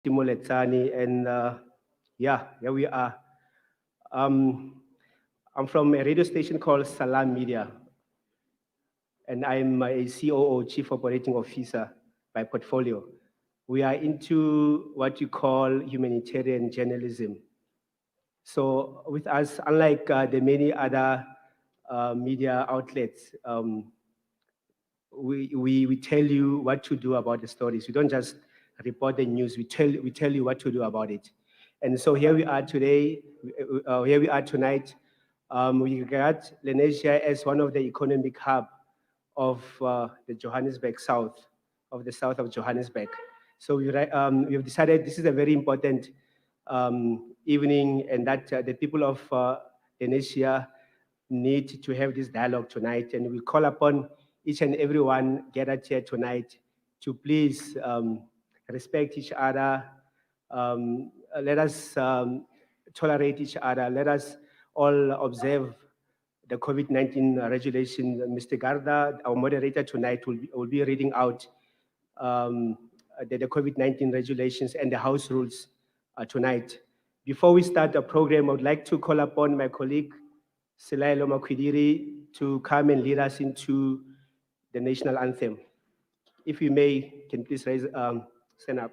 Timoletsani, and yeah, here we are. I'm from a radio station called Salaamedia, and I'm a COO, Chief Operating Officer by portfolio. We are into what you call humanitarian journalism. So with us, unlike the many other media outlets, we tell you what to do about the stories. We don't just report the news, we tell you what to do about it. And so here we are today, here we are tonight. We regard Lenasia as one of the economic hub of the Johannesburg South, of the south of Johannesburg. So we have decided this is a very important evening, and that the people of Lenasia need to have this dialogue tonight. And we call upon each and everyone gathered here tonight to please respect each other. Let us tolerate each other. Let us all observe the COVID-19 regulation. Mr. Garda, our moderator tonight, will be reading out the COVID-19 regulations and the house rules tonight. Before we start the program, I would like to call upon my colleague, Selailo Makwidiri, to come and lead us into the national anthem. If you may, can please raise, stand up.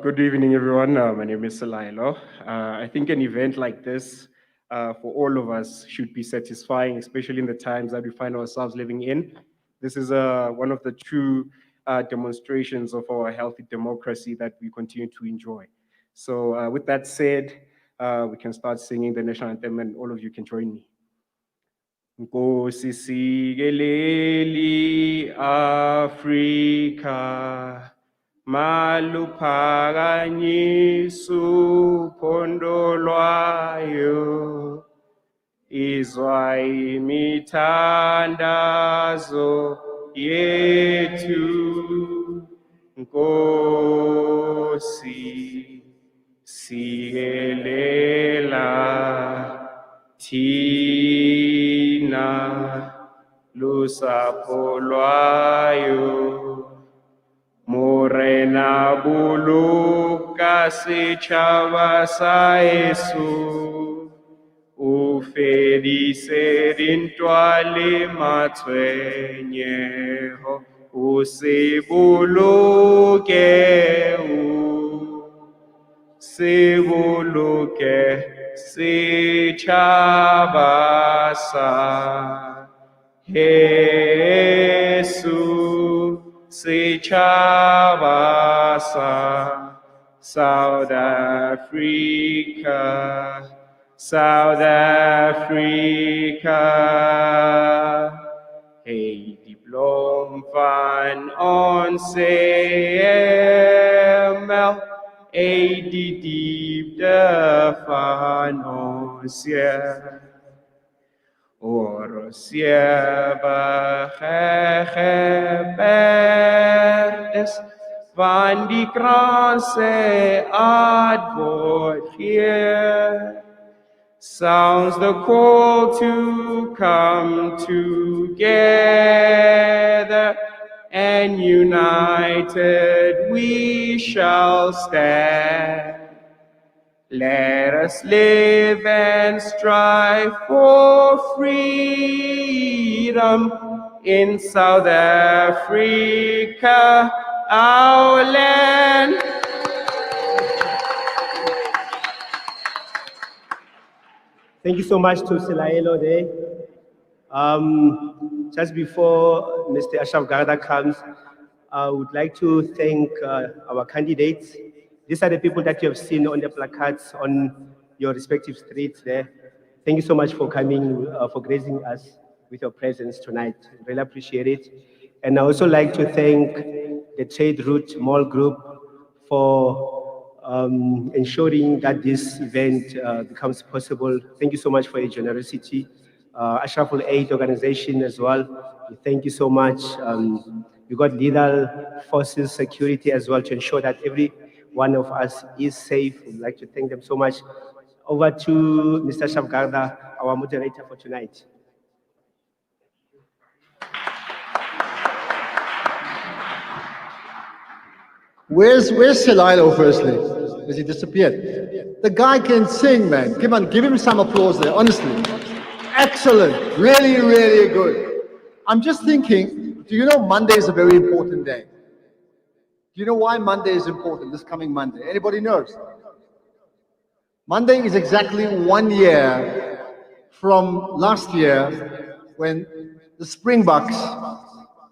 Good evening, everyone. My name is Selailo. I think an event like this for all of us should be satisfying, especially in the times that we find ourselves living in. This is one of the true demonstrations of our healthy democracy that we continue to enjoy. So with that said, we can start singing the national anthem and all of you can join me. Nkosi sikeleli Afrika maluphakanyisu phondo lwayo izwa imithandazo yethu Nkosi sikelela thina lusapho lwayo Morena buluka setšhaba sa heso o fedise dintwa le matshwenyego o se boloke setšhaba sa heso setšhaba sa South Africa, South Africa. Hey, diplom van ons emel, hey, die diepte van ons Heer. Orosjeba gegeberdes van die kranse antwoord hier. Sounds the call to come together, and united we shall stand. Let us live and strive for freedom in South Africa, our land. Thank you so much to Selailo there. Just before Mr. Ashraf Garda comes, I would like to thank our candidates. These are the people that you have seen on the placards on your respective streets there. Thank you so much for coming, for gracing us with your presence tonight. Really appreciate it. And I also like to thank the Trade Route Mall Group for ensuring that this event becomes possible. Thank you so much for your generosity. Ashraf Aid organization as well. Thank you so much. We got legal forces, security as well to ensure that every one of us is safe. We'd like to thank them so much. Over to Mr. Ashraf Garda, our moderator for tonight. Where's Salilo firstly? Has he disappeared? The guy can sing, man. Come on, give him some applause there, honestly. Excellent. Really, really good. I'm just thinking, do you know Monday is a very important day? Do you know why Monday is important, this coming Monday? Anybody knows? Monday is exactly 1 year from last year when the Springboks,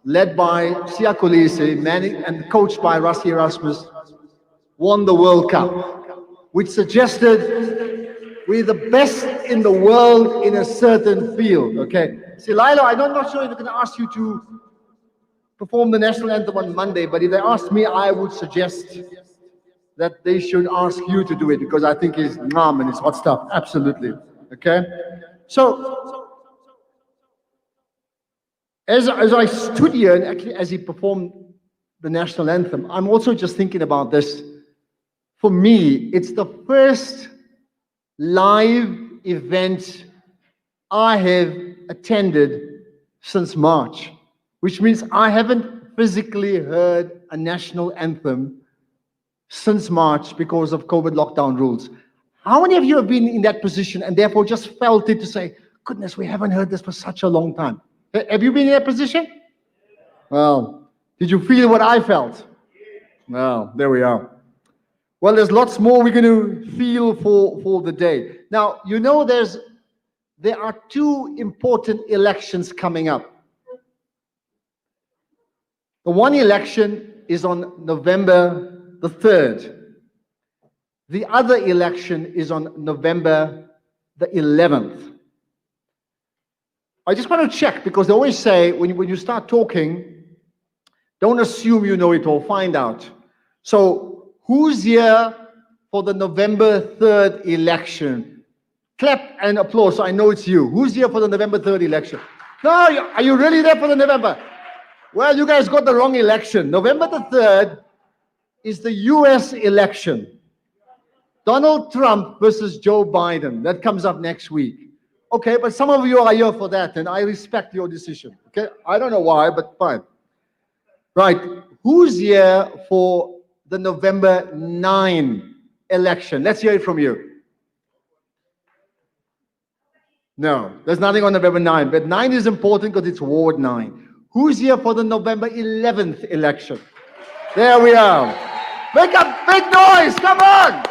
led by Siya Kolisi and coached by Rassie Erasmus, won the World Cup, which suggested we're the best in the world in a certain field, okay? See, Lilo, I'm not sure if I can ask you to perform the national anthem on Monday, but if they asked me, I would suggest that they should ask you to do it because I think it's ngam and it's hot stuff, absolutely, okay? So, as I stood here and actually as he performed the national anthem, I'm also just thinking about this. For me, it's the first live event I have attended since March, which means I haven't physically heard a national anthem since March because of COVID lockdown rules. How many of you have been in that position and therefore just felt it to say, goodness, we haven't heard this for such a long time? Have you been in that position? Well, did you feel what I felt? Well, there we are. Well, there's lots more we're going to feel for the day. Now, you know there are two important elections coming up. The one election is on November the 3rd. The other election is on November the 11th. I just want to check because they always say when you start talking, don't assume you know it all, find out. So who's here for the November 3rd election? Clap and applause so I know it's you. Who's here for the November 3rd election? No, are you really there for the November? Well, you guys got the wrong election. November the 3rd is the US election. Donald Trump versus Joe Biden. That comes up next week. Okay, but some of you are here for that, and I respect your decision. Okay, I don't know why, but fine. Right, who's here for the November 9 election? Let's hear it from you. No, there's nothing on November 9, but 9 is important because it's Ward 9. Who's here for the November 11th election? There we are. Make a big noise, come on!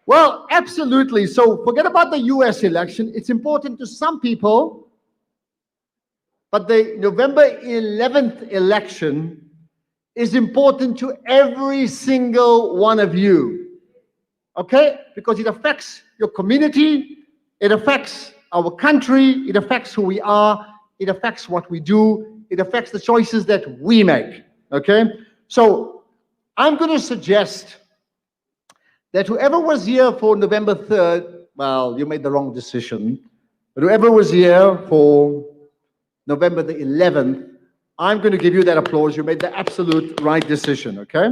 Well, absolutely. So forget about the US election. It's important to some people, but the November 11th election is important to every single one of you. Okay? Because it affects your community, it affects our country, it affects who we are, it affects what we do, it affects the choices that we make. Okay? So I'm going to suggest that whoever was here for November 3rd, well, you made the wrong decision, but whoever was here for November the 11th, I'm going to give you that applause. You made the absolute right decision, okay?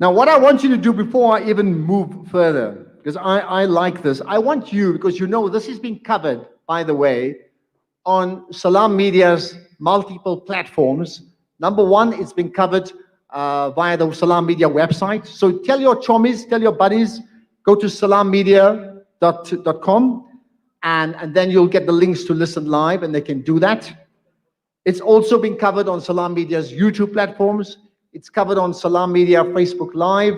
Now, what I want you to do before I even move further, because I like this, I want you, because you know this is being covered, by the way, on Salaamedia's multiple platforms. Number one, it's been covered via the Salaamedia website. So tell your chommies, tell your buddies, go to salaamedia.com and then you'll get the links to listen live and they can do that. It's also been covered on Salaamedia's YouTube platforms. It's covered on Salaamedia Facebook Live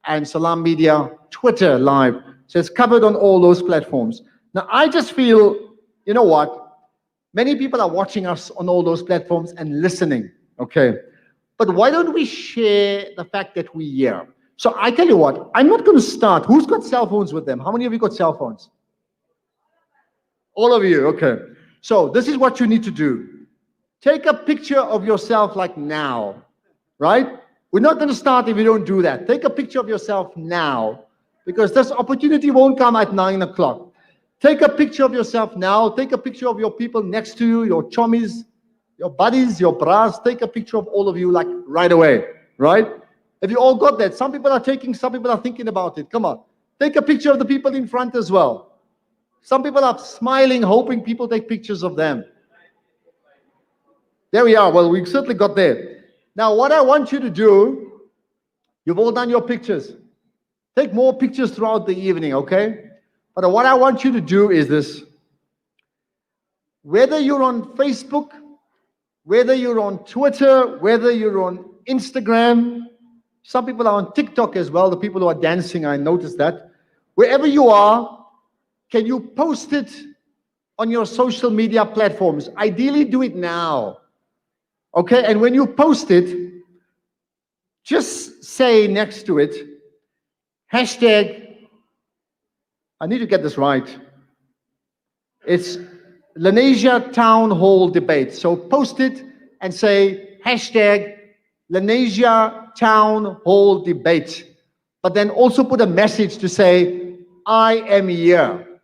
and Salaamedia Twitter Live. So it's covered on all those platforms. Now, I just feel, you know what? Many people are watching us on all those platforms and listening, okay? But why don't we share the fact that we're here? So I tell you what, I'm not going to start. Who's got cell phones with them? How many of you got cell phones? All of you, okay. So this is what you need to do. Take a picture of yourself like now, right? We're not going to start if you don't do that. Take a picture of yourself now because this opportunity won't come at 9 o'clock. Take a picture of yourself now. Take a picture of your people next to you, your chommies, your buddies, your bras. Take a picture of all of you like right away, right? Have you all got that? Some people are taking, some people are thinking about it. Come on. Take a picture of the people in front as well. Some people are smiling, hoping people take pictures of them. There we are. Well, we certainly got there. Now, what I want you to do, you've all done your pictures. Take more pictures throughout the evening, okay? But what I want you to do is this. Whether you're on Facebook, whether you're on Twitter, whether you're on Instagram, some people are on TikTok as well, the people who are dancing, I noticed that. Wherever you are, can you post it on your social media platforms? Ideally, do it now. Okay, and when you post it, just say next to it, hashtag, I need to get this right. It's Lenasia Town Hall Debate. So post it and say hashtag Lenasia Town Hall Debate. But then also put a message to say, I am here.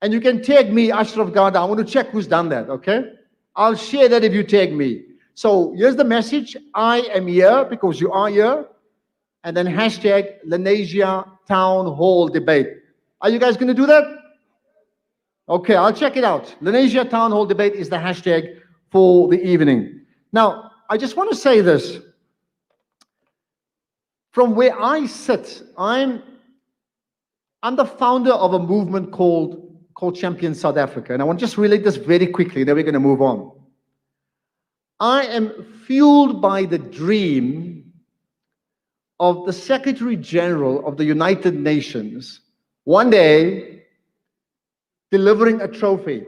And you can tag me, Ashraf Garda. I want to check who's done that, okay? I'll share that if you tag me. So here's the message. I am here because you are here. And then hashtag Lenasia Town Hall Debate. Are you guys going to do that? Okay, I'll check it out. Lenasia Town Hall Debate is the hashtag for the evening. Now, I just want to say this. From where I sit, I'm the founder of a movement called Champion South Africa. And I want to just relate this very quickly, then we're going to move on. I am fueled by the dream of the Secretary General of the United Nations one day delivering a trophy.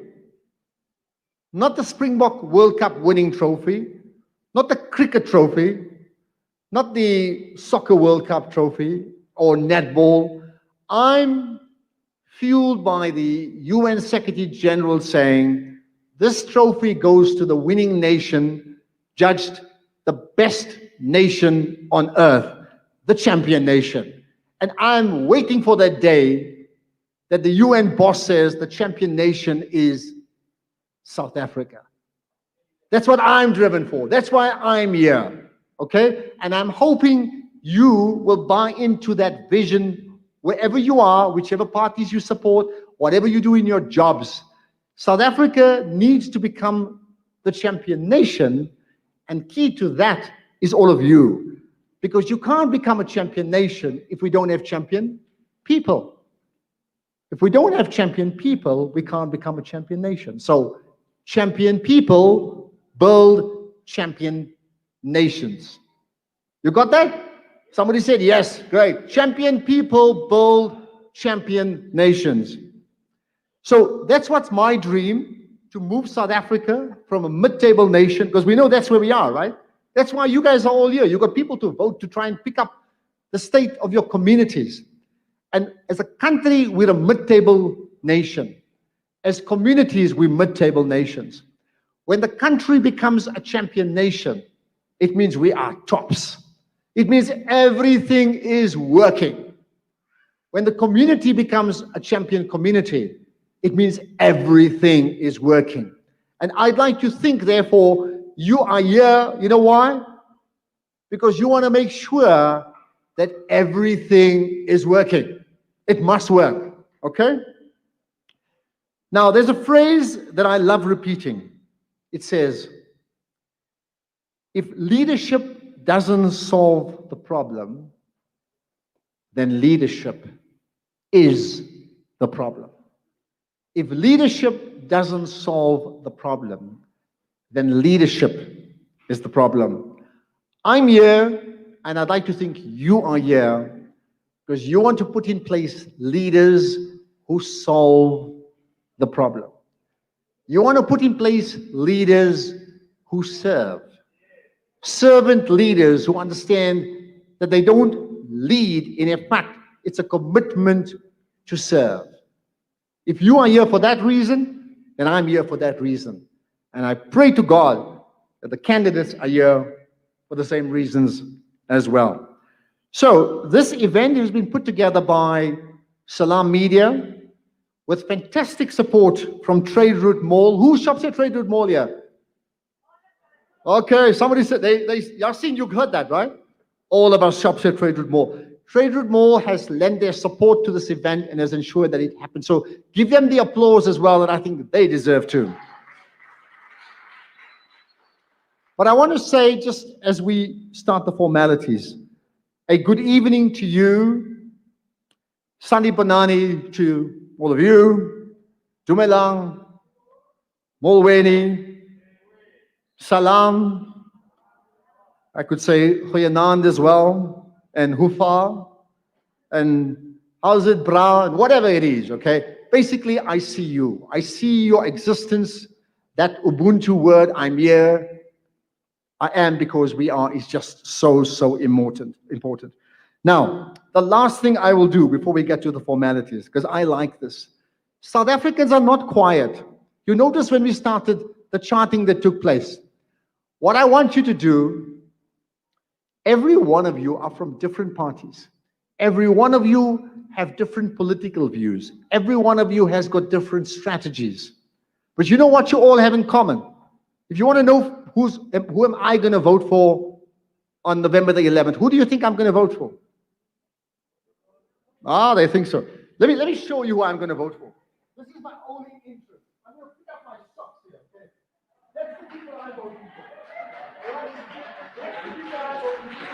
Not the Springbok World Cup winning trophy, not the cricket trophy, not the Soccer World Cup trophy or netball. I'm fueled by the UN Secretary General saying, this trophy goes to the winning nation, judged the best nation on earth, the champion nation. And I'm waiting for that day that the UN boss says the champion nation is South Africa. That's what I'm driven for. That's why I'm here, okay? And I'm hoping you will buy into that vision wherever you are, whichever parties you support, whatever you do in your jobs. South Africa needs to become the champion nation, and key to that is all of you. Because you can't become a champion nation if we don't have champion people. If we don't have champion people, we can't become a champion nation. So, champion people build champion nations. You got that? Somebody said yes, great. Champion people build champion nations. So that's what's my dream, to move South Africa from a mid-table nation, because we know that's where we are, right? That's why you guys are all here. You've got people to vote to try and pick up the state of your communities. And as a country, we're a mid-table nation. As communities, we're mid-table nations. When the country becomes a champion nation, it means we are tops. It means everything is working. When the community becomes a champion community, it means everything is working. And I'd like to think, therefore, you are here, you know why? Because you want to make sure that everything is working. It must work, okay? Now, there's a phrase that I love repeating. It says, if leadership doesn't solve the problem, then leadership is the problem. If leadership doesn't solve the problem, then leadership is the problem. I'm here, and I'd like to think you are here, because you want to put in place leaders who solve the problem. You want to put in place leaders who serve. Servant leaders who understand that they don't lead in effect. It's a commitment to serve. If you are here for that reason, then I'm here for that reason. And I pray to God that the candidates are here for the same reasons as well. So this event has been put together by Salaamedia with fantastic support from Trade Route Mall. Who shops at Trade Route Mall here? Okay, somebody said, Jayaseen, you heard that, right? All of us shops at Trade Route Mall. Trade Route Mall has lent their support to this event and has ensured that it happens. So give them the applause as well, and I think that they deserve to. But I want to say, just as we start the formalities, a good evening to you, Sandi Banani to all of you, Dumelang, Molweni, Salam, I could say Goeienaand as well, and Hufa, and how's it, bra, and whatever it is, okay? Basically, I see you. I see your existence, that Ubuntu word, I'm here, I am because we are, is just so, so important. Now, the last thing I will do before we get to the formalities, because I like this. South Africans are not quiet. You notice when we started the charting that took place. What I want you to do, every one of you are from different parties. Every one of you have different political views. Every one of you has got different strategies. But you know what you all have in common? If you want to know who am I going to vote for on November the 11th, who do you think I'm going to vote for? Ah, they think so. Let me show you who I'm going to vote for. This is my only interest. I'm going to pick up my socks here, okay? That's the people I'm voting for. That's the people I'm voting for.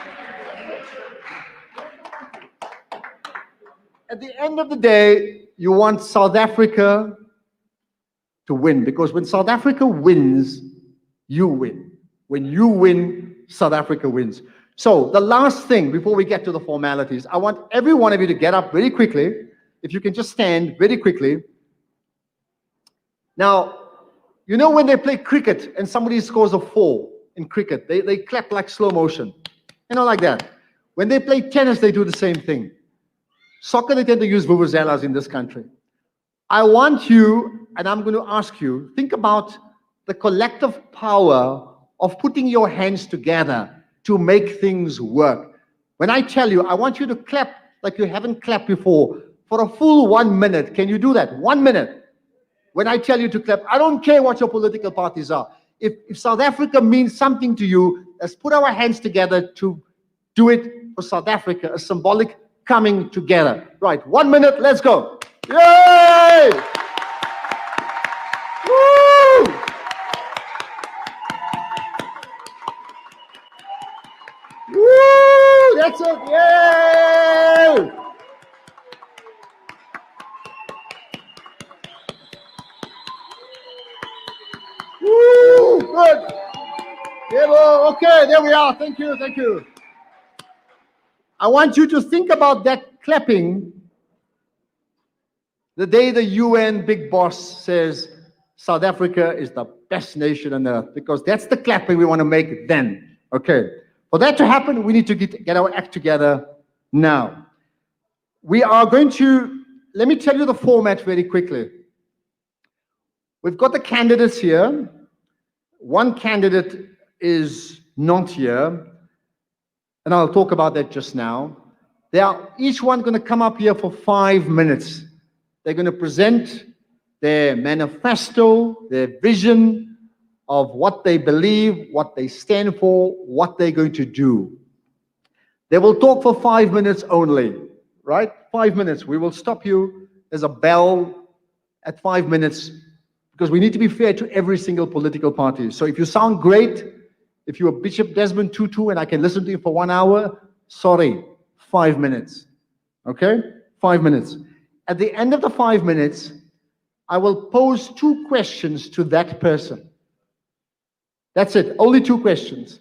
At the end of the day, you want South Africa to win, because when South Africa wins, you win. When you win, South Africa wins. So the last thing before we get to the formalities, I want every one of you to get up very quickly. If you can just stand very quickly. Now, you know when they play cricket and somebody scores a 4 in cricket, they clap like slow motion. You know, like that. When they play tennis, they do the same thing. Soccer, they tend to use vuvuzelas in this country. I want you, and I'm going to ask you, think about the collective power of putting your hands together to make things work. When I tell you, I want you to clap like you haven't clapped before for a full 1 minute. Can you do that? 1 minute. When I tell you to clap, I don't care what your political parties are. If South Africa means something to you, let's put our hands together to do it for South Africa, a symbolic coming together. Right, 1 minute, let's go. Yay! Woo! Woo! That's it, yay! Woo! Good. Okay, there we are. Thank you, thank you. I want you to think about that clapping the day the UN big boss says South Africa is the best nation on earth, because that's the clapping we want to make then. Okay. For that to happen, we need to get our act together now. We are going to, let me tell you the format very quickly. We've got the candidates here. One candidate is not here, and I'll talk about that just now. They are each one going to come up here for 5 minutes. They're going to present their manifesto, their vision of what they believe, what they stand for, what they're going to do. They will talk for 5 minutes only, right? 5 minutes. We will stop you. There's a bell at 5 minutes, because we need to be fair to every single political party. So if you sound great, if you're Bishop Desmond Tutu and I can listen to you for 1 hour, sorry, 5 minutes. Okay? 5 minutes. At the end of the 5 minutes, I will pose 2 questions to that person. That's it, only 2 questions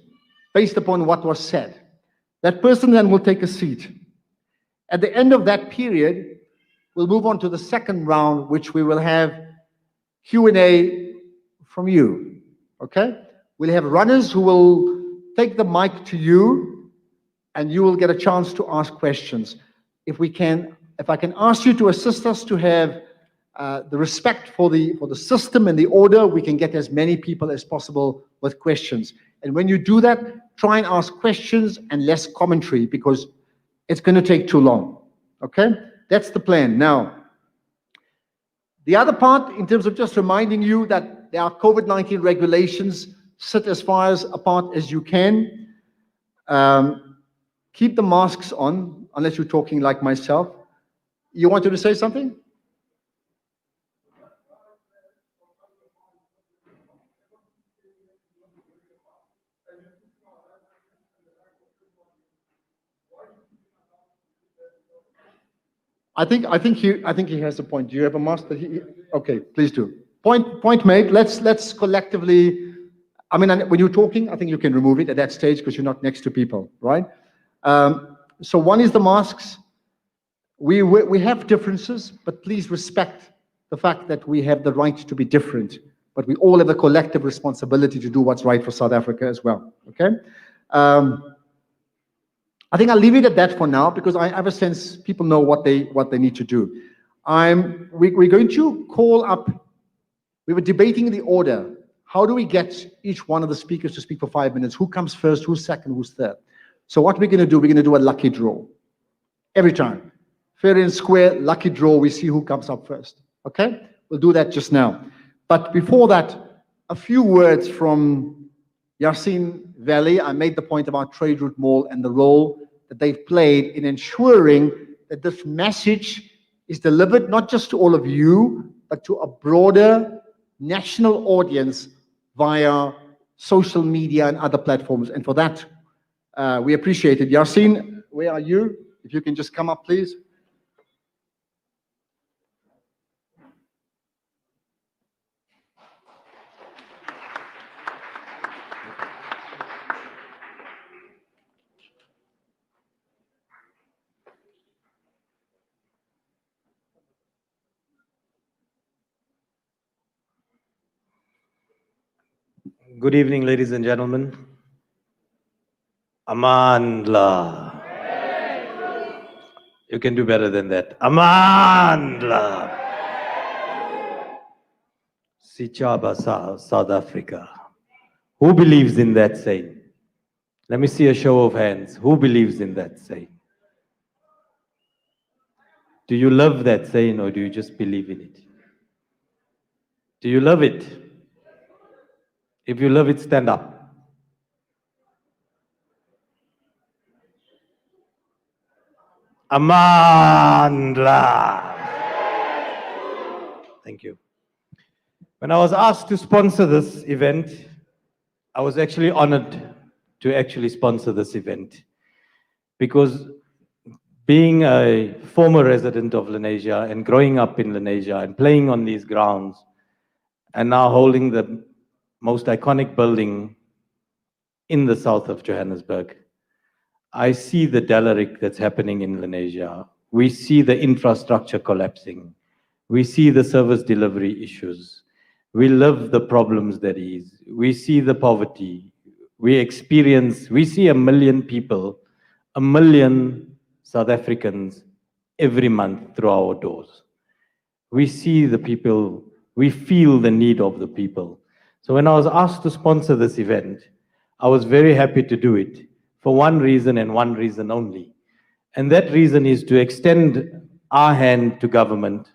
based upon what was said. That person then will take a seat. At the end of that period, we'll move on to the second round, which we will have Q&A from you, okay? We'll have runners who will take the mic to you, and you will get a chance to ask questions. If I can ask you to assist us to have the respect for the system and the order, we can get as many people as possible with questions. And when you do that, try and ask questions and less commentary, because it's going to take too long. Okay? That's the plan. Now, the other part, in terms of just reminding you that there are COVID-19 regulations, sit as far apart as you can. Keep the masks on. unless you're talking like myself. You wanted to say something? I think he has a point. Do you have a mask that he? Okay, please do. Point made. Let's collectively. I mean, when you're talking, I think you can remove it at that stage because you're not next to people, right? So one is the masks. We have differences, but please respect the fact that we have the right to be different. But we all have a collective responsibility to do what's right for South Africa as well. Okay. I think I'll leave it at that for now because I have a sense people know what they need to do. We're going to call up. We were debating the order. How do we get each one of the speakers to speak for 5 minutes? Who comes first? Who's second? Who's third? So what we're going to do? We're going to do a lucky draw every time, fair and square. Lucky draw. We see who comes up first. Okay, we'll do that just now. But before that, a few words from Jayaseen Valley. I made the point about Trade Route Mall and the role that they've played in ensuring that this message is delivered not just to all of you, but to a broader national audience via social media and other platforms. And for that, we appreciate it. Jayaseen, where are you? If you can just come up, please. Good evening, ladies and gentlemen. Amandla. You can do better than that. Amandla. Sichaba, South Africa. Who believes in that saying? Let me see a show of hands. Who believes in that saying? Do you love that saying or do you just believe in it? Do you love it? If you love it, stand up. Amandla. Thank you. When I was asked to sponsor this event, I was actually honored to actually sponsor this event because being a former resident of Lenasia and growing up in Lenasia and playing on these grounds and now holding the most iconic building in the south of Johannesburg, I see the derelict that's happening in Lenasia. We see the infrastructure collapsing. We see the service delivery issues. We live the problems that is. We see the poverty. We see 1 million people, 1 million South Africans every month through our doors. We see the people, we feel the need of the people. So when I was asked to sponsor this event, I was very happy to do it for one reason and one reason only. And that reason is to extend our hand to government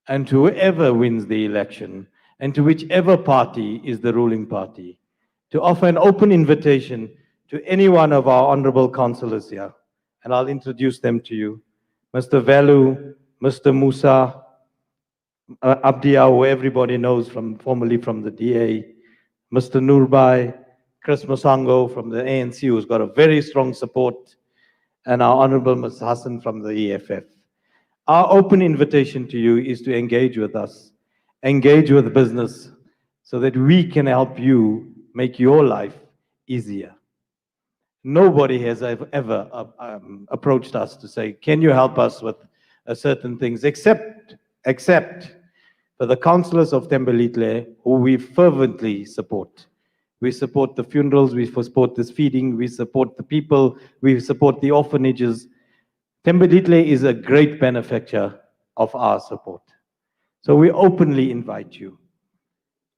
and to whoever wins the election and to whichever party is the ruling party, to offer an open invitation to any one of our honorable councillors here. And I'll introduce them to you. Mr. Veloo, Mr. Moosa, Abida, who everybody knows formerly from the DA, Mr. Noorbhai, Chris Masango from the ANC, who's got a very strong support, and our Honorable Mr. Hassen from the EFF. Our open invitation to you is to engage with us, engage with business, so that we can help you make your life easier. Nobody has ever approached us to say, can you help us with certain things, except for the councillors of Thembelihle, who we fervently support. We support the funerals, we support this feeding, we support the people, we support the orphanages. Thembelihle is a great benefactor of our support. So we openly invite you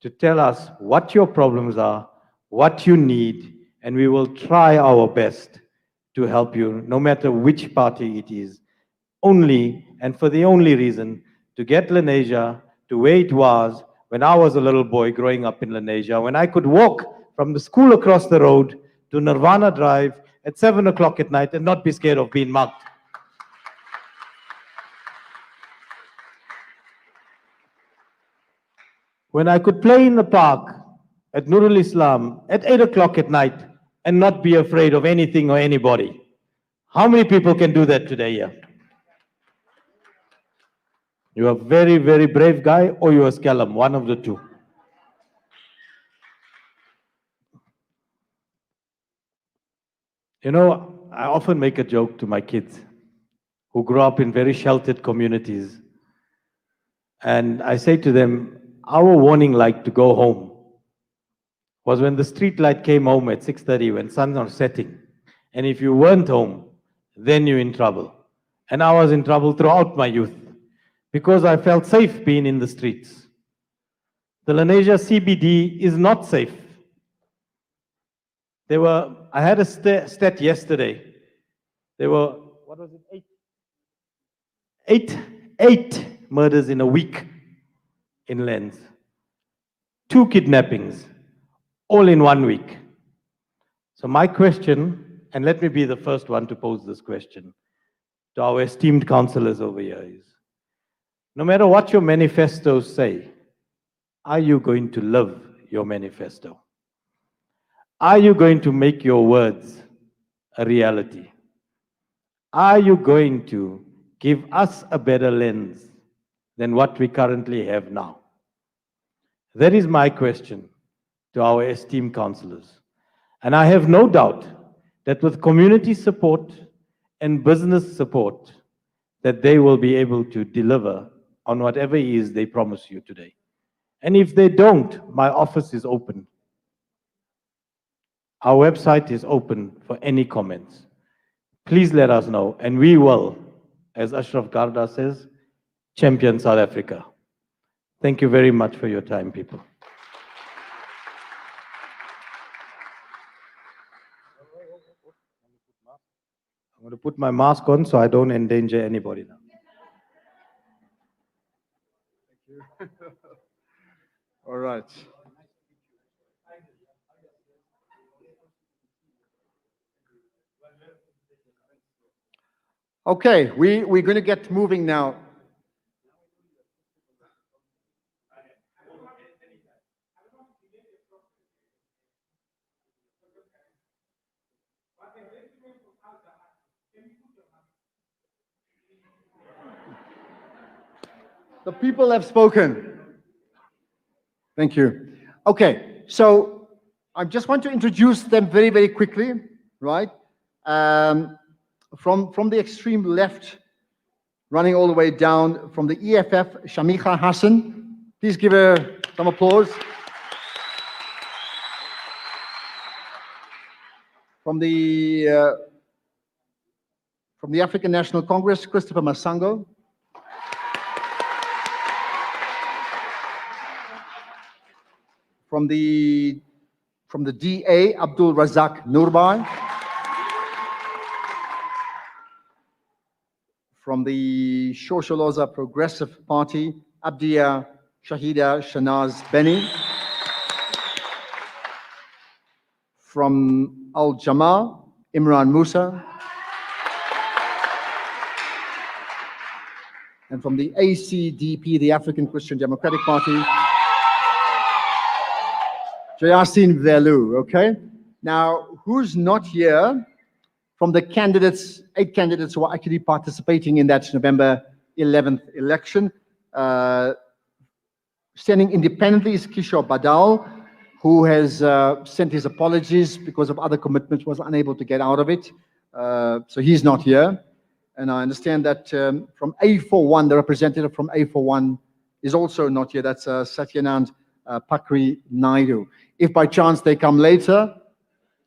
to tell us what your problems are, what you need, and we will try our best to help you, no matter which party it is, only and for the only reason to get Lenasia to where it was when I was a little boy growing up in Lenasia, when I could walk from the school across the road to Nirvana Drive at 7 o'clock at night and not be scared of being mugged. When I could play in the park at Nurul Islam at 8 o'clock at night and not be afraid of anything or anybody. How many people can do that today here? You're a very, very brave guy, or you're a scallum, one of the two. You know, I often make a joke to my kids who grow up in very sheltered communities. And I say to them, our warning light to go home was when the street light came home at 6:30 when sun was setting. And if you weren't home, then you're in trouble. And I was in trouble throughout my youth because I felt safe being in the streets. The Lenasia CBD is not safe. I had a stat yesterday. There were, what was it, eight murders in a week in Lens. 2 kidnappings, all in 1 week. So my question, and let me be the first one to pose this question to our esteemed councillors over here is, no matter what your manifestos say, are you going to live your manifesto? Are you going to make your words a reality? Are you going to give us a better lens than what we currently have now? That is my question to our esteemed councillors. And I have no doubt that with community support and business support, that they will be able to deliver on whatever it is they promise you today. And if they don't, my office is open. Our website is open for any comments. Please let us know, and we will, as Ashraf Garda says, champion South Africa. Thank you very much for your time, people. I'm going to put my mask on so I don't endanger anybody now. Thank you. All right. Okay, we're going to get moving now. The people have spoken. Thank you. Okay, so I just want to introduce them very, very quickly, right? From the extreme left, running all the way down, from the EFF, Shameegan Hassen. Please give her some applause. From the African National Congress, Christopher Masango. From the DA, Abdul Razak Noorbhai. From the Shoshholoza Progressive Party, Abida, Shahieda, Bennie. From Al-Jama-Ah, Imraan, Moosa. And from the ACDP, the African Christian Democratic Party, Jayaseen, Veloo, okay? Now, who's not here from the candidates, 8 candidates who are actually participating in that November 11th election? Standing independently is Kishore Badal, who has sent his apologies because of other commitments, was unable to get out of it. So he's not here. And I understand that from A41, the representative from A41 is also not here. That's Satyanand Pakri Naidu. If by chance they come later,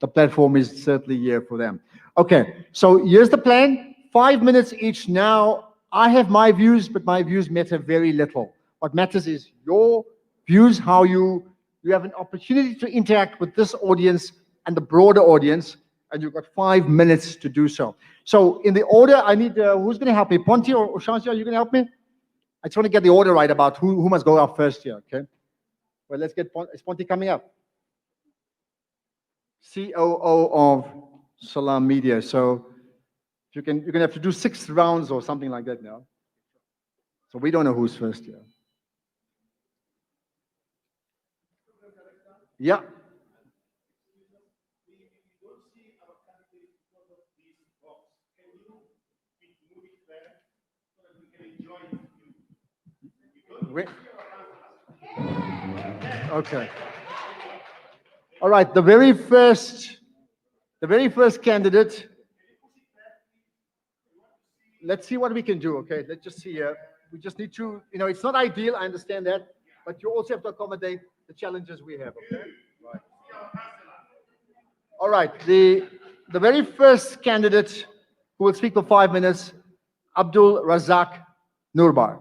the platform is certainly here for them. Okay, so here's the plan. 5 minutes each now. I have my views, but my views matter very little. What matters is your views, how you have an opportunity to interact with this audience and the broader audience, and you've got 5 minutes to do so. So in the order, I need, who's going to help me? Ponti or Shansi, are you going to help me? I just want to get the order right about who must go up first here, okay? Well, let's get, is Ponti coming up? COO of Salaamedia. So you're going to have to do 6 rounds or something like that now. So we don't know who's first here. Yeah. Okay. All right. The very first candidate. Let's see what we can do. Okay. Let's just see here. We just need to, it's not ideal. I understand that, but you also have to accommodate the challenges we have. Okay. Right. All right. The very first candidate who will speak for 5 minutes, Abdul, Razak, Noorbhai.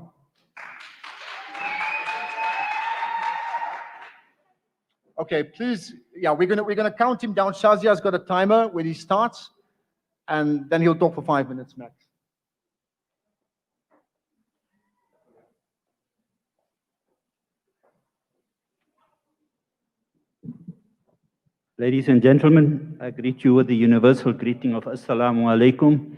Okay, please. Yeah, we're gonna count him down. Shazia's got a timer when he starts, and then he'll talk for 5 minutes max. Ladies and gentlemen, I greet you with the universal greeting of Assalamu alaikum,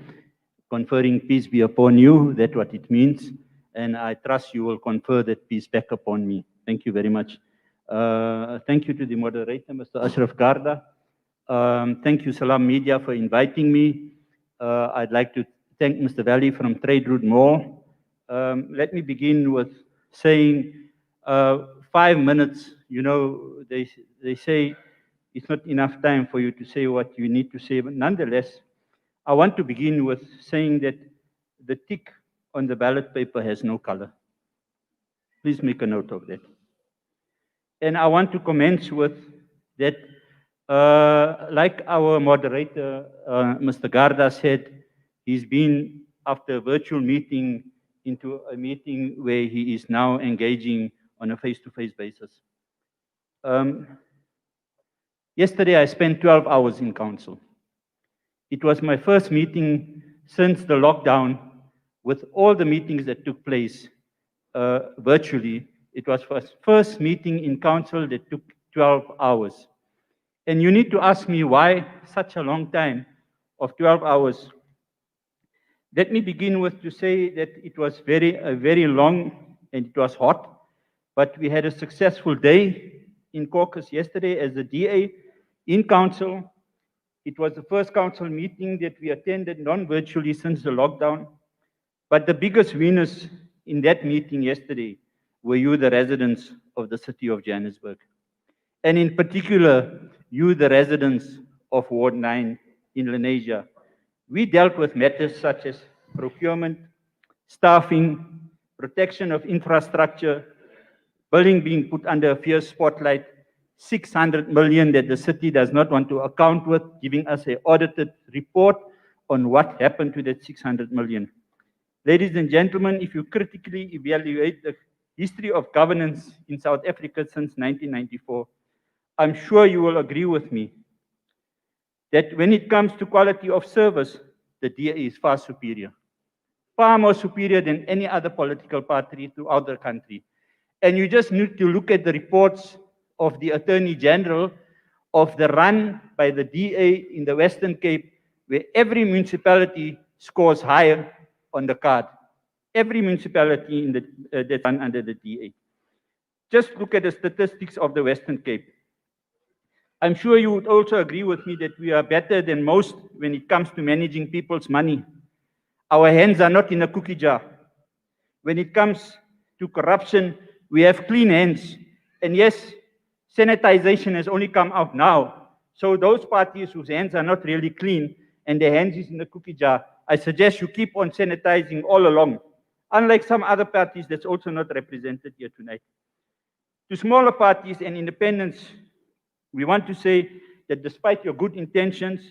conferring peace be upon you, that's what it means, and I trust you will confer that peace back upon me. Thank you very much. Thank you to the moderator, Mr. Ashraf Garda. Thank you, Salaamedia, for inviting me. I'd like to thank Mr. Valley from Trade Route Mall. Let me begin with saying 5 minutes, they say it's not enough time for you to say what you need to say, but nonetheless, I want to begin with saying that the tick on the ballot paper has no color. Please make a note of that. And I want to commence with that, like our moderator, Mr. Garda said, he's been, after a virtual meeting, into a meeting where he is now engaging on a face-to-face basis. Yesterday, I spent 12 hours in council. It was my first meeting since the lockdown, with all the meetings that took place virtually. It was my first meeting in council that took 12 hours. And you need to ask me why such a long time of 12 hours. Let me begin with to say that it was very long and it was hot, but we had a successful day in caucus yesterday as the DA in council. It was the first council meeting that we attended non-virtually since the lockdown. But the biggest winners in that meeting yesterday were you, the residents of the city of Johannesburg. And in particular, you, the residents of Ward 9 in Lenasia. We dealt with matters such as procurement, staffing, protection of infrastructure, building being put under a fierce spotlight, 600 million that the city does not want to account with, giving us an audited report on what happened to that 600 million. Ladies and gentlemen, if you critically evaluate the history of governance in South Africa since 1994, I'm sure you will agree with me that when it comes to quality of service, the DA is far superior. Far more superior than any other political party throughout the country. And you just need to look at the reports of the Attorney General of the run by the DA in the Western Cape, where every municipality scores higher on the card. Every municipality in that's run under the DA. Just look at the statistics of the Western Cape. I'm sure you would also agree with me that we are better than most when it comes to managing people's money. Our hands are not in a cookie jar. When it comes to corruption, we have clean hands. And yes, sanitization has only come out now. So those parties whose hands are not really clean and their hands is in the cookie jar, I suggest you keep on sanitizing all along, unlike some other parties that's also not represented here tonight. To smaller parties and independents, we want to say that despite your good intentions,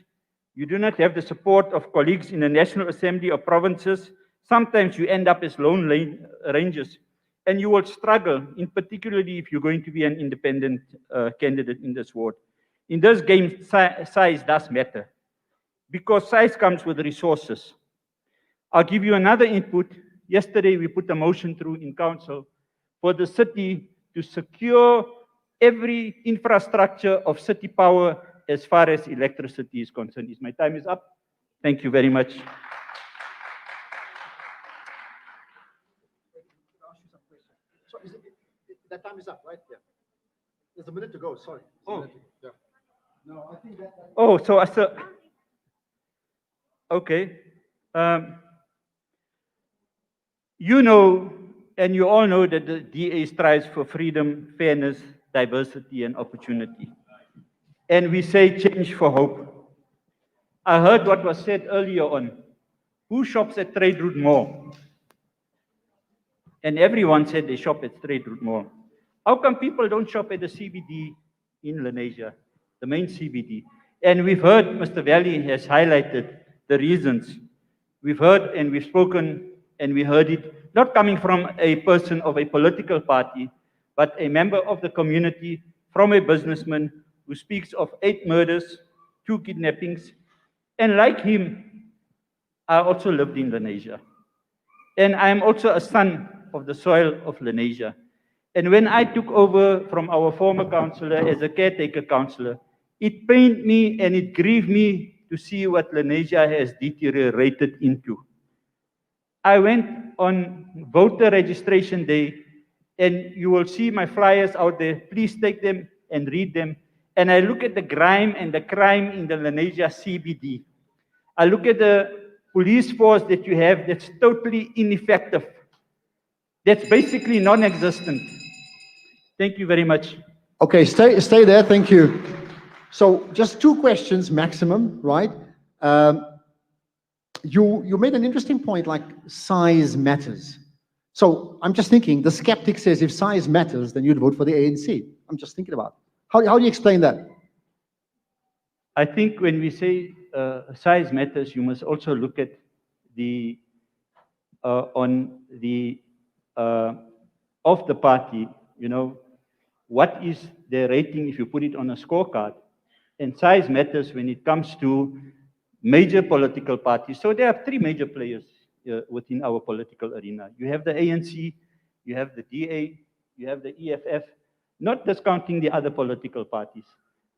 you do not have the support of colleagues in the National Assembly of Provinces. Sometimes you end up as lone rangers, and you will struggle, in particularly if you're going to be an independent candidate in this ward. In this game, size does matter, because size comes with resources. I'll give you another input. Yesterday, we put a motion through in council for the city to secure every infrastructure of city power as far as electricity is concerned. My time is up. Thank you very much. So that time is up, right? Yeah. There's a minute to go. Sorry. Oh. Yeah. No, I think that. Oh, so okay. You know, and you all know that the DA strives for freedom, fairness, diversity, and opportunity. And we say change for hope. I heard what was said earlier on. Who shops at Trade Route Mall? And everyone said they shop at Trade Route Mall. How come people don't shop at the CBD in Lenasia, the main CBD? And we've heard Mr. Valley has highlighted the reasons. We've heard and we've spoken and we heard it, not coming from a person of a political party, but a member of the community, from a businessman who speaks of 8 murders, 2 kidnappings. And like him, I also lived in Lenasia. And I am also a son of the soil of Lenasia. And when I took over from our former councillor as a caretaker councillor, it pained me and it grieved me to see what Lenasia has deteriorated into. I went on voter registration day, and you will see my flyers out there. Please take them and read them. And I look at the grime and the crime in the Lenasia CBD. I look at the police force that you have that's totally ineffective. That's basically non-existent. Thank you very much. Okay, stay there. Thank you. So just 2 questions maximum, right? You made an interesting point, like size matters. So I'm just thinking, the skeptic says if size matters, then you'd vote for the ANC. I'm just thinking about it. How do you explain that? I think when we say size matters, you must also look at the on the of the party. You know, what is their rating if you put it on a scorecard? And size matters when it comes to major political parties. So there are 3 major players within our political arena. You have the ANC, you have the DA, you have the EFF, not discounting the other political parties.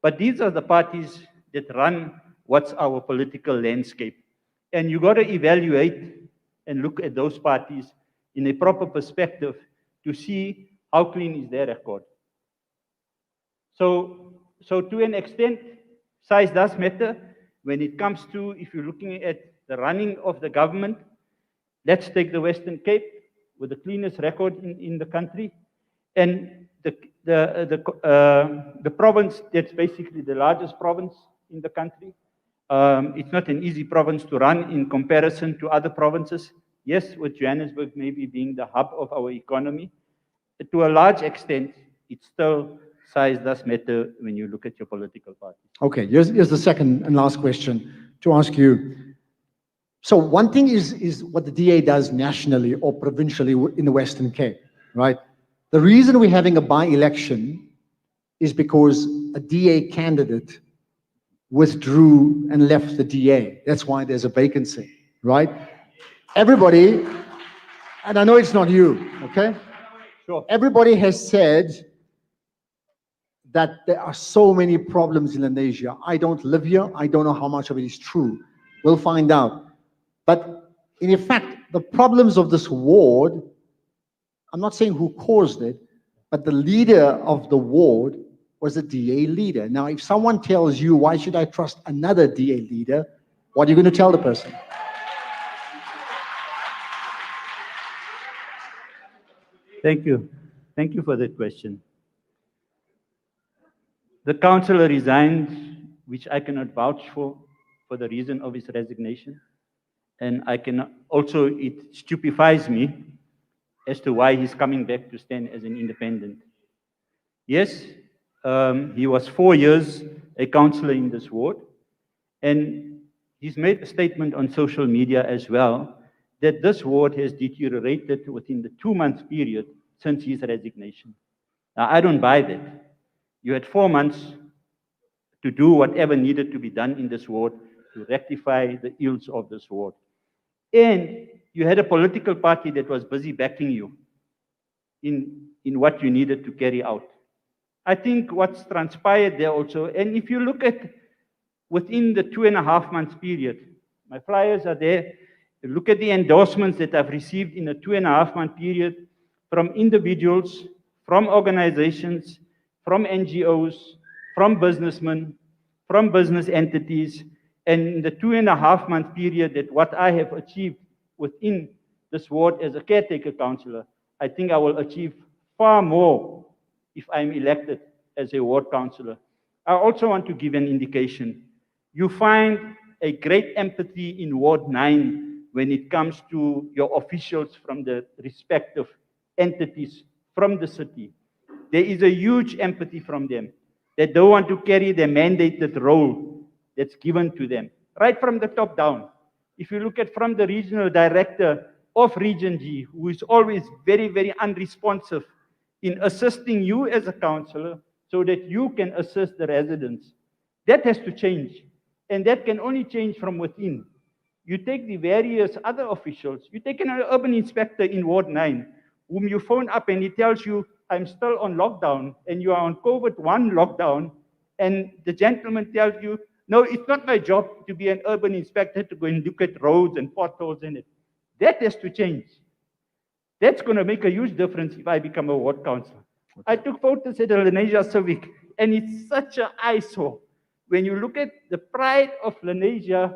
But these are the parties that run what's our political landscape. And you got to evaluate and look at those parties in a proper perspective to see how clean is their record. So to an extent, size does matter when it comes to, if you're looking at the running of the government. Let's take the Western Cape with the cleanest record in the country, and the province that's basically the largest province in the country. It's not an easy province to run in comparison to other provinces. Yes, with Johannesburg maybe being the hub of our economy, to a large extent, it's still size does matter when you look at your political party. Okay, here's the second and last question to ask you. So one thing is what the DA does nationally or provincially in the Western Cape, right? The reason we're having a by-election is because a DA candidate withdrew and left the DA. That's why there's a vacancy, right? Everybody, and I know it's not you, okay? Sure. Everybody has said that there are so many problems in Lenasia. I don't live here. I don't know how much of it is true. We'll find out. But in effect, the problems of this ward, I'm not saying who caused it, but the leader of the ward was a DA leader. Now, if someone tells you, why should I trust another DA leader? What are you going to tell the person? Thank you. Thank you for that question. The councillor resigned, which I cannot vouch for the reason of his resignation. And I can also, it stupefies me as to why he's coming back to stand as an independent. Yes, he was 4 years a councillor in this ward, and he's made a statement on social media as well that this ward has deteriorated within the 2-month period since his resignation. Now, I don't buy that. You had 4 months to do whatever needed to be done in this ward to rectify the ills of this ward. And you had a political party that was busy backing you in what you needed to carry out. I think what's transpired there also, and if you look at within the 2.5 months period. My flyers are there. Look at the endorsements that I've received in a 2.5 month period from individuals, from organizations, from NGOs, from businessmen, from business entities, and in the 2.5 month period that what I have achieved within this ward as a caretaker councillor, I think I will achieve far more if I'm elected as a ward councillor. I also want to give an indication. You find a great empathy in Ward 9 when it comes to your officials from the respective entities from the city. There is a huge empathy from them. They don't want to carry the mandated role that's given to them, right from the top down. If you look at from the regional director of Region G, who is always very, very unresponsive in assisting you as a councillor so that you can assist the residents, that has to change. And that can only change from within. You take the various other officials, you take an urban inspector in Ward 9, whom you phone up and he tells you, I'm still on lockdown, and you are on COVID-1 lockdown, and the gentleman tells you, no, it's not my job to be an urban inspector to go and look at roads and potholes in it. That has to change. That's going to make a huge difference if I become a ward councillor. I took photos at the Lenasia Civic, and it's such an eyesore. When you look at the pride of Lenasia,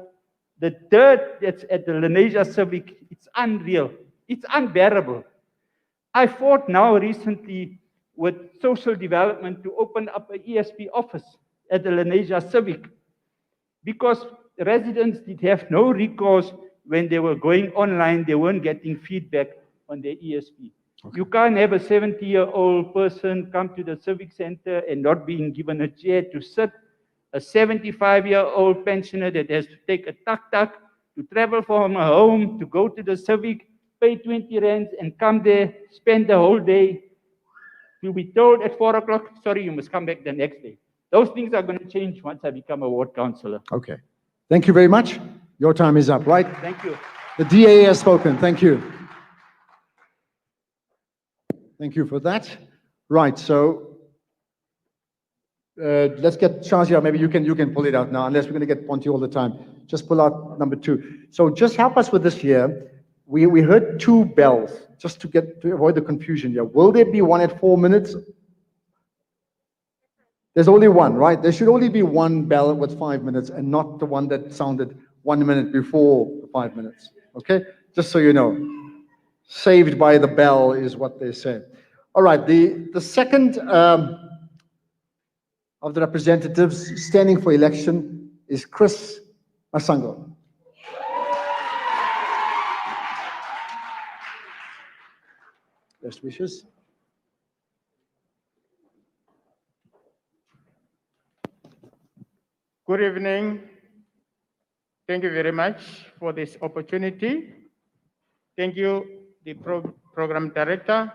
the dirt that's at the Lenasia Civic, it's unreal. It's unbearable. I fought now recently with social development to open up an ESP office at the Lenasia Civic because residents did have no recourse when they were going online, they weren't getting feedback on their ESP. Okay. You can't have a 70-year-old person come to the Civic Center and not being given a chair to sit. A 75-year-old pensioner that has to take a tuk-tuk to travel from her home to go to the Civic, pay 20 rands and come there, spend the whole day. You'll be told at 4 o'clock, sorry, you must come back the next day. Those things are going to change once I become a ward councillor. Okay. Thank you very much. Your time is up, right? Thank you. The DA has spoken. Thank you. Thank you for that. Right, so let's get Shazia, maybe you can pull it out now, unless we're going to get Ponty all the time. Just pull out number 2. So just help us with this here. We heard 2 bells, just to avoid the confusion here. Will there be one at 4 minutes? There's only one, right? There should only be one bell with 5 minutes and not the one that sounded 1 minute before the 5 minutes. Okay? Just so you know. Saved by the bell is what they say. All right, the second of the representatives standing for election is Chris Masango. Best wishes. Good evening. Thank you very much for this opportunity. Thank you, the program director.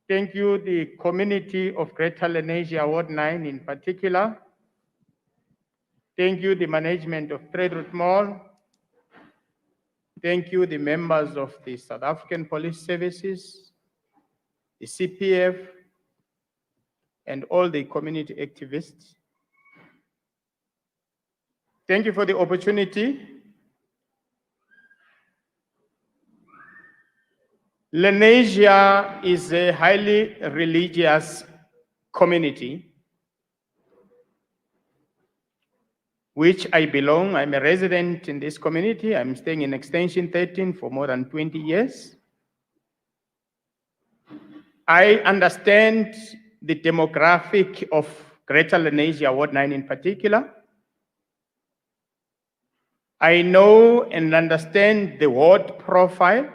Thank you, the community of Greater Lenasia Ward 9 in particular. Thank you, the management of Trade Route Mall. Thank you, the members of the South African Police Services, the CPF, and all the community activists. Thank you for the opportunity. Lenasia is a highly religious community, which I belong. I'm a resident in this community. I'm staying in Extension 13 for more than 20 years. I understand the demographic of Greater Lenasia Ward 9 in particular. I know and understand the ward profile.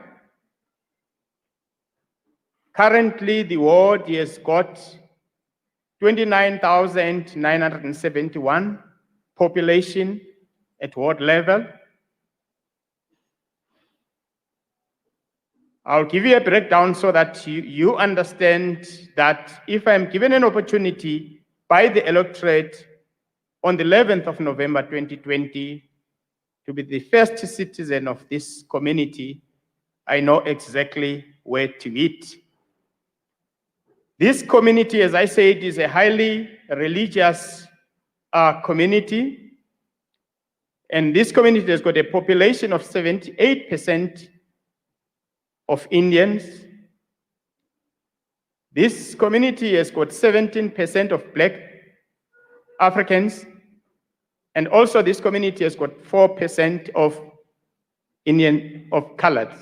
Currently, the ward has got 29,971 population at ward level. I'll give you a breakdown so that you understand that if I'm given an opportunity by the electorate on the 11th of November 2020 to be the first citizen of this community, I know exactly where to hit. This community, as I said, is a highly religious community. And this community has got a population of 78% of Indians. This community has got 17% of Black Africans, and also this community has got 4% of colored.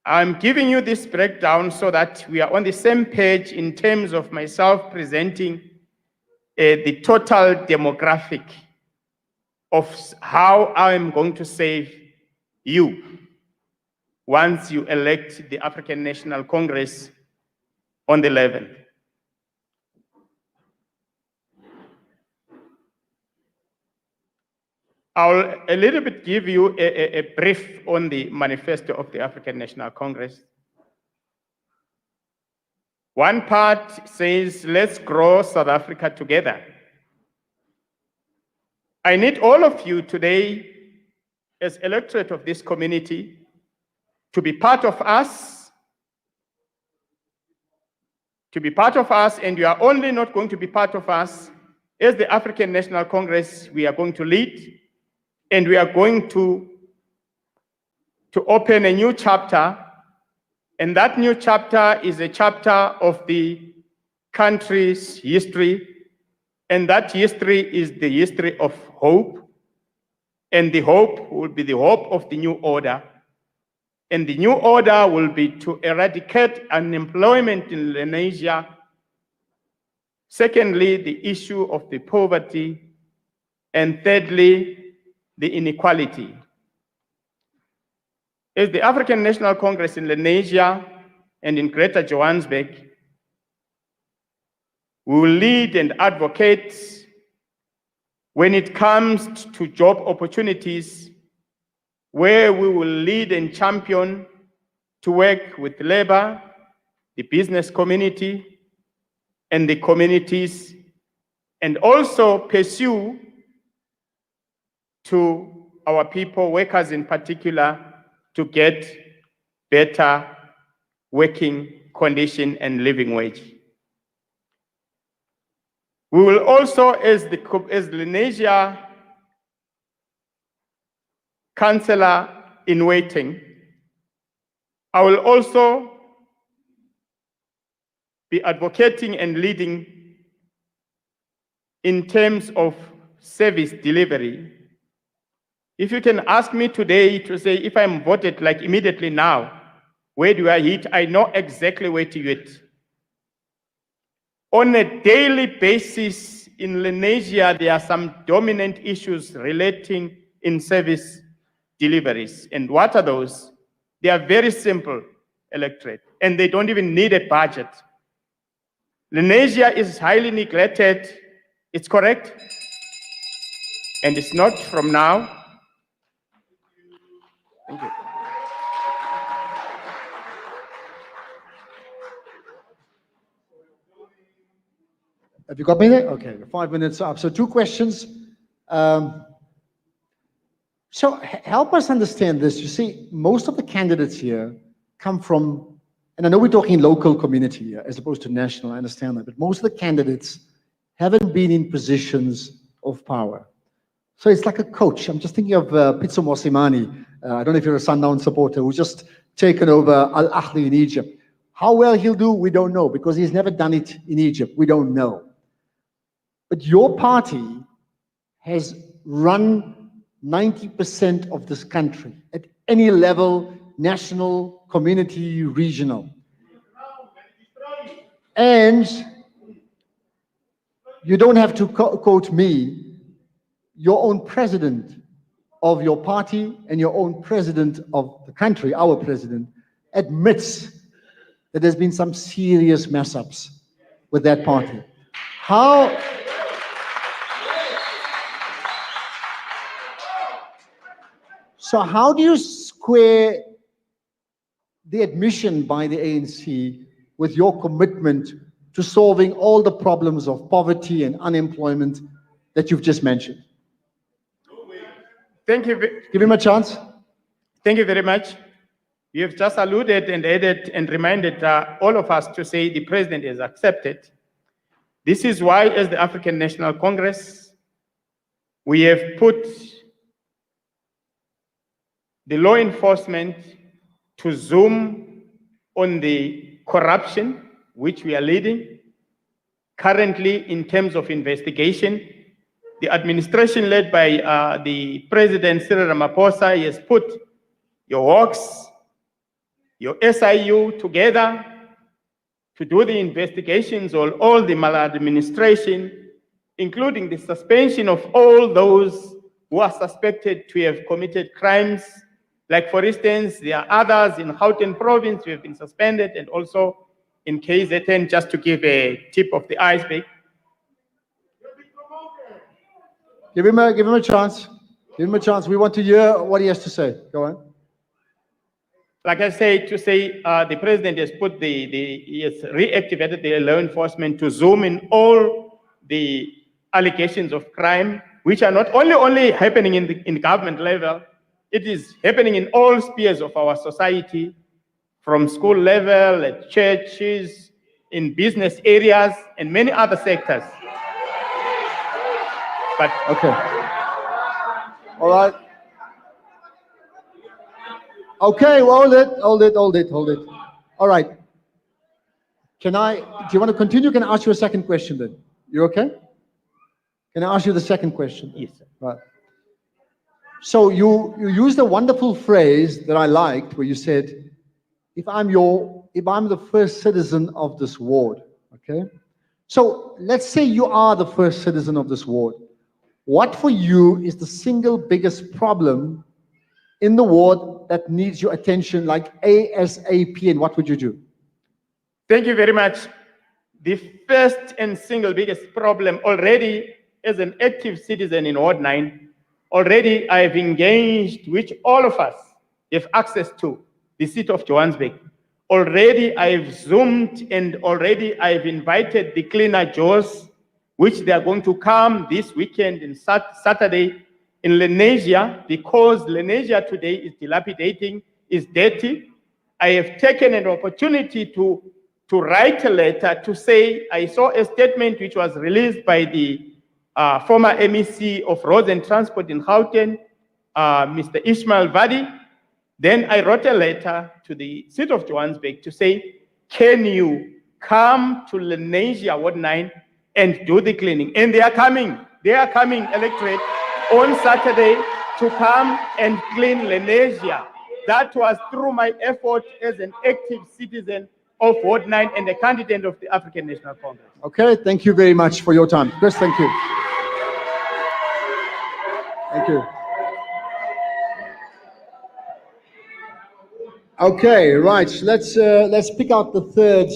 I'm giving you this breakdown so that we are on the same page in terms of myself presenting the total demographic of how I'm going to save you once you elect the African National Congress on the 11th. I'll a little bit give you a brief on the manifesto of the African National Congress. One part says, let's grow South Africa together. I need all of you today, as electorate of this community, to be part of us, and you are only not going to be part of us. As the African National Congress, we are going to lead, and we are going to open a new chapter, and that new chapter is a chapter of the country's history, and that history is the history of hope, and the hope will be the hope of the new order. And the new order will be to eradicate unemployment in Lenasia. Secondly, the issue of the poverty. And thirdly, the inequality. As the African National Congress in Lenasia and in Greater Johannesburg, we will lead and advocate when it comes to job opportunities, where we will lead and champion to work with labor, the business community, and the communities, and also pursue to our people, workers in particular, to get better working condition and living wage. We will also, as Lenasia Councillor in waiting, I will also be advocating and leading in terms of service delivery. If you can ask me today to say, if I'm voted like immediately now, where do I hit? I know exactly where to hit. On a daily basis in Lenasia, there are some dominant issues relating in service deliveries. And what are those? They are very simple, electorate, and they don't even need a budget. Lenasia is highly neglected. It's correct. And it's not from now. Thank you. Have you got me there? Okay, 5 minutes up. So 2 questions. So help us understand this. You see, most of the candidates here come from, and I know we're talking local community here as opposed to national, I understand that, but most of the candidates haven't been in positions of power. So it's like a coach. I'm just thinking of Pitso Mosimane. I don't know if you're a Sundown supporter, who's just taken over Al-Ahli in Egypt. How well he'll do, we don't know, because he's never done it in Egypt. We don't know. But your party has run 90% of this country at any level, national, community, regional. And you don't have to quote me, your own president of your party and your own president of the country, our president, admits that there's been some serious mess-ups with that party. So how do you square the admission by the ANC with your commitment to solving all the problems of poverty and unemployment that you've just mentioned? Thank you. Give him a chance. Thank you very much. You have just alluded and added and reminded all of us to say the president is accepted. This is why, as the African National Congress, We have put the law enforcement to zoom on the corruption which we are leading. Currently, in terms of investigation, the administration led by the President Cyril Ramaphosa has put your Hawks, your SIU together to do the investigations on all the maladministration, including the suspension of all those who are suspected to have committed crimes. Like, for instance, there are others in Gauteng province who have been suspended, and also in KZN, just to give a tip of the iceberg. Give him a chance. Give him a chance. We want to hear what he has to say. Go on. Like I say, the president has put he has reactivated the law enforcement to zoom in all the allegations of crime, which are not only happening in government level, it is happening in all spheres of our society, from school level, at churches, in business areas, and many other sectors. But okay. All right. Okay, well, hold it. All right. Do you want to continue? Can I ask you a second question then? You okay? Can I ask you the second question? Yes, sir. Right. So you used a wonderful phrase that I liked, where you said, if I'm the first citizen of this ward, okay? So let's say you are the first citizen of this ward. What for you is the single biggest problem in the ward that needs your attention, like ASAP, and what would you do? Thank you very much. The first and single biggest problem already, as an active citizen in Ward 9, already I have engaged, which all of us have access to, the city of Johannesburg. Already I've Zoomed, and already I've invited the cleaner Joes, which they are going to come this weekend and Saturday in Lenasia, because Lenasia today is dilapidating, is dirty. I have taken an opportunity to write a letter to say, I saw a statement which was released by the former MEC of Roads and Transport in Gauteng, Mr. Ismail Vadi. Then I wrote a letter to the city of Johannesburg to say, can you come to Lenasia Ward 9 and do the cleaning? And they are coming, electorate, on Saturday to come and clean Lenasia. That was through my effort as an active citizen of Ward 9 and a candidate of the African National Congress. Okay, thank you very much for your time. Chris, thank you. Thank you. Okay, right. Let's pick out the third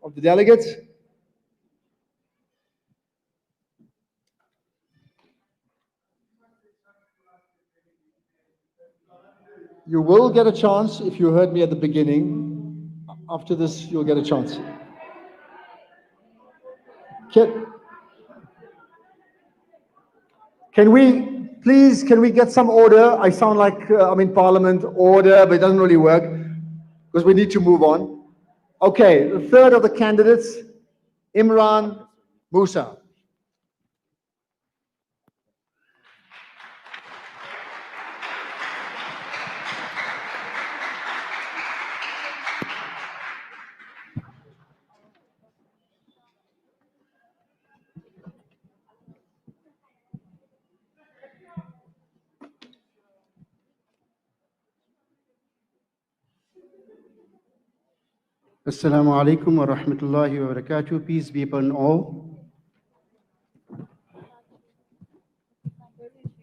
of the delegates. You will get a chance if you heard me at the beginning. After this, you'll get a chance. Can we get some order? I sound like I'm in Parliament, order, but it doesn't really work because we need to move on. Okay, the third of the candidates, Imraan, Moosa. Assalamu alaikum wa rahmatullahi wa barakatuh. Peace be upon all.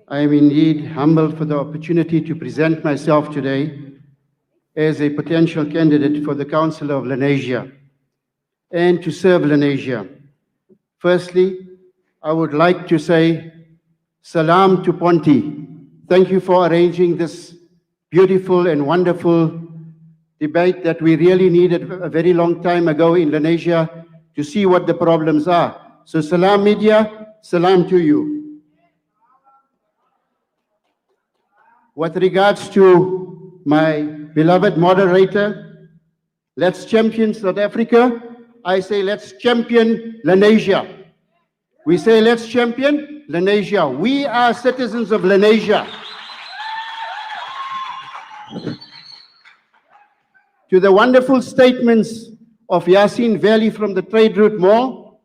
I am indeed humbled for the opportunity to present myself today as a potential candidate for the Council of Lenasia and to serve Lenasia. Firstly, I would like to say salam to Ponti. Thank you for arranging this beautiful and wonderful debate that we really needed a very long time ago in Lenasia to see what the problems are. So Salaamedia, salam to you. With regards to my beloved moderator, let's champion South Africa. I say let's champion Lenasia. We say, let's champion Lenasia. We are citizens of Lenasia. To the wonderful statements of Jayaseen Valley from the Trade Route Mall,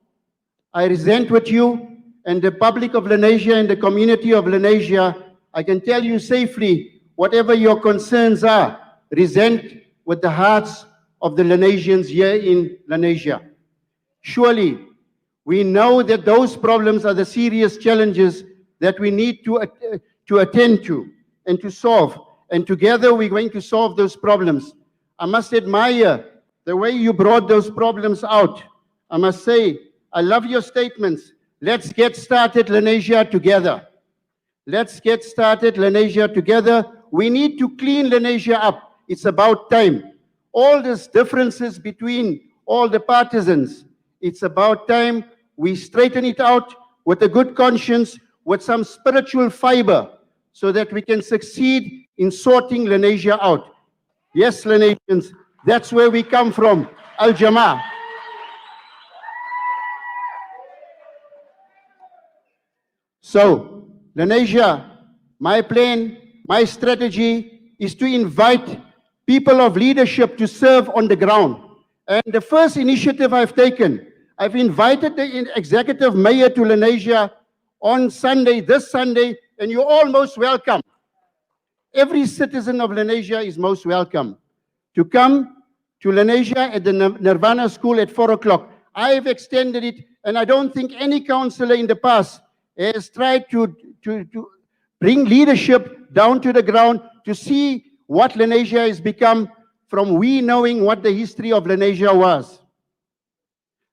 I resent with you and the public of Lenasia and the community of Lenasia. I can tell you safely, whatever your concerns are, resent with the hearts of the Lenasians here in Lenasia. Surely, we know that those problems are the serious challenges that we need to attend to and to solve. And together we're going to solve those problems. I must admire the way you brought those problems out. I must say, I love your statements. Let's get started, Lenasia, together. Let's get started, Lenasia, together. We need to clean Lenasia up. It's about time. All these differences between all the partisans, it's about time we straighten it out with a good conscience, with some spiritual fiber, so that we can succeed in sorting Lenasia out. Yes, Lenasians, that's where we come from, Al-Jama-Ah. So, Lenasia, my plan, my strategy is to invite people of leadership to serve on the ground. And the first initiative I've taken, I've invited the executive mayor to Lenasia on Sunday, this Sunday, and you're all most welcome. Every citizen of Lenasia is most welcome to come to Lenasia at the Nirvana School at 4 o'clock. I've extended it, and I don't think any councillor in the past has tried to bring leadership down to the ground to see what Lenasia has become from we knowing what the history of Lenasia was.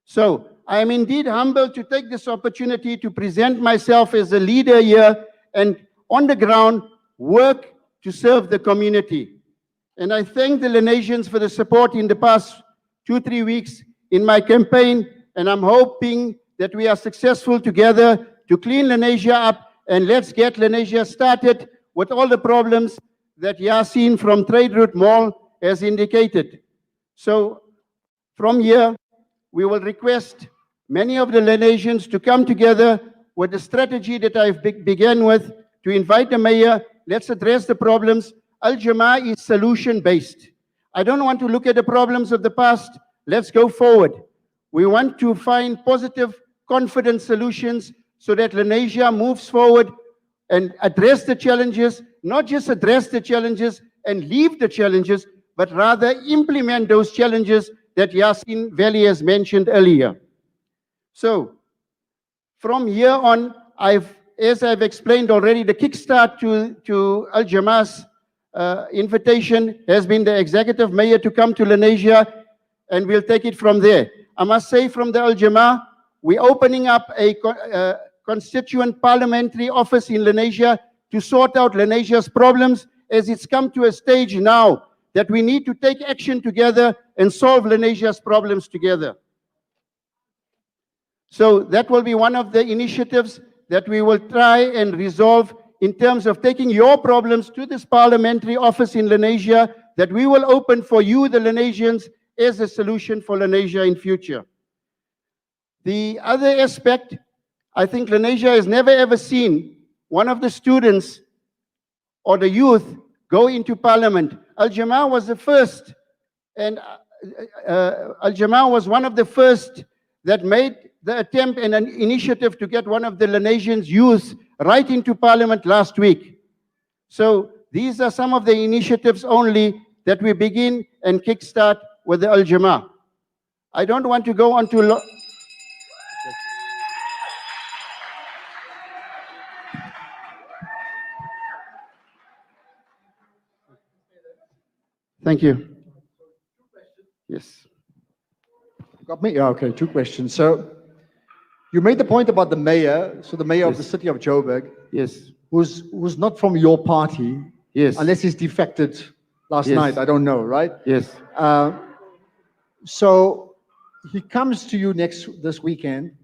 So I am indeed humbled to take this opportunity to present myself as a leader here and on the ground work to serve the community. And I thank the Lenasians for the support in the past 2-3 weeks in my campaign, and I'm hoping that we are successful together to clean Lenasia up, and let's get Lenasia started with all the problems that Jayaseen from Trade Route Mall has indicated. So from here, we will request many of the Lenasians to come together with the strategy that I've began with, to invite the mayor. Let's address the problems. Al-Jama-Ah is solution-based. I don't want to look at the problems of the past. Let's go forward. We want to find positive, confident solutions so that Lenasia moves forward and address the challenges, not just address the challenges and leave the challenges, but rather implement those challenges that Jayaseen Valley has mentioned earlier. So, from here on, as I've explained already, the kickstart to Al-Jama-Ah's invitation has been the executive mayor to come to Lenasia, and we'll take it from there. I must say, from the Al-Jama-Ah, we're opening up a constituent parliamentary office in Lenasia to sort out Lenasia's problems, as it's come to a stage now that we need to take action together and solve Lenasia's problems together. So that will be one of the initiatives that we will try and resolve in terms of taking your problems to this parliamentary office in Lenasia that we will open for you, the Lenasians, as a solution for Lenasia in future. The other aspect, I think Lenasia has never ever seen one of the students or the youth go into parliament. Al-Jama-Ah was the first, and Al-Jama-Ah was one of the first that made the attempt and an initiative to get one of the Lenasians' youth right into parliament last week. So these are some of the initiatives only that we begin and kickstart with the Al-Jama-Ah. I don't want to go on to Thank you. Yes. Got me? Yeah, okay, 2 questions. So you made the point about the mayor, so the mayor of the city of Joburg, Yes. who's not from your party, Yes. unless he's defected last Yes. night, I don't know, right? Yes. So he comes to you this weekend,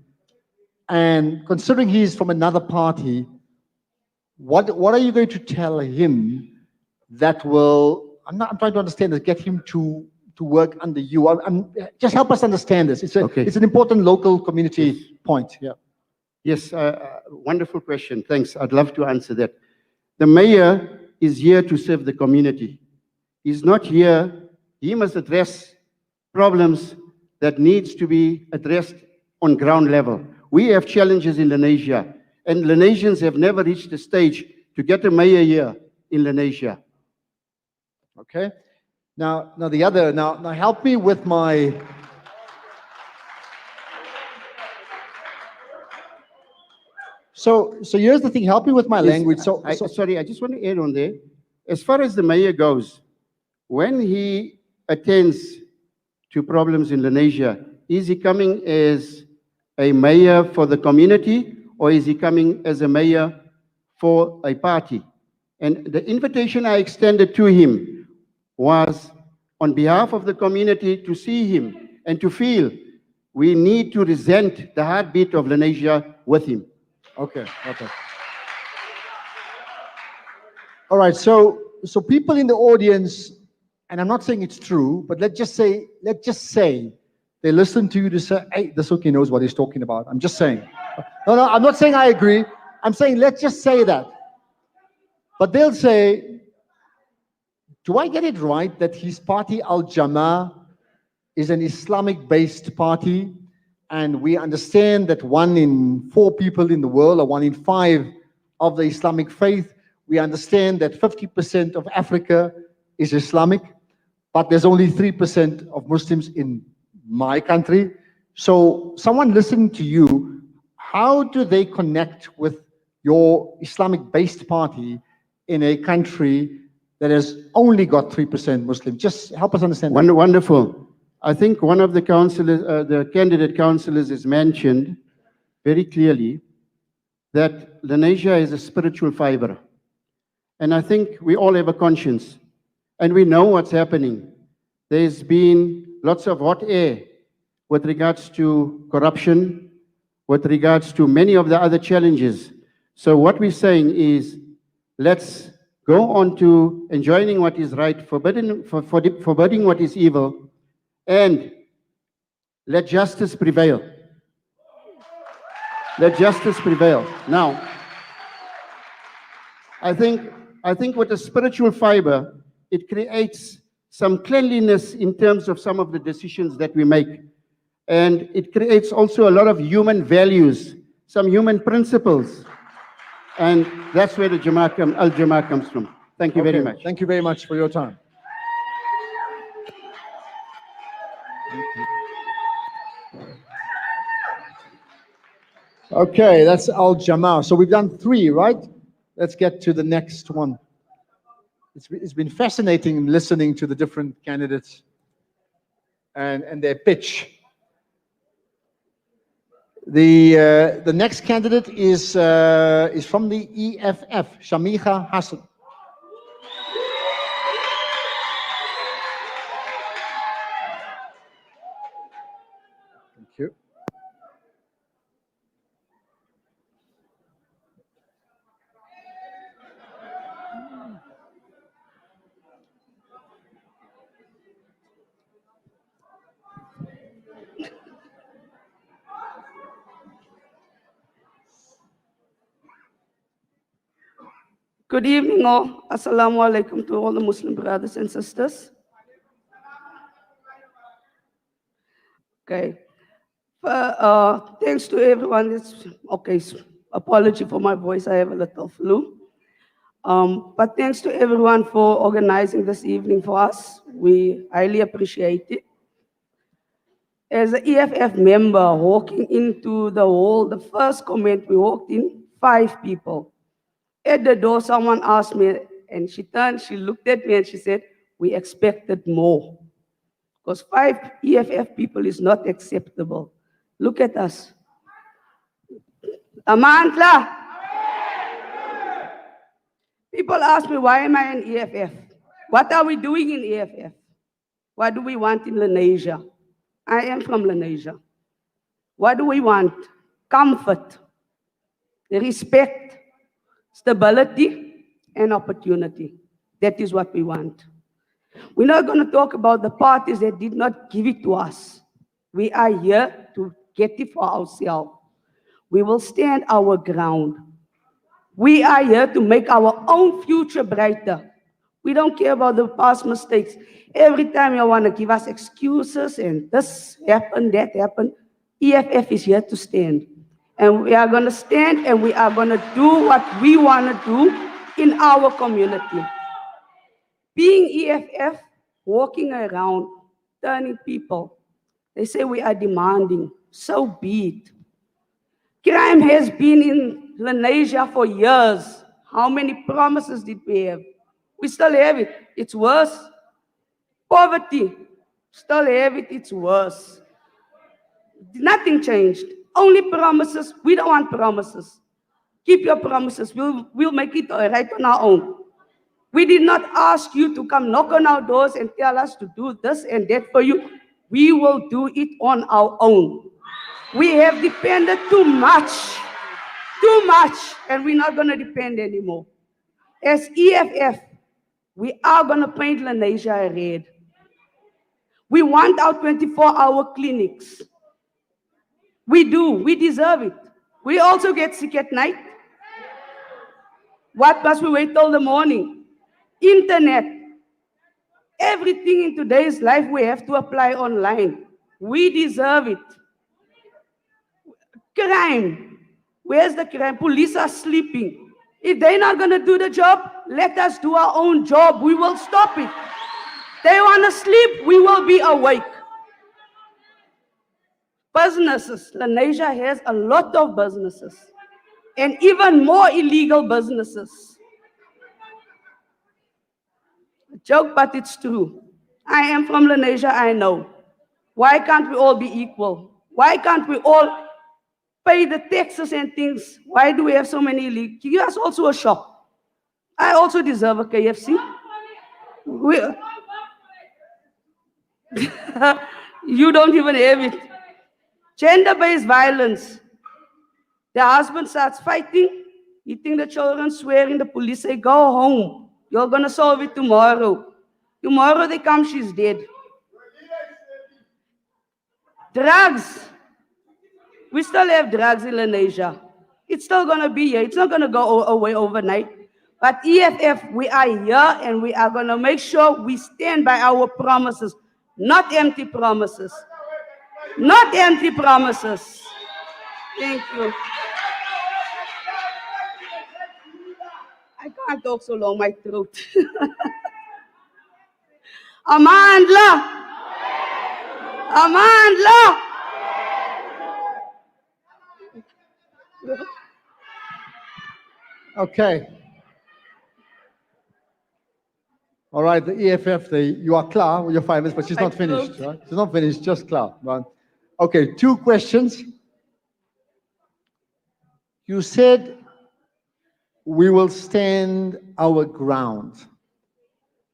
and considering he's from another party, what are you going to tell him that will, I'm trying to understand this, get him to work under you? Just help us understand this. It's an important local community point. Yeah. Yes, wonderful question. Thanks. I'd love to answer that. The mayor is here to serve the community. He's not here. He must address problems that needs to be addressed on ground level. We have challenges in Lenasia, and Lenasians have never reached the stage to get a mayor here in Lenasia. Okay. Now help me with my. So here's the thing. Help me with my language. Sorry, I just want to add on there. As far as the mayor goes, when he attends to problems in Lenasia, is he coming as a mayor for the community, or is he coming as a mayor for a party? And the invitation I extended to him was on behalf of the community to see him and to feel we need to resent the heartbeat of Lenasia with him. Okay. All right, so people in the audience, and I'm not saying it's true, but let's just say they listen to you to say, hey, this okay knows what he's talking about. I'm just saying. No, I'm not saying I agree. I'm saying let's just say that. But they'll say, do I get it right that his party, Al-Jama-Ah, is an Islamic-based party? And we understand that 1 in 4 people in the world, or 1 in 5 of the Islamic faith, we understand that 50% of Africa is Islamic, but there's only 3% of Muslims in my country. So someone listening to you, how do they connect with your Islamic-based party in a country that has only got 3% Muslim? Just help us understand that. Wonderful. I think one of the councillors, the candidate councillors has mentioned very clearly that Lenasia is a spiritual fiber. And I think we all have a conscience and we know what's happening. There's been lots of hot air with regards to corruption, with regards to many of the other challenges. So what we're saying is, let's go on to enjoining what is right, forbidding what is evil, and let justice prevail. Let justice prevail. Now, I think with a spiritual fiber, it creates some cleanliness in terms of some of the decisions that we make. And it creates also a lot of human values, some human principles. And that's where the Al-Jama-Ah comes from. Thank you very much. Thank you very much for your time. Okay, that's Al-Jama-Ah. So we've done 3, right? Let's get to the next one. It's been fascinating listening to the different candidates and their pitch. The next candidate is from the EFF, Shameegan Hassen. Thank you. Good evening all. Assalamu alaikum to all the Muslim brothers and sisters. Okay. Thanks to everyone. Apology for my voice. I have a little flu. But thanks to everyone for organizing this evening for us. We highly appreciate it. As an EFF member walking into the hall, the first comment we walked in, 5 people. At the door, someone asked me, and she turned, she looked at me and she said, we expected more. Because 5 EFF people is not acceptable. Look at us. Amantla. People ask me, why am I in EFF? What are we doing in EFF? What do we want in Lenasia? I am from Lenasia. What do we want? Comfort, respect, stability, and opportunity. That is what we want. We're not going to talk about the parties that did not give it to us. We are here to get it for ourselves. We will stand our ground. We are here to make our own future brighter. We don't care about the past mistakes. Every time you want to give us excuses and this happened, that happened, EFF is here to stand. And we are going to stand and we are going to do what we want to do in our community. Being EFF, walking around, turning people, they say we are demanding. So be it. Crime has been in Lenasia for years. How many promises did we have? We still have it. It's worse. Poverty, still have it. It's worse. Nothing changed. Only promises. We don't want promises. Keep your promises. We'll make it right on our own. We did not ask you to come knock on our doors and tell us to do this and that for you. We will do it on our own. We have depended too much, and we're not going to depend anymore. As EFF, we are going to paint Lenasia red. We want our 24-hour clinics. We do. We deserve it. We also get sick at night. What must we wait till the morning? Internet. Everything in today's life we have to apply online. We deserve it. Crime. Where's the crime? Police are sleeping. If they're not going to do the job, let us do our own job. We will stop it. They want to sleep, we will be awake. Businesses. Lenasia has a lot of businesses. And even more illegal businesses. A joke, but it's true. I am from Lenasia, I know. Why can't we all be equal? Why can't we all pay the taxes and things? Why do we have so many illegal? Give us also a shop. I also deserve a KFC. You don't even have it. Gender-based violence. The husband starts fighting, hitting the children, swearing. The police say, go home. You're going to solve it tomorrow. Tomorrow they come, she's dead. Drugs. We still have drugs in Lenasia. It's still going to be here. It's not going to go away overnight. But EFF, we are here and we are going to make sure we stand by our promises, not empty promises. Not empty promises. Thank you. I can't talk so long, my throat. Amandla! Amandla! Okay. All right, the EFF, you are clear with your 5 minutes, but she's not finished, right? She's not finished, just clear. Right? Okay, 2 questions. You said we will stand our ground.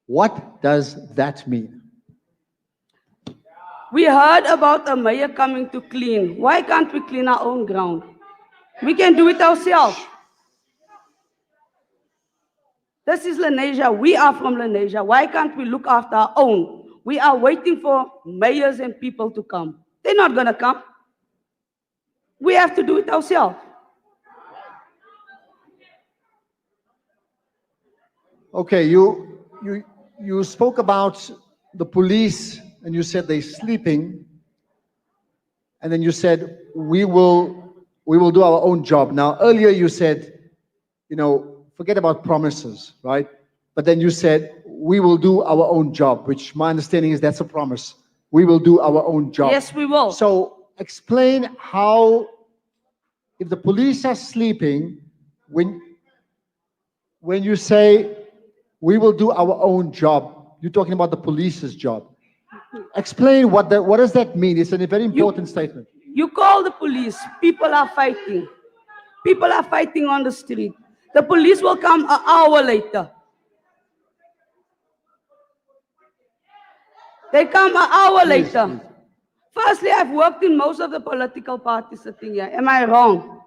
What does that mean? We heard about a mayor coming to clean. Why can't we clean our own ground? We can do it ourselves. This is Lenasia. We are from Lenasia. Why can't we look after our own? We are waiting for mayors and people to come. They're not going to come. We have to do it ourselves. Okay, you spoke about the police and you said they're sleeping, and then you said we will do our own job. Now earlier you said, forget about promises, right? But then you said we will do our own job, which my understanding is that's a promise. We will do our own job. Yes, we will. So explain how, if the police are sleeping, when you say we will do our own job, you're talking about the police's job. Explain what does that mean? It's a very important statement. You call the police, people are fighting. People are fighting on the street. The police will come an hour later. They come an hour later. Firstly, I've worked in most of the political parties sitting here. Am I wrong?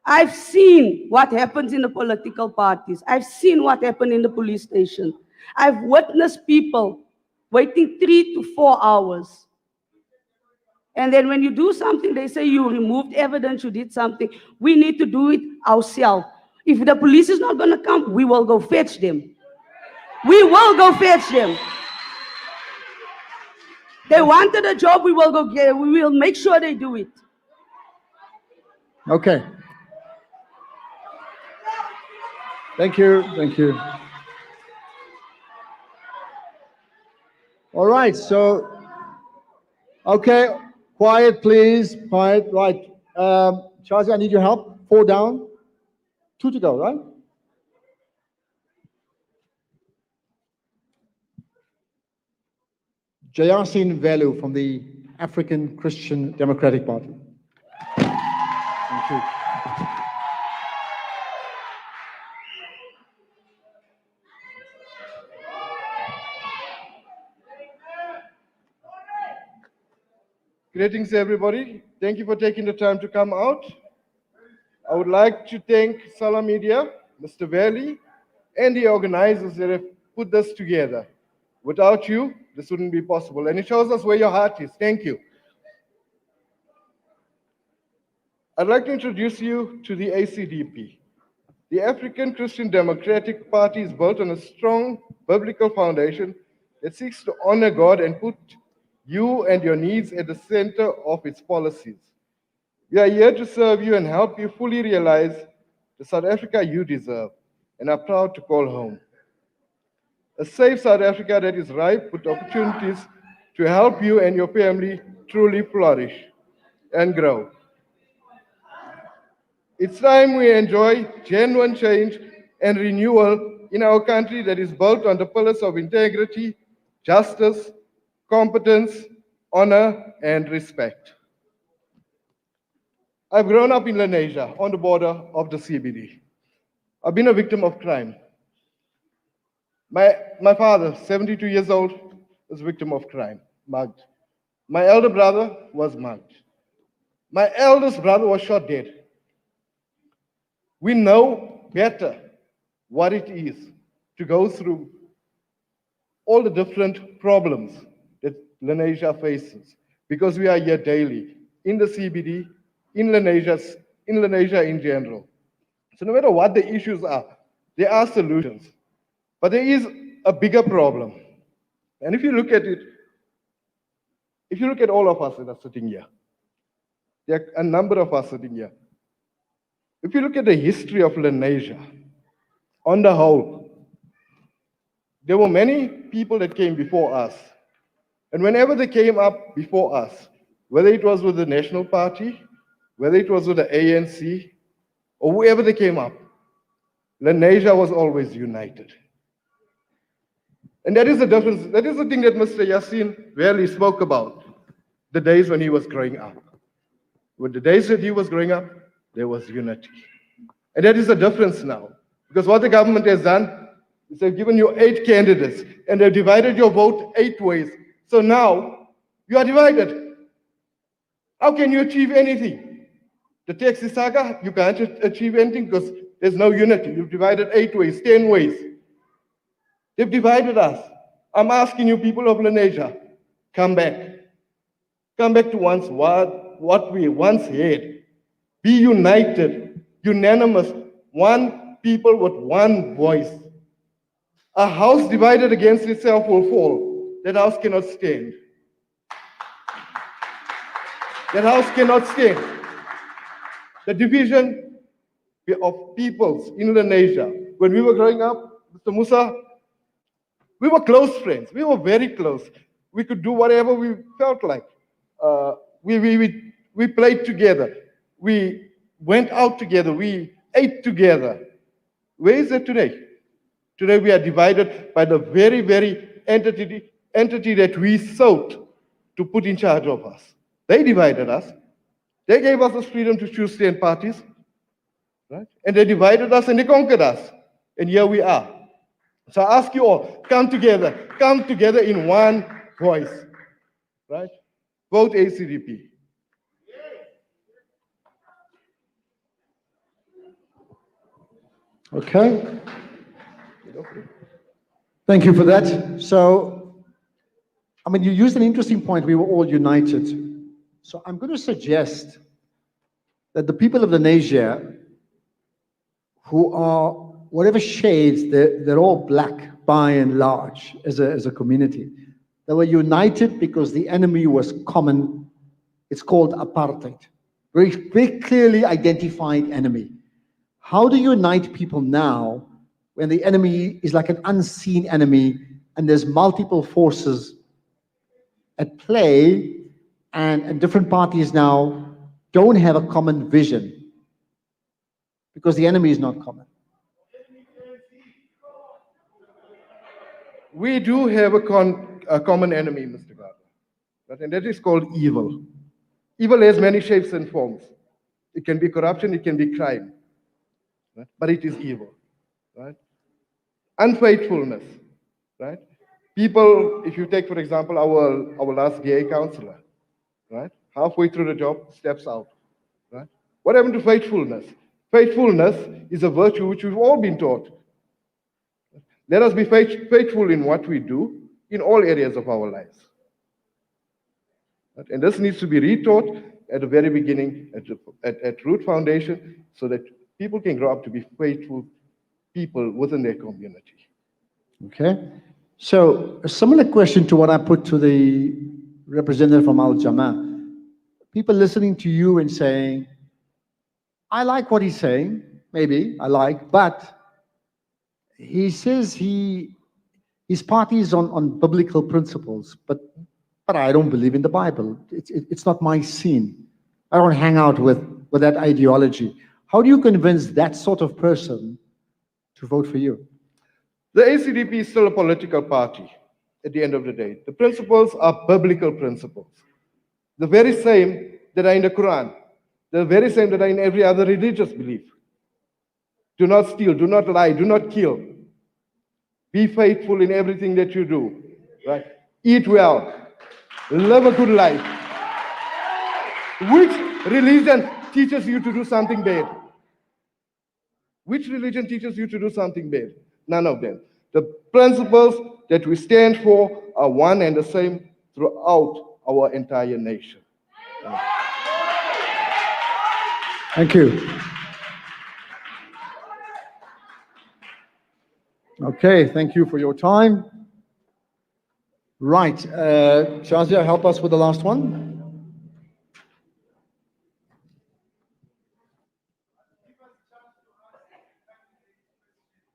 I've seen what happens in the political parties. I've seen what happened in the police station. I've witnessed people waiting 3 to 4 hours. And then when you do something, they say you removed evidence, you did something. We need to do it ourselves. If the police is not going to come, we will go fetch them. We will go fetch them. They wanted a job, we will go get it. We will make sure they do it. Okay. Thank you. Thank you. All right. So, okay. Quiet, please. Quiet. Right. Chazi, I need your help. 4 down. 2 to go, right? Jayaseen Veloo from the African Christian Democratic Party. Thank you. Greetings, everybody. Thank you for taking the time to come out. I would like to thank Salaamedia, Mr. Bennie, and the organizers that have put this together. Without you, this wouldn't be possible. And it shows us where your heart is. Thank you. I'd like to introduce you to the ACDP. The African Christian Democratic Party is built on a strong biblical foundation that seeks to honor God and put you and your needs at the center of its policies. We are here to serve you and help you fully realize the South Africa you deserve and are proud to call home. A safe South Africa that is ripe with opportunities to help you and your family truly flourish and grow. It's time we enjoy genuine change and renewal in our country that is built on the pillars of integrity, justice, competence, honor, and respect. I've grown up in Lenasia, on the border of the CBD. I've been a victim of crime. My father, 72 years old, was a victim of crime, mugged. My elder brother was mugged. My eldest brother was shot dead. We know better what it is to go through all the different problems that Lenasia faces, because we are here daily in the CBD, in Lenasia in general. So no matter what the issues are, there are solutions. But there is a bigger problem. And if you look at it, if you look at all of us that are sitting here, there are a number of us sitting here. If you look at the history of Lenasia, on the whole, there were many people that came before us. And whenever they came up before us, whether it was with the National Party, whether it was with the ANC, or whoever they came up, Lenasia was always united. And that is the difference. That is the thing that Mr. Jayaseen rarely spoke about, the days when he was growing up. With the days that he was growing up, there was unity. And that is the difference now. Because what the government has done is they've given you 8 candidates, and they've divided your vote 8 ways. So now, you are divided. How can you achieve anything? The taxi saga, you can't achieve anything because there's no unity. You've divided 8 ways, 10 ways. They've divided us. I'm asking you, people of Lenasia, come back. Come back to what we once had. Be united, unanimous, one people with one voice. A house divided against itself will fall. That house cannot stand. That house cannot stand. The division of peoples in Lenasia, when we were growing up, Mr. Moosa, we were close friends. We were very close. We could do whatever we felt like. We played together. We went out together. We ate together. Where is it today? Today we are divided by the very, very entity that we sought to put in charge of us. They divided us. They gave us the freedom to choose 10 parties. Right? And they divided us and they conquered us. And here we are. So I ask you all, come together in one voice. Right? Vote ACDP. Okay. Thank you for that. So, I mean, you used an interesting point. We were all united. So I'm going to suggest that the people of Lenasia, who are whatever shades, they're all black by and large as a community. They were united because the enemy was common. It's called apartheid. Very, very clearly identified enemy. How do you unite people now when the enemy is like an unseen enemy and there's multiple forces at play and different parties now don't have a common vision because the enemy is not common? We do have a common enemy, Mr. Garda, right? And that is called evil. Evil has many shapes and forms. It can be corruption, it can be crime, right? But it is evil, right? Unfaithfulness, right? People, if you take, for example, our last DA councillor, right? Halfway through the job, steps out, right? What happened to faithfulness? Faithfulness is a virtue which we've all been taught. Let us be faithful in what we do in all areas of our lives. Right? And this needs to be retaught at the very beginning, at root foundation, so that people can grow up to be faithful people within their community. Okay. So a similar question to what I put to the representative from Al-Jama-Ah. People listening to you and saying, I like what he's saying, maybe I like, but he says his party is on biblical principles, but I don't believe in the Bible. It's not my scene. I don't hang out with that ideology. How do you convince that sort of person to vote for you? The ACDP is still a political party at the end of the day. The principles are biblical principles. The very same that are in the Quran. The very same that are in every other religious belief. Do not steal, do not lie, do not kill. Be faithful in everything that you do. Right? Eat well. Live a good life. Which religion teaches you to do something bad? Which religion teaches you to do something bad? None of them. The principles that we stand for are one and the same throughout our entire nation. Thank you. Okay, thank you for your time. Right, Shazia, help us with the last one.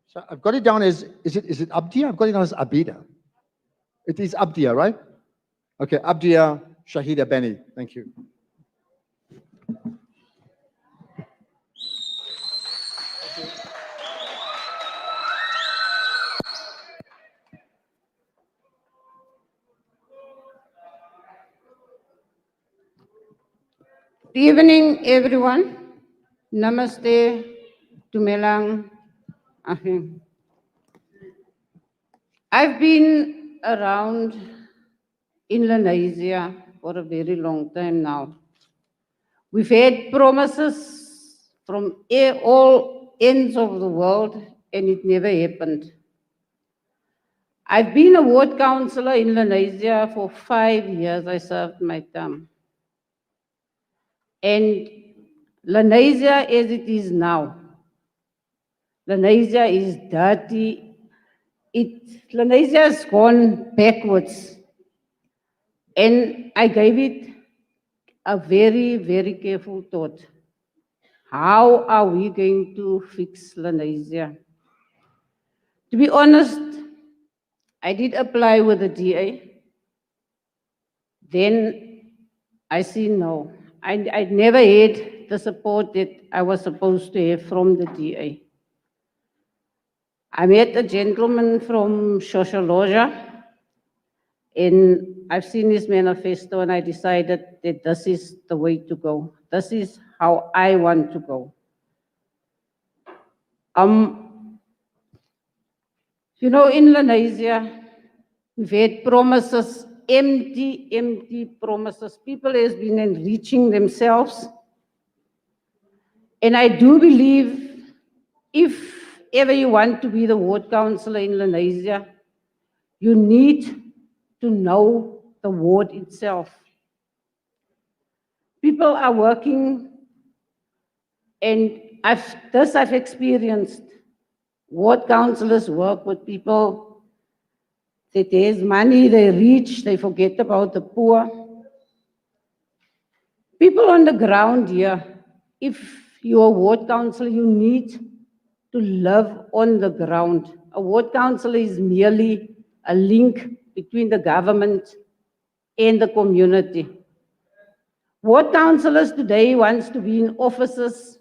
So I've got it down as, is it Abdia? I've got it down as Abida. It is Abdia, right? Okay, Abdia, Shahieda, Bennie. Thank you. Good evening, everyone. Namaste, Tumelang, Ahim. I've been around in Lenasia for a very long time now. We've had promises from all ends of the world, and it never happened. I've been a ward councillor in Lenasia for 5 years. I served my term. And Lenasia as it is now, Lenasia is dirty. Lenasia has gone backwards. And I gave it a very, very careful thought. How are we going to fix Lenasia? To be honest, I did apply with the DA. Then I see no. I never had the support that I was supposed to have from the DA. I met a gentleman from Shoshholoza, and I've seen his manifesto, and I decided that this is the way to go. This is how I want to go. You know, in Lenasia, we've had promises, empty promises. People have been enriching themselves. And I do believe if ever you want to be the ward councillor in Lenasia, you need to know the ward itself. People are working, and I've experienced. Ward councillors work with people that there's money, they reach, they forget about the poor. People on the ground here, if you're a ward councillor, you need to live on the ground. A ward councillor is merely a link between the government and the community. Ward councillors today wants to be in offices,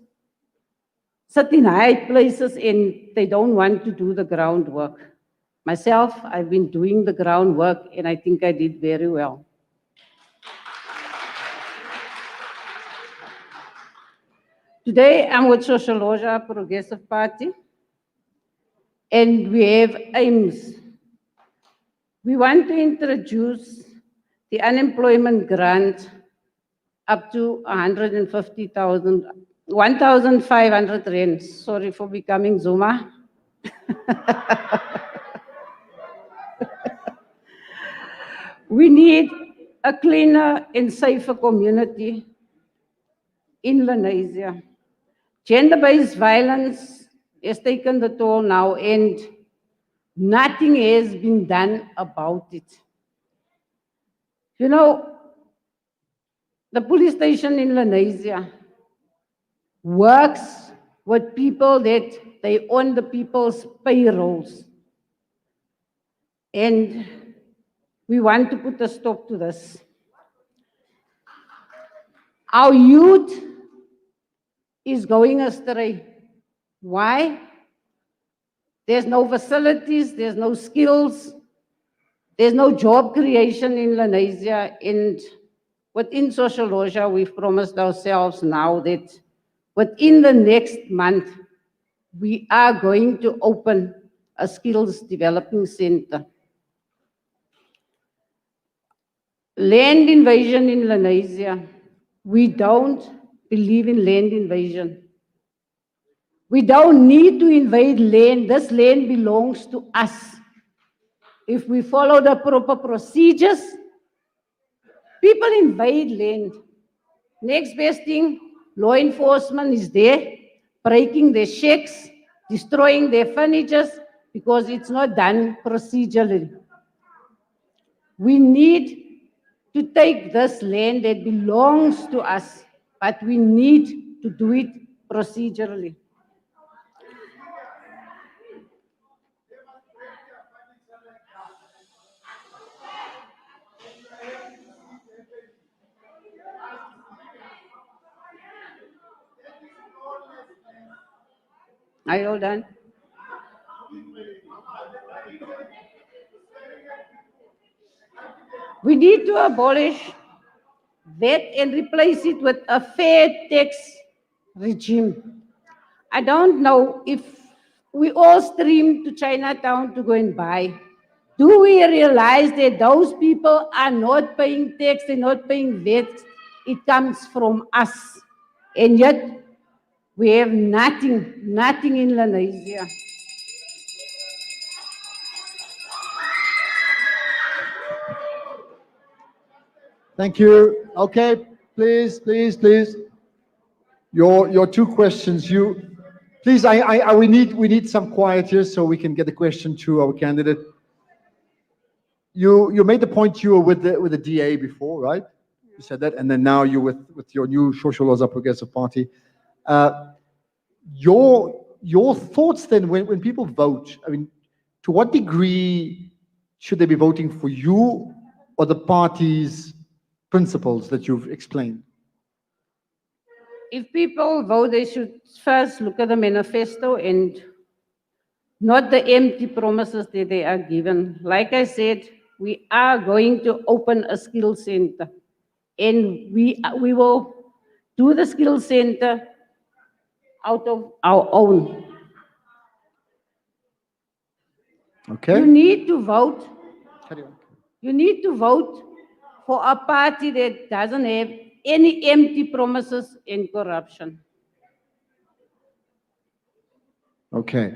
sit in high places, and they don't want to do the groundwork. Myself, I've been doing the groundwork, and I think I did very well. Today, I'm with Shoshholoza Progressive Party, and we have aims. We want to introduce the unemployment grant up to 150,000, 1,500 rand. Sorry for becoming Zuma. We need a cleaner and safer community in Lenasia. Gender-based violence has taken the toll now, and nothing has been done about it. You know, the police station in Lenasia works with people that they on the people's payrolls. And we want to put a stop to this. Our youth is going astray. Why? There's no facilities, there's no skills, there's no job creation in Lenasia, and within Shoshholoza, we've promised ourselves now that within the next month, we are going to open a skills developing center. Land invasion in Lenasia. We don't believe in land invasion. We don't need to invade land. This land belongs to us. If we follow the proper procedures, people invade land. Next best thing, law enforcement is there, breaking their shacks, destroying their furniture, because it's not done procedurally. We need to take this land that belongs to us, but we need to do it procedurally. Are you all done? We need to abolish VAT and replace it with a fair tax regime. I don't know if we all stream to Chinatown to go and buy. Do we realize that those people are not paying tax, they're not paying VAT? It comes from us. And yet, we have nothing in Lenasia. Thank you. Okay, please. Your two questions. Please, we need some quiet here so we can get the question to our candidate. You made the point you were with the DA before, right? You said that, and then now you're with your new Shoshholoza Progressive Party. Your thoughts then when people vote, I mean, to what degree should they be voting for you or the party's principles that you've explained? If people vote, they should first look at the manifesto and not the empty promises that they are given. Like I said, we are going to open a skills center, and we will do the skills center out of our own. Okay. You need to vote. You need to vote for a party that doesn't have any empty promises and corruption. Okay.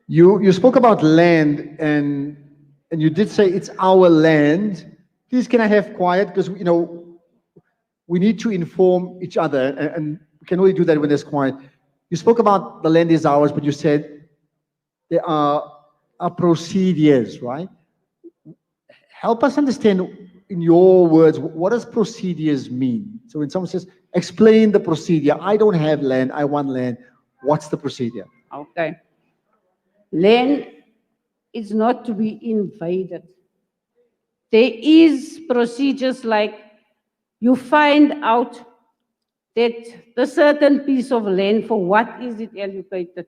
You spoke about land and you did say it's our land. Please, can I have quiet? Because, we need to inform each other, and we can only do that when there's quiet. You spoke about the land is ours, but you said there are procedures, right? Help us understand, in your words, what does procedures mean? So when someone says, explain the procedure, I don't have land, I want land, what's the procedure? Okay. Land is not to be invaded. There is procedures like you find out that the certain piece of land, for what is it allocated?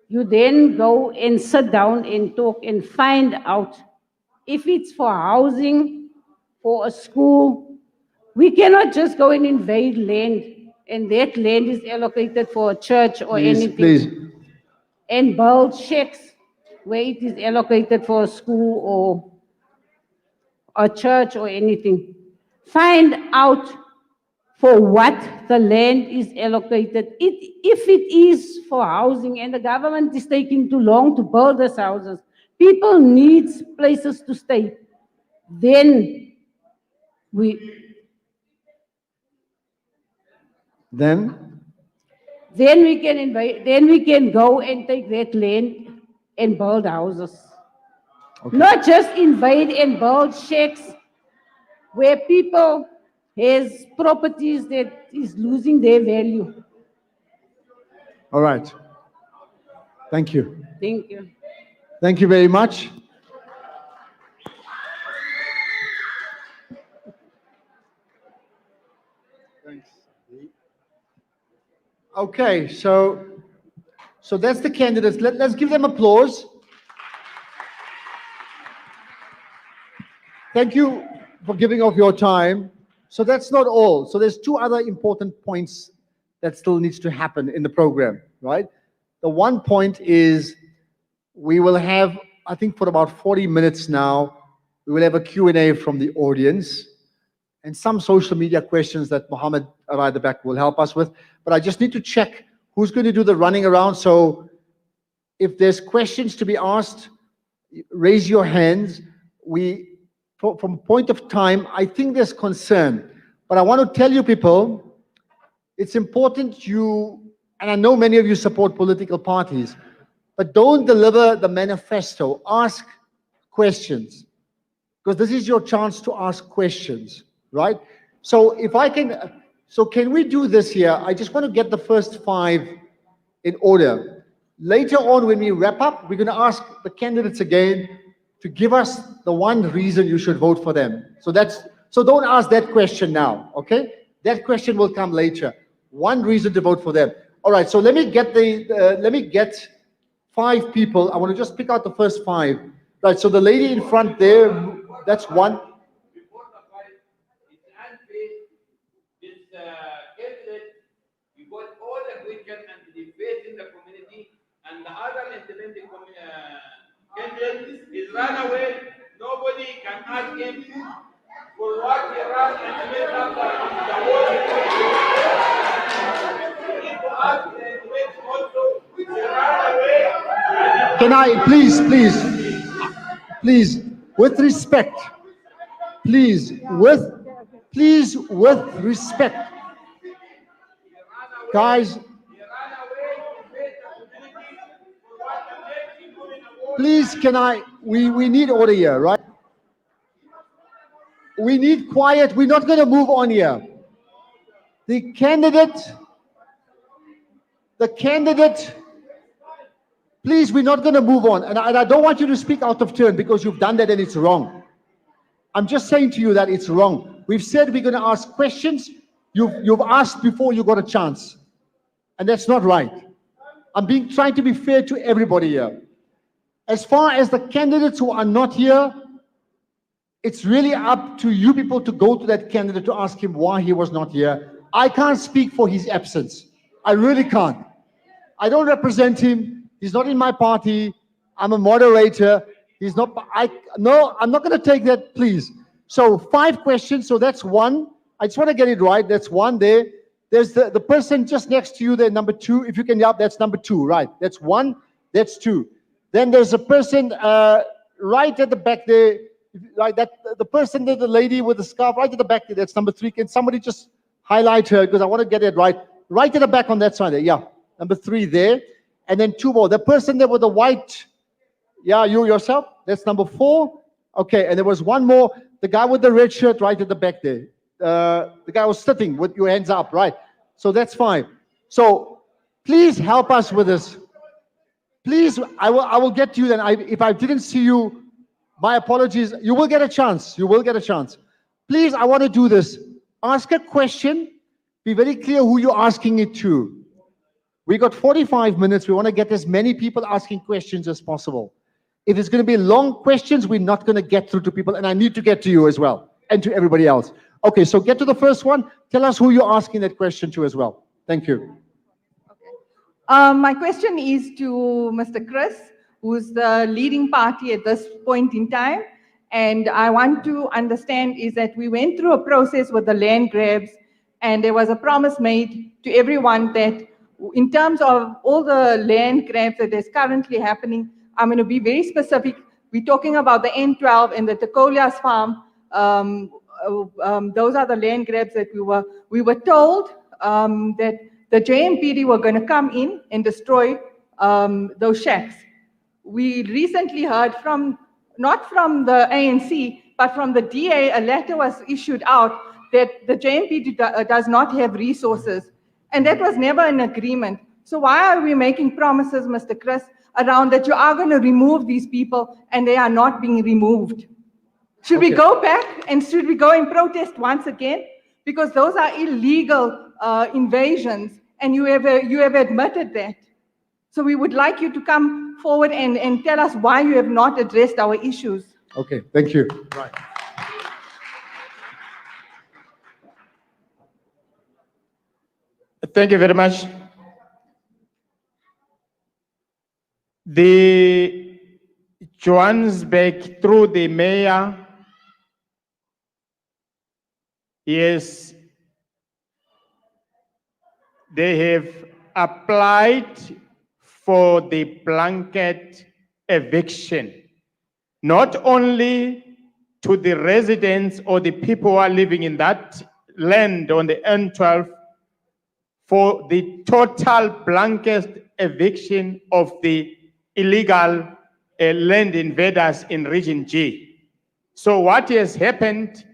You then go and sit down and talk and find out if it's for housing, for a school. We cannot just go and invade land and that land is allocated for a church or anything. Please. And build shacks where it is allocated for a school or a church or anything. Find out for what the land is allocated. If it is for housing and the government is taking too long to build these houses, people need places to stay. Then we can invade, then we can go and take that land and build houses. Okay. Not just invade and build shacks where people has properties that is losing their value. All right. Thank you. Thank you. Thank you very much. Thanks. Okay, so that's the candidates. Let's give them applause. Thank you for giving of your time. So that's not all. So there's two other important points that still needs to happen in the program, right? The one point is we will have, I think for about 40 minutes now, we will have a Q&A from the audience and some social media questions that Mohammed right at the back will help us with. But I just need to check who's going to do the running around. So if there's questions to be asked, raise your hands. From point of time, I think there's concern. But I want to tell you people, it's important and I know many of you support political parties, but don't deliver the manifesto. Ask questions. Because this is your chance to ask questions, right? So can we do this here? I just want to get the first 5 in order. Later on, when we wrap up, we're going to ask the candidates again to give us the one reason you should vote for them. So don't ask that question now, okay? That question will come later. One reason to vote for them. All right, so let me get 5 people. I want to just pick out the first 5. Right, so the lady in front there, that's one. Before the fight, it's unfair. This candidate, we got all the questions and the faith in the community, and the other independent candidate is run away. Nobody can ask him for what he ran and made after the whole. We need to ask the independent also, he ran away. Can I, please, with respect, please, with respect. Guys, please, we need order here, right? We need quiet. We're not going to move on here. The candidate, please, we're not going to move on. And I don't want you to speak out of turn because you've done that and it's wrong. I'm just saying to you that it's wrong. We've said we're going to ask questions. You've asked before you got a chance. And that's not right. I'm trying to be fair to everybody here. As far as the candidates who are not here, it's really up to you people to go to that candidate to ask him why he was not here. I can't speak for his absence. I really can't. I don't represent him. He's not in my party. I'm a moderator. He's not. No, I'm not going to take that, please. So 5 questions. So that's 1. I just want to get it right. That's 1 there. There's the person just next to you there, number 2. If you can help, that's number 2, right? That's 1. That's 2. Then there's a person right at the back there. Right, that the person there, the lady with the scarf, right at the back, that's number 3. Can somebody just highlight her, because I want to get it right. Right at the back on that side there, yeah. Number 3 there. And then 2 more. The person there with the white, yeah, you yourself, that's number 4. Okay, and there was 1 more, the guy with the red shirt right at the back there. The guy was sitting with your hands up, right? So that's fine. So please help us with this. Please, I will get to you then. If I didn't see you, my apologies. You will get a chance. You will get a chance. Please, I want to do this. Ask a question. Be very clear who you're asking it to. We got 45 minutes. We want to get as many people asking questions as possible. If it's going to be long questions, we're not going to get through to people. And I need to get to you as well and to everybody else. Okay, so get to the first one. Tell us who you're asking that question to as well. Thank you. My question is to Mr. Chris, who's the leading party at this point in time. And I want to understand is that we went through a process with the land grabs, and there was a promise made to everyone that in terms of all the land grabs that is currently happening, I'm going to be very specific. We're talking about the N12 and the Tacolias farm. Those are the land grabs that we were told that the JMPD were going to come in and destroy those shacks. We recently heard from, not from the ANC, but from the DA, a letter was issued out that the JMPD does not have resources. And that was never an agreement. So why are we making promises, Mr. Chris, around that you are going to remove these people and they are not being removed? Should we go back and should we go and protest once again? Because those are illegal invasions, and you have admitted that. So we would like you to come forward and tell us why you have not addressed our issues. Okay, thank you. Right. Thank you very much. The Johannesburg, through the mayor, yes, they have applied for the blanket eviction, not only to the residents or the people who are living in that land on the N12, for the total blanket eviction of the illegal land invaders in Region G. So what has happened,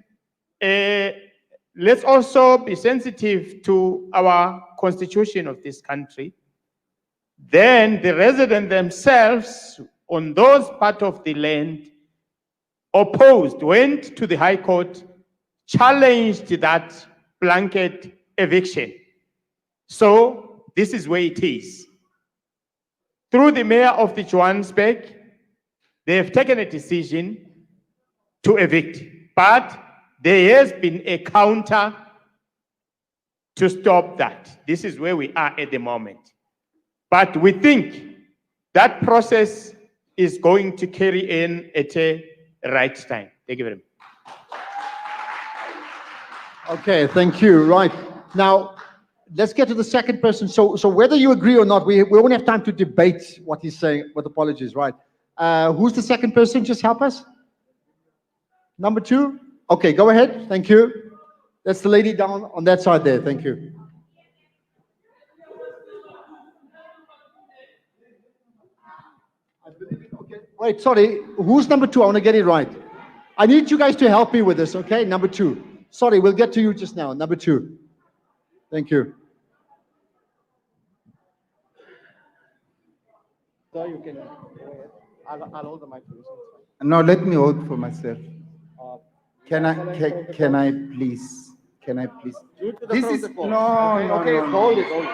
let's also be sensitive to our constitution of this country. Then the residents themselves on those part of the land opposed, went to the High Court, challenged that blanket eviction. So this is where it is. Through the mayor of the Johannesburg, they have taken a decision to evict, but there has been a counter to stop that. This is where we are at the moment. But we think that process is going to carry in at a right time. Thank you very much. Okay, thank you. Right. Now, let's get to the second person. So whether you agree or not, we won't have time to debate what he's saying, with apologies, right? Who's the second person? Just help us. Number 2? Okay, go ahead. Thank you. That's the lady down on that side there. Thank you. Okay, wait, sorry. Who's number 2? I want to get it right. I need you guys to help me with this, okay? Number 2. Sorry, we'll get to you just now. Number 2. Thank you. So you can go ahead. I'll hold the microphone. No, let me hold for myself. Can I please? Can I please? This is Okay, hold it.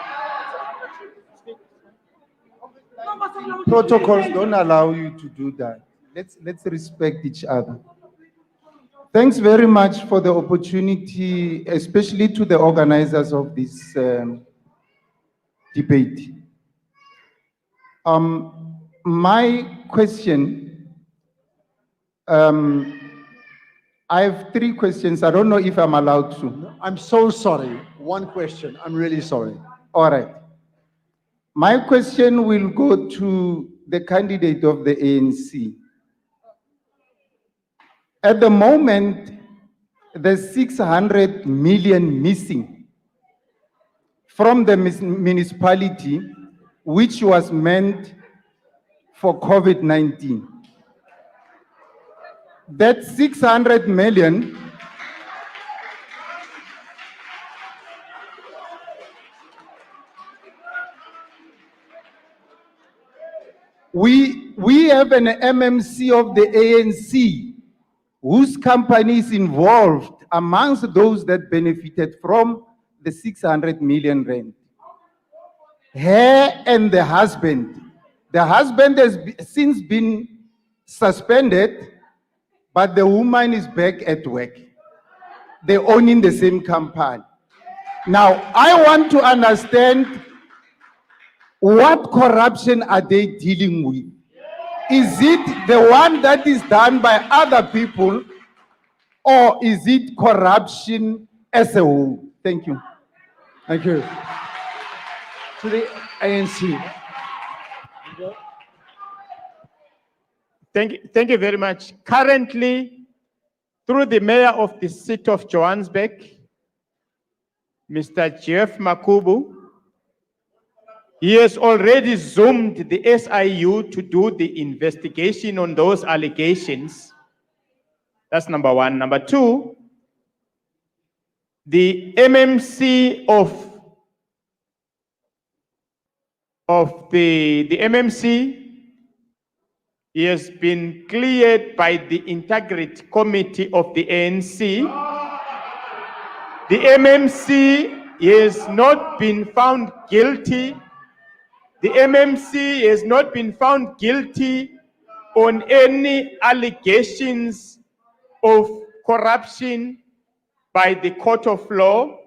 Protocols don't allow you to do that. Let's respect each other. Thanks very much for the opportunity, especially to the organizers of this debate. My question, I have 3 questions. I don't know if I'm allowed to. I'm so sorry. 1 question. I'm really sorry. All right. My question will go to the candidate of the ANC. At the moment, there's 600 million missing from the municipality, which was meant for COVID-19. That 600 million we have an MMC of the ANC whose company is involved amongst those that benefited from the 600 million rand. Her and the husband has since been suspended, but the woman is back at work. They own in the same company. Now, I want to understand, what corruption are they dealing with? Is it the one that is done by other people, or is it corruption as a whole? Thank you. Thank you. To the ANC. Thank you very much. Currently, through the mayor of the city of Johannesburg, Mr. Jeff Makubu, he has already zoomed the SIU to do the investigation on those allegations. That's number one. Number two, the MMC of the MMC, he has been cleared by the Integrity Committee of the ANC. The MMC has not been found guilty. The MMC has not been found guilty on any allegations of corruption by the court of law.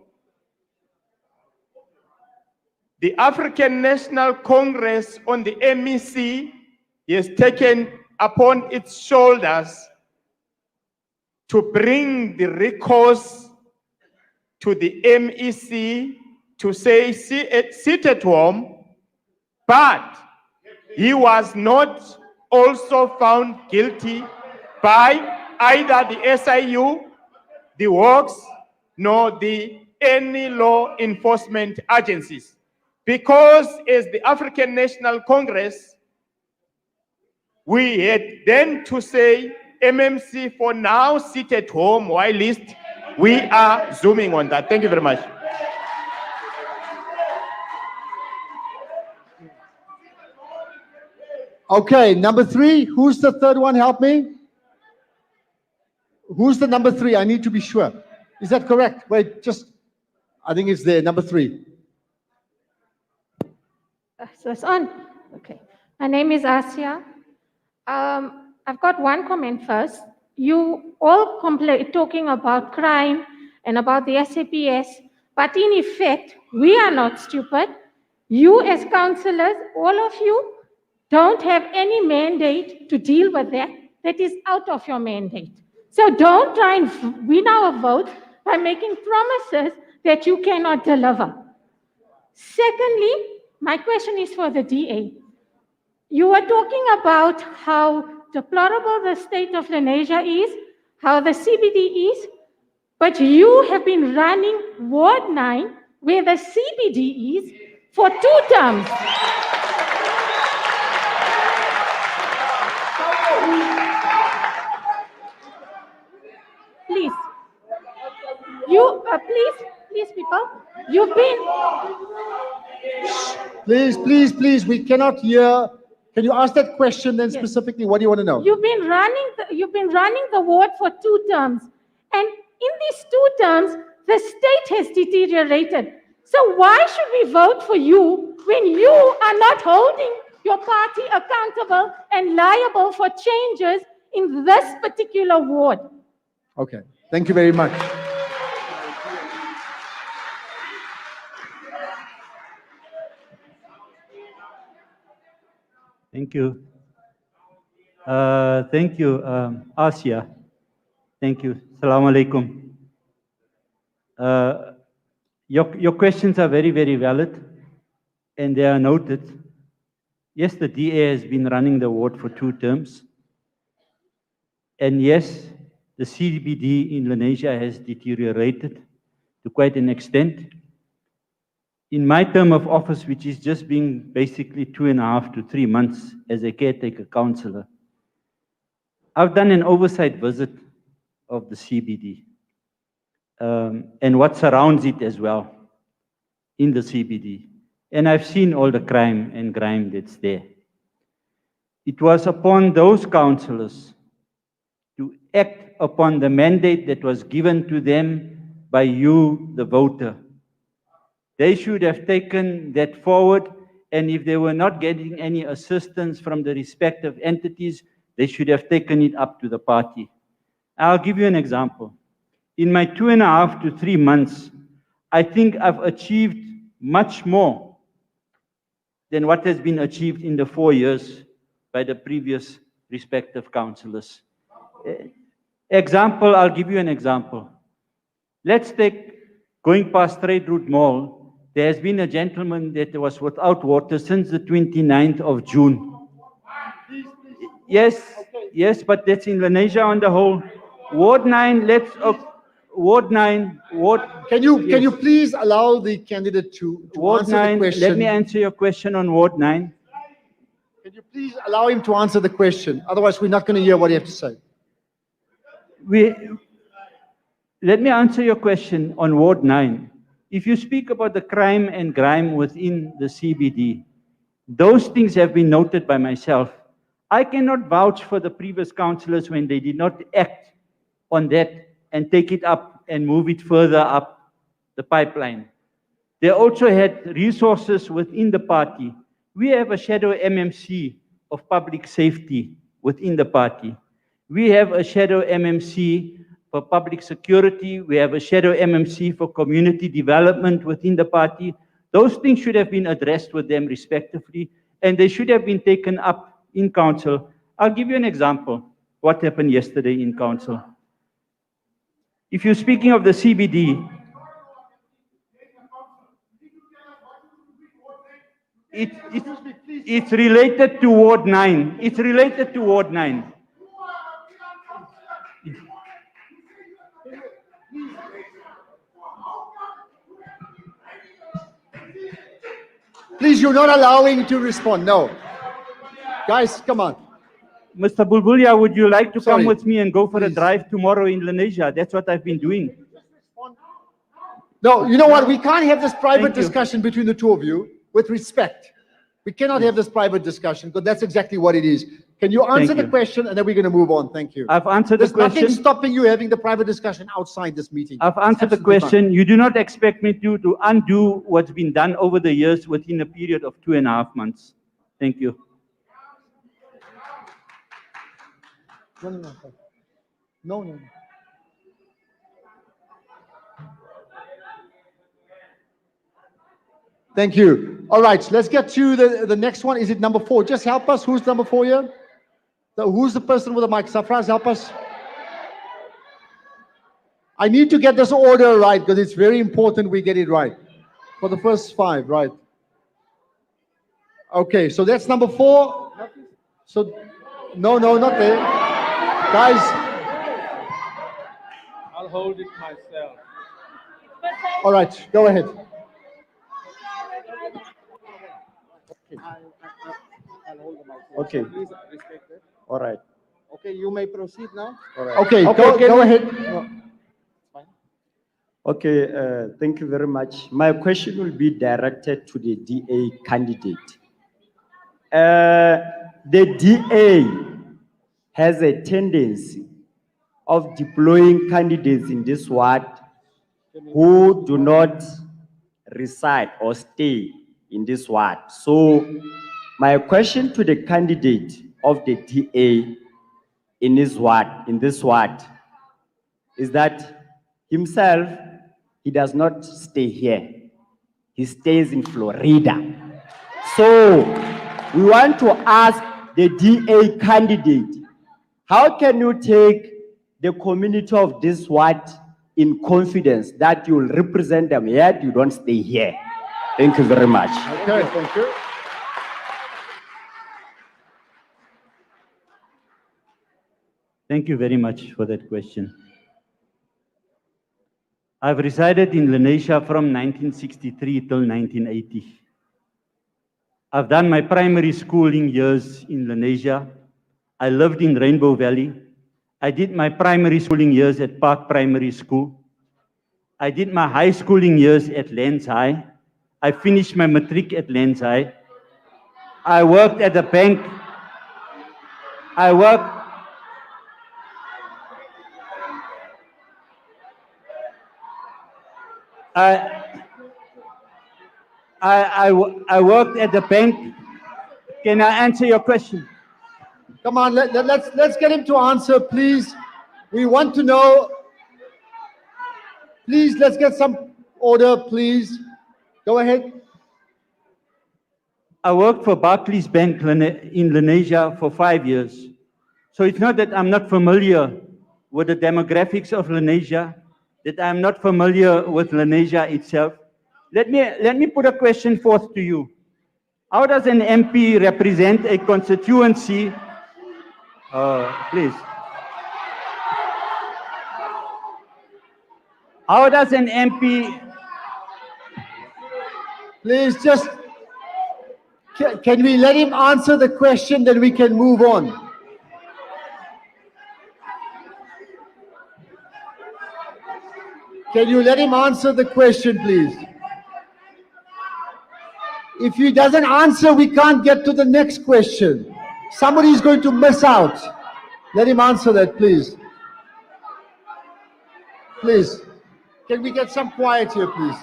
The African National Congress on the MEC has taken upon its shoulders to bring the recourse to the MEC to say, sit at home, but he was not also found guilty by either the SIU, the works, nor any law enforcement agencies. Because as the African National Congress, we had then to say, MMC for now, sit at home, while least we are zooming on that. Thank you very much. Okay, number three. Who's the third one? Help me. Who's the number three? I need to be sure. Is that correct? Wait, I think it's there, number three. So it's on. Okay. My name is Asia. I've got one comment first. You all talking about crime and about the SAPS, but in effect, we are not stupid. You as councillors, all of you, don't have any mandate to deal with that. That is out of your mandate. So don't try and win our vote by making promises that you cannot deliver. Secondly, my question is for the DA. You were talking about how deplorable the state of Lenasia is, how the CBD is, but you have been running Ward 9, where the CBD is, for 2 terms. Please. Please, people. You've been... Please, we cannot hear. Can you ask that question then specifically? What do you want to know? You've been running the ward for 2 terms. And in these 2 terms, the state has deteriorated. So why should we vote for you when you are not holding your party accountable and liable for changes in this particular ward? Okay, thank you very much. Thank you. Thank you, Asia. Thank you. Assalamu alaikum. Your questions are very, very valid, and they are noted. Yes, the DA has been running the ward for 2 terms. And yes, the CBD in Lenasia has deteriorated to quite an extent. In my term of office, which is just being basically 2.5 to 3 months as a caretaker councillor, I've done an oversight visit of the CBD and what surrounds it as well in the CBD. And I've seen all the crime and grime that's there. It was upon those councillors to act upon the mandate that was given to them by you, the voter. They should have taken that forward, and if they were not getting any assistance from the respective entities, they should have taken it up to the party. I'll give you an example. In my 2.5 to 3 months, I think I've achieved much more than what has been achieved in the 4 years by the previous respective councillors. Example, I'll give you an example. Let's take going past Trade Route Mall. There has been a gentleman that was without water since the 29th of June. Yes, yes, but that's in Lenasia on the whole. Ward 9, Ward 9, Ward... Can you please allow the candidate to Ward answer 9, the question? let me answer your question on Ward 9. Can you please allow him to answer the question? Otherwise, we're not going to hear what he has to say. Let me answer your question on Ward 9. If you speak about the crime and grime within the CBD, those things have been noted by myself. I cannot vouch for the previous councillors when they did not act on that and take it up and move it further up the pipeline. They also had resources within the party. We have a shadow MMC of public safety within the party. We have a shadow MMC for public security. We have a shadow MMC for community development within the party. Those things should have been addressed with them respectively, and they should have been taken up in council. I'll give you an example, what happened yesterday in council. If you're speaking of the CBD, it's related to Ward 9. It's related to Ward 9. Please, you're not allowing to respond. No. Guys, come on. Mr. Bulbulia, would you like to come with me and go for a drive tomorrow in Lenasia? That's what I've been doing. No, you know what? We can't have this private discussion between the two of you with respect. We cannot have this private discussion because that's exactly what it is. Can you answer the question and then we're going to move on? Thank you. I've answered the question. There's nothing stopping you having the private discussion outside this meeting. I've answered the question. You do not expect me to undo what's been done over the years within a period of 2.5 months. Thank you. No. Thank you. All right, let's get to the next one. Is it number 4? Just help us. Who's number 4 here? Who's the person with the mic? Safraz, help us. I need to get this order right because it's very important we get it right. For the first 5, right? Okay, so that's number 4. So, no, not there. Guys. I'll hold it myself. All right, go ahead. Okay. Please respect that. All right. Okay, you may proceed now. All right. Okay, go ahead. Okay, thank you very much. My question will be directed to the DA candidate. The DA has a tendency of deploying candidates in this ward who do not reside or stay in this ward. So my question to the candidate of the DA in this ward is that himself, he does not stay here. He stays in Florida. So we want to ask the DA candidate, how can you take the community of this ward in confidence that you will represent them, yet you don't stay here? Thank you very much. Okay, thank you. Thank you very much for that question. I've resided in Lenasia from 1963 till 1980. I've done my primary schooling years in Lenasia. I lived in Rainbow Valley. I did my primary schooling years at Park Primary School. I did my high schooling years at Lens High. I finished my matric at Lens High. I worked at a bank. I worked I worked at the bank. Can I answer your question? Come on, let's get him to answer, please. We want to know. Please, let's get some order, please. Go ahead. I worked for Barclays Bank in Lenasia for 5 years. So it's not that I'm not familiar with the demographics of Lenasia, that I'm not familiar with Lenasia itself. Let me put a question forth to you. How does an MP represent a constituency? Please. How does an MP... Please just... Can we let him answer the question, then we can move on? Can you let him answer the question, please? If he doesn't answer, we can't get to the next question. Somebody's going to miss out. Let him answer that, please. Please. Can we get some quiet here, please?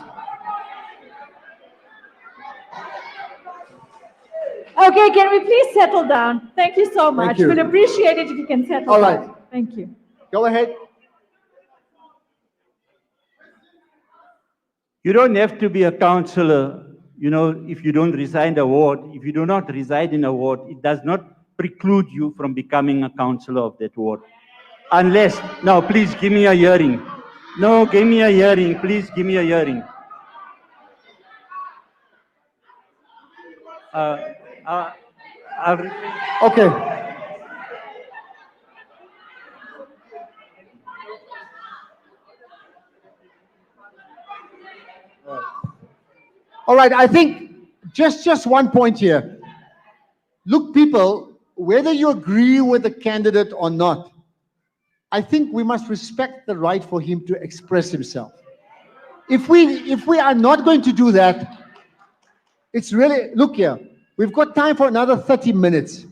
Okay, can we please settle down? Thank you so much. you. We'll appreciate it if you can settle All right. down. Thank you. Go ahead. You don't have to be a councillor, you know, if you don't reside in a ward. If you do not reside in a ward, it does not preclude you from becoming a councillor of that ward. Unless, no, please give me a hearing. No, give me a hearing. Please give me a hearing. Okay. All right, I think just one point here. Look, people, whether you agree with the candidate or not, I think we must respect the right for him to express himself. If we are not going to do that, it's really, look here, we've got time for another 30 minutes.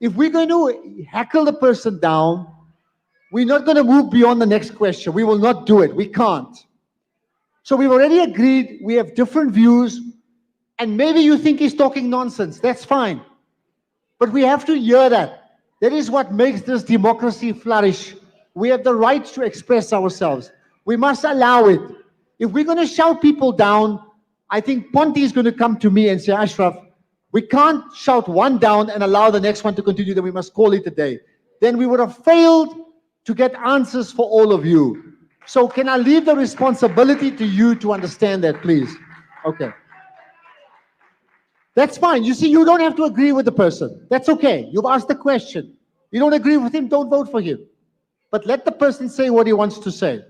If we're going to heckle the person down, we're not going to move beyond the next question. We will not do it. We can't. So we've already agreed, we have different views, and maybe you think he's talking nonsense. That's fine. But we have to hear that. That is what makes this democracy flourish. We have the right to express ourselves. We must allow it. If we're going to shout people down, I think Ponti is going to come to me and say, Ashraf, we can't shout one down and allow the next one to continue, then we must call it a day. Then we would have failed to get answers for all of you. So can I leave the responsibility to you to understand that, please? Okay. That's fine. You see, you don't have to agree with the person. That's okay. You've asked the question. You don't agree with him, don't vote for him. But let the person say what he wants to say.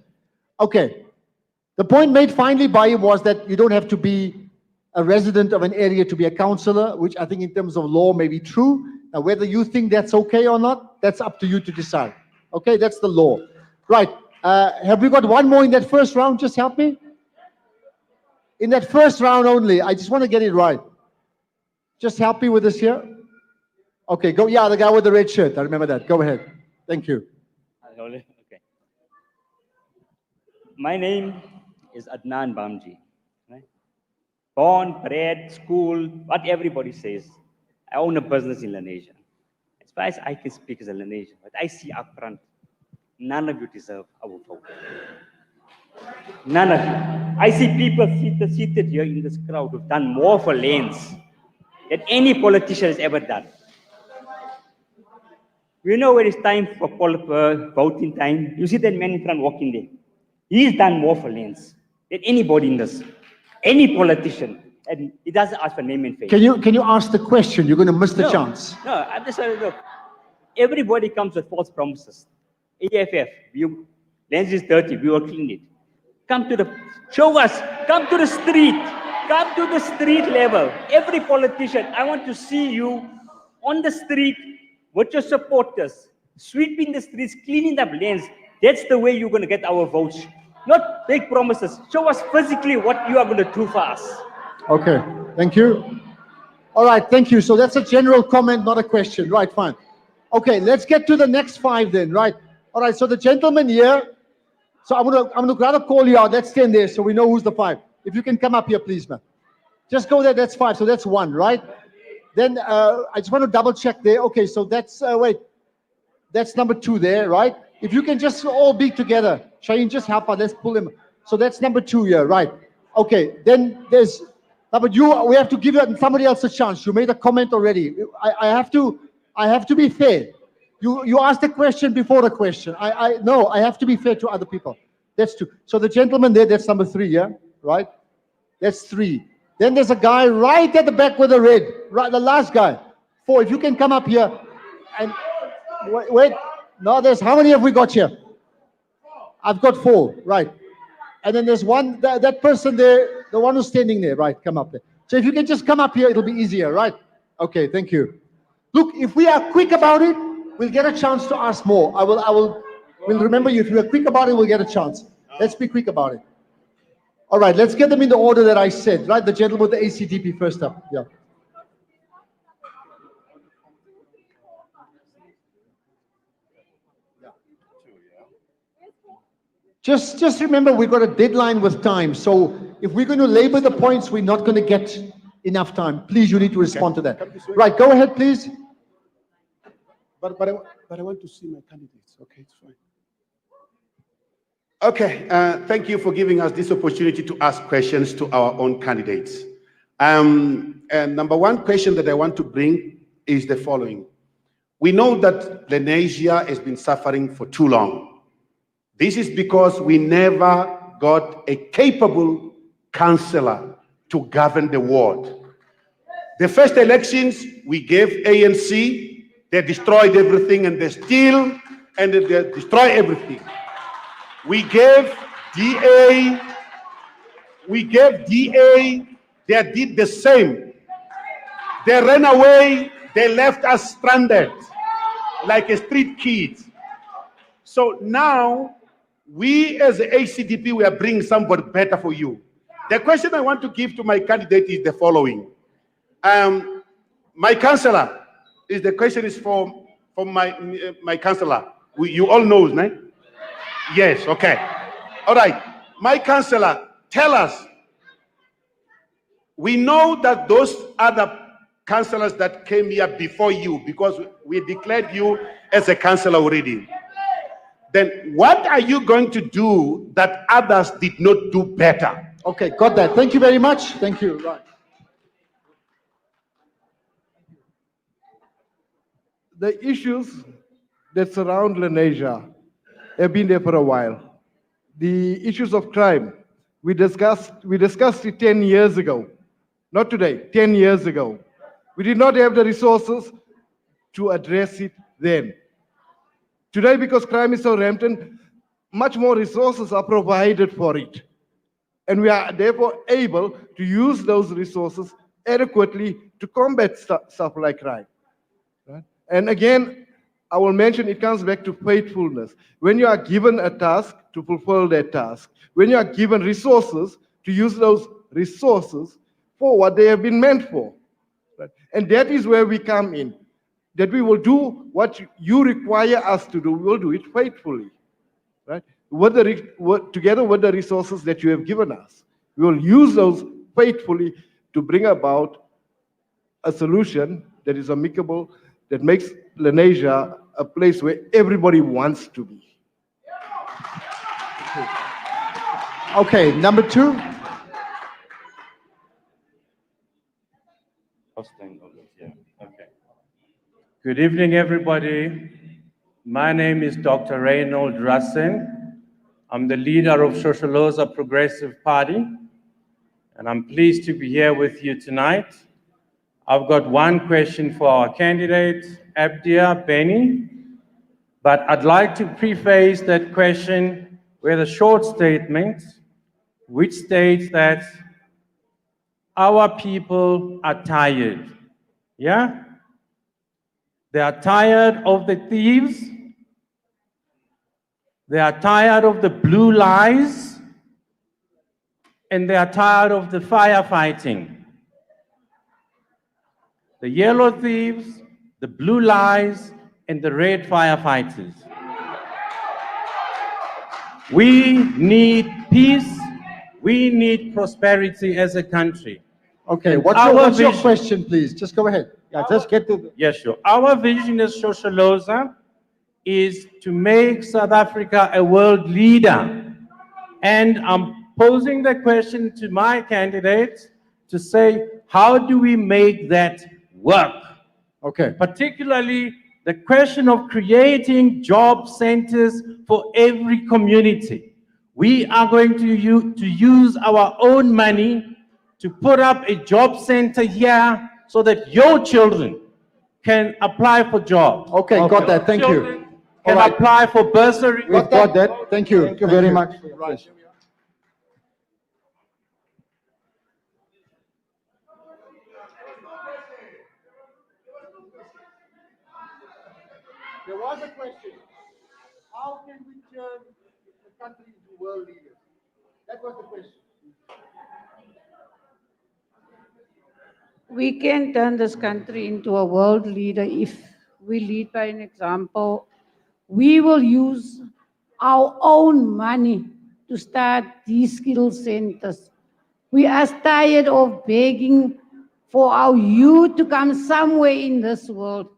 Okay. The point made finally by him was that you don't have to be a resident of an area to be a councillor, which I think in terms of law may be true. Now, whether you think that's okay or not, that's up to you to decide. Okay, that's the law. Right. Have we got one more in that first round? Just help me. In that first round only, I just want to get it right. Just help me with this here. Okay, go. Yeah, the guy with the red shirt. I remember that. Go ahead. Thank you. Okay. My name is Adnan Bamji. Right? Born, bred, school, what everybody says. I own a business in Lenasia. As far as I can speak as a Lenasian, but I see up front, none of you deserve our vote. None of you. I see people seated here in this crowd who've done more for lanes than any politician has ever done. You know when it's time for voting time, you see that man in front walking there. He's done more for lanes than anybody in this, any politician. And he doesn't ask for name and fame. Can you ask the question? You're going to miss the chance. No, I'm just saying, look, everybody comes with false promises. AFF, lands is dirty, we will clean it. Show us, come to the street level. Every politician, I want to see you on the street with your supporters, sweeping the streets, cleaning up lanes. That's the way you're going to get our votes. Not big promises. Show us physically what you are going to do for us. Okay, thank you. All right, thank you. So that's a general comment, not a question. Right, fine. Okay, let's get to the next 5 then, right? All right, so the gentleman here, so I'm gonna rather call you out. Let's stand there so we know who's the 5. If you can come up here, please, man. Just go there, that's 5, so that's 1, right? Then I just want to double check there. Okay, so that's, wait, that's number 2 there, right? If you can just all be together. Shaheen, just help out, let's pull him. So that's number 2 here, right? Okay, then there's, but we have to give somebody else a chance. You made a comment already. I have to be fair. You asked a question before the question. No, I have to be fair to other people. That's 2. So the gentleman there, that's number 3, yeah? Right? That's 3. Then there's a guy right at the back with the red, right? The last guy. 4. If you can come up here and wait. No, there's how many have we got here? I've got 4, right? And then there's one, that person there, the one who's standing there, right? Come up there. So if you can just come up here, it'll be easier, right? Okay, thank you. Look, if we are quick about it, we'll get a chance to ask more. We'll remember you. If we are quick about it, we'll get a chance. Let's be quick about it. All right, let's get them in the order that I said, right? The gentleman with the ACDP first up, yeah. Just remember, we've got a deadline with time. So if we're going to labor the points, we're not going to get enough time. Please, you need to respond to that. Right, go ahead, please. But I want to see my candidates. Okay, it's fine. Okay, thank you for giving us this opportunity to ask questions to our own candidates. And number 1 question that I want to bring is the following. We know that Lenasia has been suffering for too long. This is because we never got a capable councillor to govern the ward. The first elections, we gave ANC, they destroyed everything and they steal and they destroy everything. We gave DA, they did the same. They ran away, they left us stranded like a street kid. So now, we as the ACDP, we are bringing somebody better for you. The question I want to give to my candidate is the following. My councillor, the question is for my councillor. You all know, right? Yes, okay. All right. My councillor, tell us, we know that those other councillors that came here before you, because we declared you as a councillor already. Then what are you going to do that others did not do better? Okay, got that. Thank you very much. Thank you. Right. The issues that surround Lenasia have been there for a while. The issues of crime, we discussed it 10 years ago. Not today, 10 years ago. We did not have the resources to address it then. Today, because crime is so rampant, much more resources are provided for it. And we are therefore able to use those resources adequately to combat stuff like crime. Right? And again, I will mention it comes back to faithfulness. When you are given a task, to fulfill that task. When you are given resources, to use those resources for what they have been meant for. Right? And that is where we come in. That we will do what you require us to do, we will do it faithfully, right? Together with the resources that you have given us, we will use those faithfully to bring about a solution that is amicable, that makes Lenasia a place where everybody wants to be. Okay, number 2. Good evening, everybody. My name is Dr. Reynold Rassen. I'm the leader of Shoshholoza Progressive Party, and I'm pleased to be here with you tonight. I've got one question for our candidate, Abida, Bennie. But I'd like to preface that question with a short statement, which states that our people are tired. Yeah? They are tired of the thieves. They are tired of the blue lies. And they are tired of the firefighting. The yellow thieves, the blue lies, and the red firefighters. We need peace. We need prosperity as a country. Okay, And what's your vision- question, please? Just go ahead. Yeah, just get to the... Yes, sure. Our vision as Shoshholoza is to make South Africa a world leader. And I'm posing the question to my candidates to say, how do we make that work? Okay. Particularly the question of creating job centers for every community. We are going to use our own money to put up a job center here so that your children can apply for jobs. Okay, got that. Thank you. Children can All right. apply for bursary. We've got that. Thank you. Thank you very much. Right. There was a question. How can we turn the country into world leaders? That was the question. We can turn this country into a world leader if we lead by an example. We will use our own money to start these skill centers. We are tired of begging for our youth to come somewhere in this world.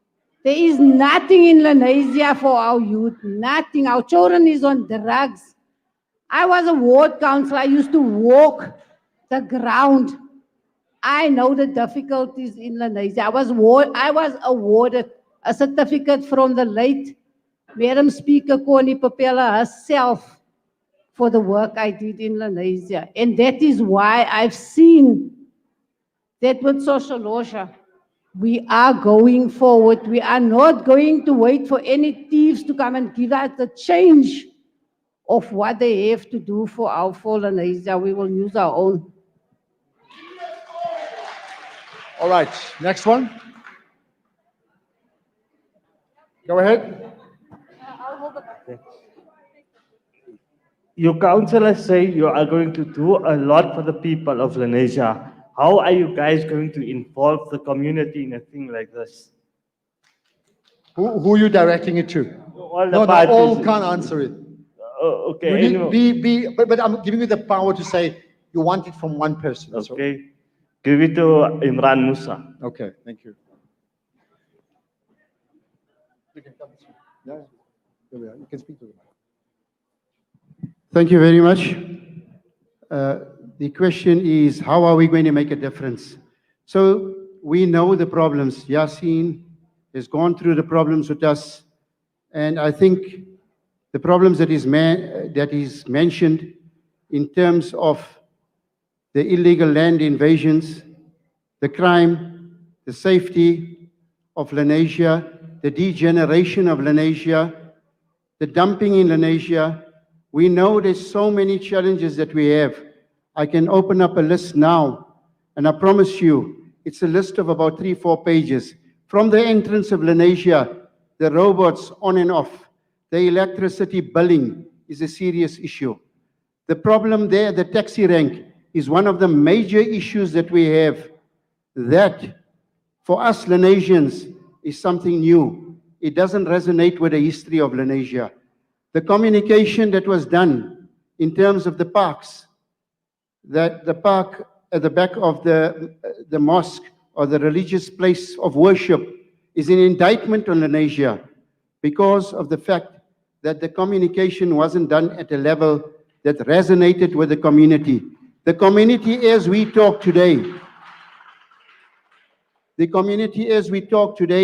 There is nothing in Lenasia for our youth, nothing. Our children is on drugs. I was a ward councillor. I used to walk the ground. I know the difficulties in Lenasia. I was awarded a certificate from the late Madam Speaker Connie Papella herself for the work I did in Lenasia. And that is why I've seen that with Shoshholoza, we are going forward. We are not going to wait for any thieves to come and give us the change of what they have to do for our Lenasia. We will use our own. All right, next one. Go ahead. Your councillors say you are going to do a lot for the people of Lenasia. How are you guys going to involve the community in a thing like this? Who are you directing it to? All the No, parties. all can't answer it. Okay. You need, but I'm giving you the power to say you want it from one person. So- Okay. Give it to Imraan Moosa. Okay, thank you. You can come this way. Yeah, there we are. You can speak to them. Thank you very much. The question is, how are we going to make a difference? So we know the problems. Jayaseen has gone through the problems with us. And I think the problems that is mentioned in terms of the illegal land invasions, the crime, the safety of Lenasia, the degeneration of Lenasia, the dumping in Lenasia. We know there's so many challenges that we have. I can open up a list now, and I promise you, it's a list of about 3-4 pages. From the entrance of Lenasia, the robots on and off, the electricity billing is a serious issue. The problem there, the taxi rank, is one of the major issues that we have. That, for us Lenasians, is something new. It doesn't resonate with the history of Lenasia. The communication that was done in terms of the parks, that the park at the back of the mosque or the religious place of worship is an indictment on Lenasia because of the fact that the communication wasn't done at a level that resonated with the community. The community as we talk today,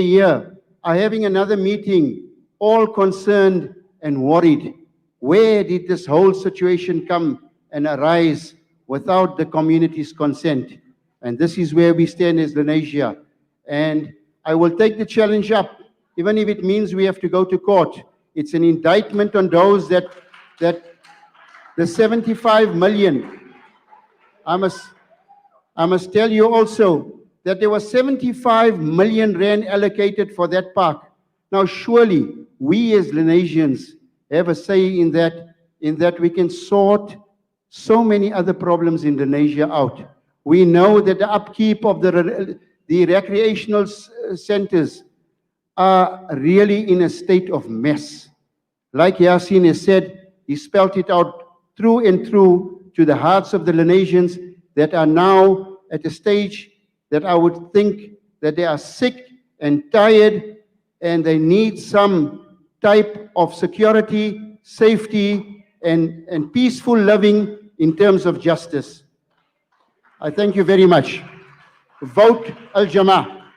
here are having another meeting, all concerned and worried. Where did this whole situation come and arise without the community's consent? And this is where we stand as Lenasia. And I will take the challenge up, even if it means we have to go to court. It's an indictment on those that the 75 million. I must tell you also that there was 75 million rand allocated for that park. Now, surely we as Lenasians have a say in that we can sort so many other problems in Lenasia out. We know that the upkeep of the recreational centers are really in a state of mess. Like Jayaseen has said, he spelt it out through and through to the hearts of the Lenasians that are now at a stage that I would think that they are sick and tired and they need some type of security, safety, and peaceful living in terms of justice. I thank you very much. Vote Al-Jama-Ah.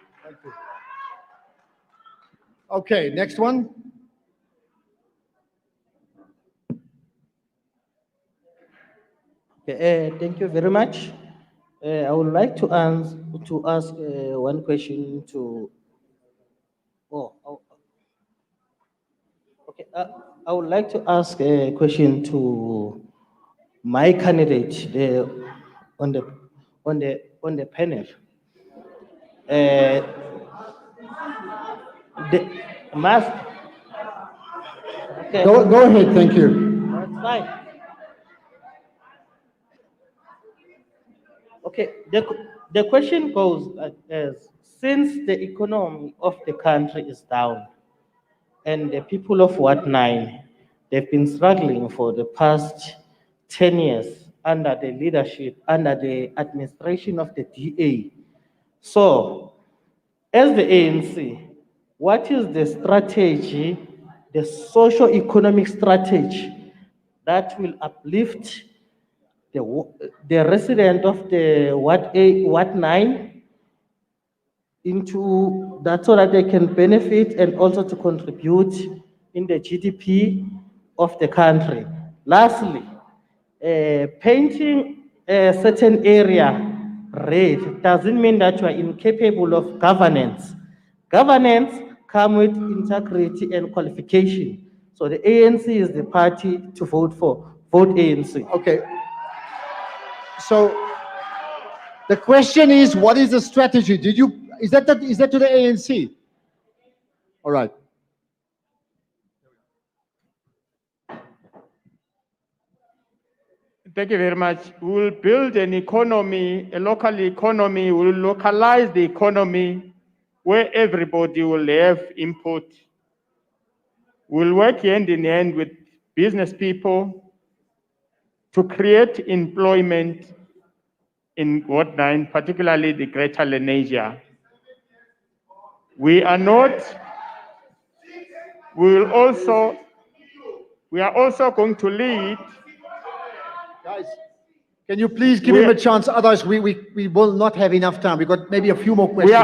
Okay, next one. Thank you very much. I would like to ask one question to. Okay. I would like to ask a question to my candidate on the panel. Okay. Go ahead, thank you. That's fine. Okay, the question goes like this. Since the economy of the country is down and the people of Ward 9, they've been struggling for the past 10 years under the leadership, under the administration of the DA. So, as the ANC, what is the strategy, the socio-economic strategy that will uplift the resident of the Ward 9 into that so that they can benefit and also to contribute in the GDP of the country? Lastly, painting a certain area red doesn't mean that you are incapable of governance. Governance comes with integrity and qualification. So the ANC is the party to vote for. Vote ANC. Okay. So the question is, what is the strategy? Is that to the ANC? All right. Thank you very much. We will build an economy, a local economy. We will localize the economy where everybody will have input. We'll work hand in hand with business people to create employment in Ward 9, particularly the Greater Lenasia. We are also going to lead. Guys, can you please give him a chance? Otherwise, we will not have enough time. We've got maybe a few more questions. We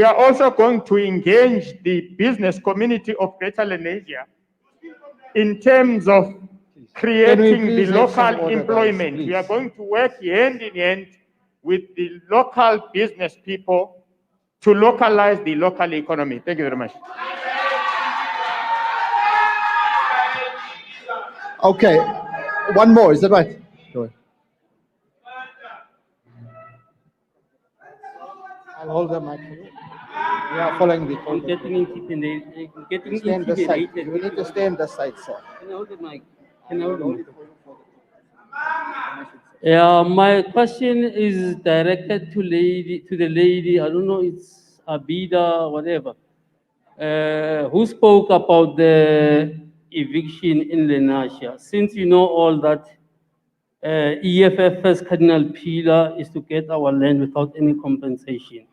are also going to engage the business community of Greater Lenasia in terms of creating the local employment. We are going to work hand in hand with the local business people to localize the local economy. Thank you very much. Okay, one more, is that right? Go ahead. I'll hold the mic for you. We are following the call. Getting intimidated. Stay on the side. You need to stay on the side, sir. Can I hold the mic? Yeah, my question is directed to the lady. I don't know, it's Abida, whatever, who spoke about the eviction in Lenasia. Since you know all that, EFF's cardinal pillar is to get our land without any compensation.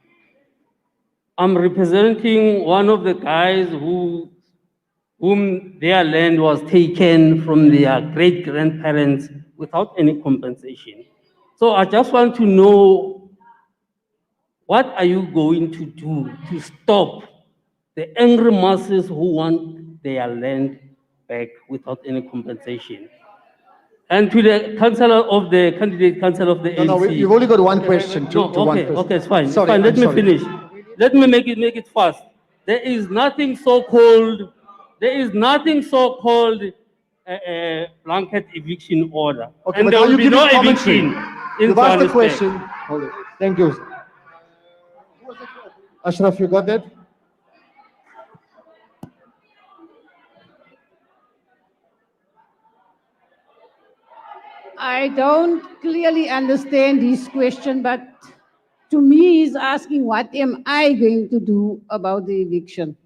I'm representing one of the guys whom their land was taken from their great-grandparents without any compensation. So I just want to know, what are you going to do to stop the angry masses who want their land back without any compensation? And to the councillor of the candidate council of the ANC. No, you've only got one question to one person. Okay, it's fine. Sorry, Let me sorry. finish. Let me make it fast. There is nothing so-called There is nothing so-called a blanket eviction order. Okay, and but there are will you be giving no commentary? eviction in You've asked the Johannesburg. question. Hold it. Thank you. Ashraf, you got that? I don't clearly understand his question, but to me, he's asking, what am I going to do about the eviction?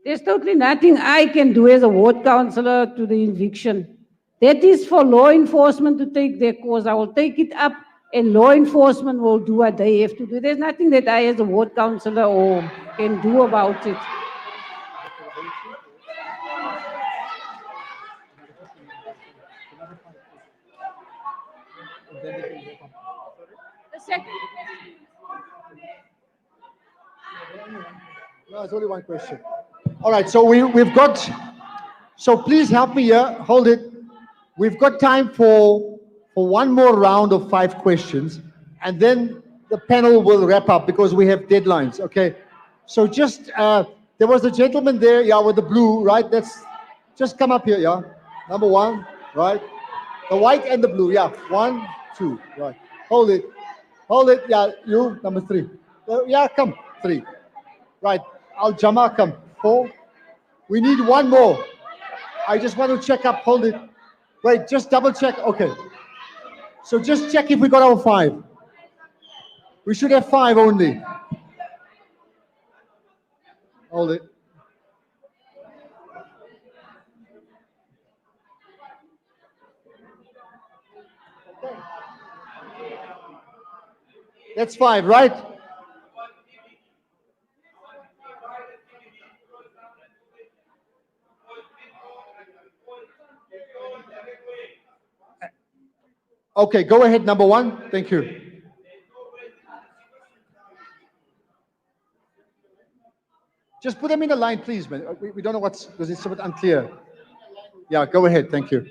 There's totally nothing I can do as a ward councillor to the eviction. That is for law enforcement to take their course. I will take it up and law enforcement will do what they have to do. There's nothing that I as a ward councillor or can do about it. The second No, it's only one question. All right, so we've got, so please help me here, hold it. We've got time for one more round of 5 questions, and then the panel will wrap up because we have deadlines, okay? So just, there was a gentleman there, yeah, with the blue, right? That's, just come up here, yeah? Number 1, right? The white and the blue, yeah. 1, 2, right. Hold it, yeah, you, number 3. Yeah, come, 3. Right, Al-Jama-Ah, come, 4. We need one more. I just want to check up, hold it. Wait, just double check, okay. So just check if we got our 5. We should have 5 only. Hold it. That's 5, right? Okay, go ahead, number 1. Thank you. Just put them in a line, please, man. We don't know what's, because it's a bit unclear. Yeah, go ahead, thank you.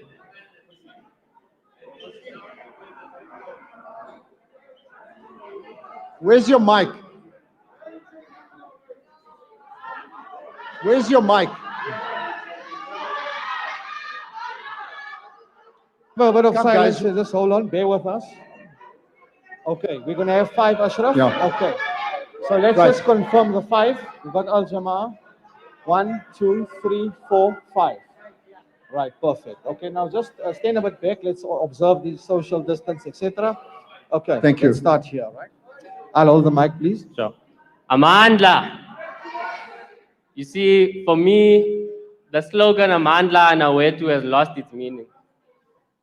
Where's your mic? Where's your mic? A bit of Come, silence, guys. just hold on, bear with us. Okay, we're going to have 5, Ashraf? Yeah. Okay. So let's Right. just confirm the 5. We've got Al-Jama-Ah. 1, 2, 3, 4, 5. Right, perfect. Okay, now just stand a bit back. Let's observe the social distance, etc. Okay, Thank you. Let's start here, right? I'll hold the mic, please. Sure. Amandla. You see, for me, the slogan Amandla and Awetu has lost its meaning.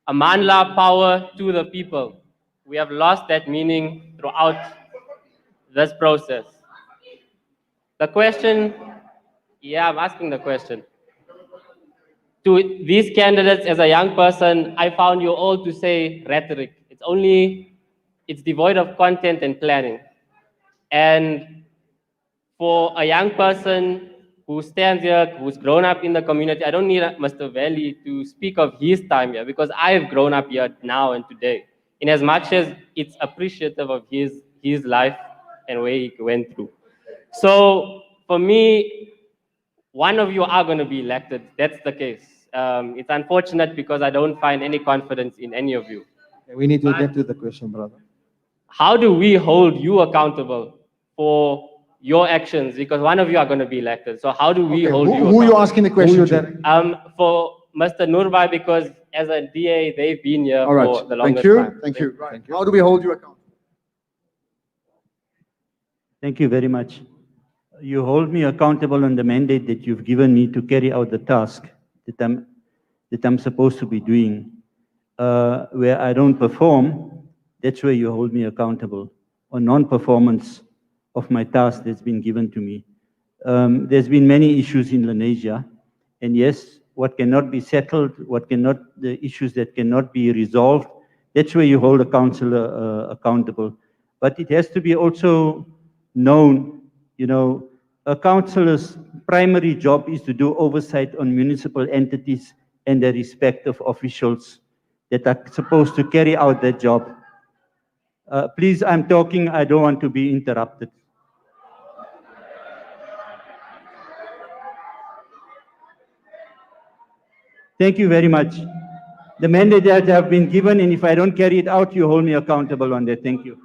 Amandla, power to the people. We have lost that meaning throughout this process. The question, yeah, I'm asking the question. To these candidates, as a young person, I found you all to say rhetoric. It's devoid of content and planning. And for a young person who stands here, who's grown up in the community, I don't need Mr. Veloo to speak of his time here because I've grown up here now and today, in as much as it's appreciative of his life and where he went through. So for me, one of you are going to be elected. That's the case. It's unfortunate because I don't find any confidence in any of you. We need to get to the question, brother. How do we hold you accountable for your actions? Because one of you are going to be elected. So how do we hold you accountable? Who are you asking the question to? For Mr. Noorbhai, because as a DA, they've been here All right, for the longest thank you. time. Thank you. Right. How do we hold you accountable? Thank you very much. You hold me accountable on the mandate that you've given me to carry out the task that I'm supposed to be doing. Where I don't perform, that's where you hold me accountable on non-performance of my task that's been given to me. There's been many issues in Lenasia, and yes, what cannot be settled, the issues that cannot be resolved, that's where you hold a councillor accountable. But it has to be also known, a councillor's primary job is to do oversight on municipal entities and the respective officials that are supposed to carry out that job. Please, I'm talking, I don't want to be interrupted. Thank you very much. The mandate that I have been given, and if I don't carry it out, you hold me accountable on that. Thank you.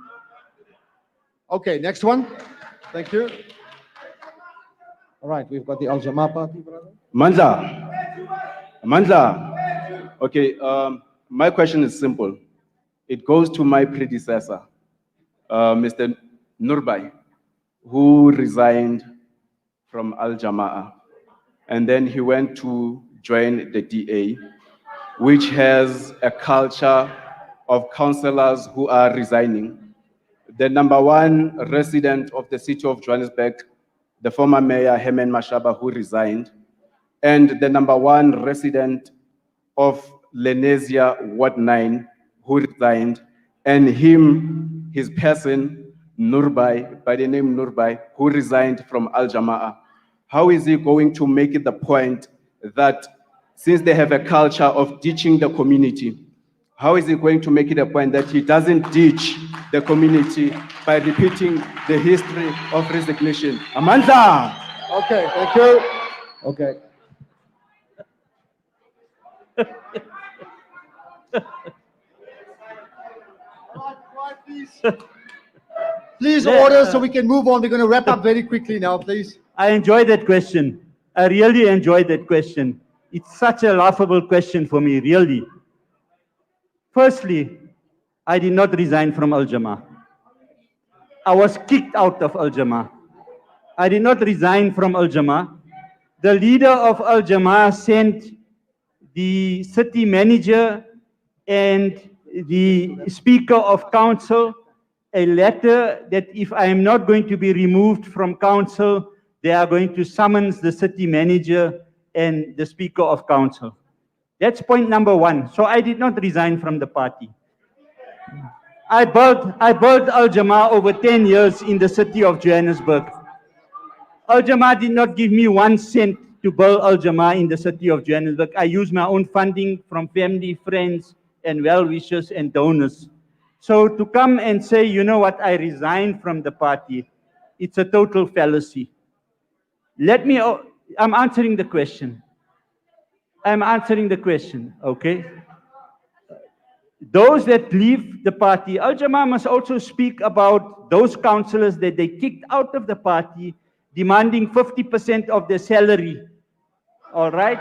Okay, next one. Thank you. All right, we've got the Al-Jama-Ah party, brother. Mandla. Okay, my question is simple. It goes to my predecessor, Mr. Noorbhai, who resigned from Al-Jama-Ah. And then he went to join the DA, which has a culture of councillors who are resigning. The number one resident of the city of Johannesburg, the former mayor, Herman Mashaba, who resigned, and the number one resident of Lenasia, Ward 9, who resigned, and his person, Noorbhai, by the name Noorbhai, who resigned from Al-Jama-Ah. How is he going to make it the point that since they have a culture of ditching the community, how is he going to make it a point that he doesn't ditch the community by repeating the history of resignation? Amandla! Okay, thank you. Okay. Please order so we can move on. We're going to wrap up very quickly now, please. I enjoy that question. I really enjoyed that question. It's such a laughable question for me, really. Firstly, I did not resign from Al-Jama-Ah. I was kicked out of Al-Jama-Ah. I did not resign from Al-Jama-Ah. The leader of Al-Jama-Ah sent the city manager and the speaker of council a letter that if I am not going to be removed from council, they are going to summons the city manager and the speaker of council. That's point number one. So I did not resign from the party. I built Al-Jama-Ah over 10 years in the city of Johannesburg. Al-Jama-Ah did not give me 1 cent to build Al-Jama-Ah in the city of Johannesburg. I used my own funding from family, friends, and well-wishers and donors. So to come and say, you know what, I resigned from the party, it's a total fallacy. I'm answering the question. Okay? Those that leave the party, Al-Jama-Ah must also speak about those councillors that they kicked out of the party, demanding 50% of their salary. All right?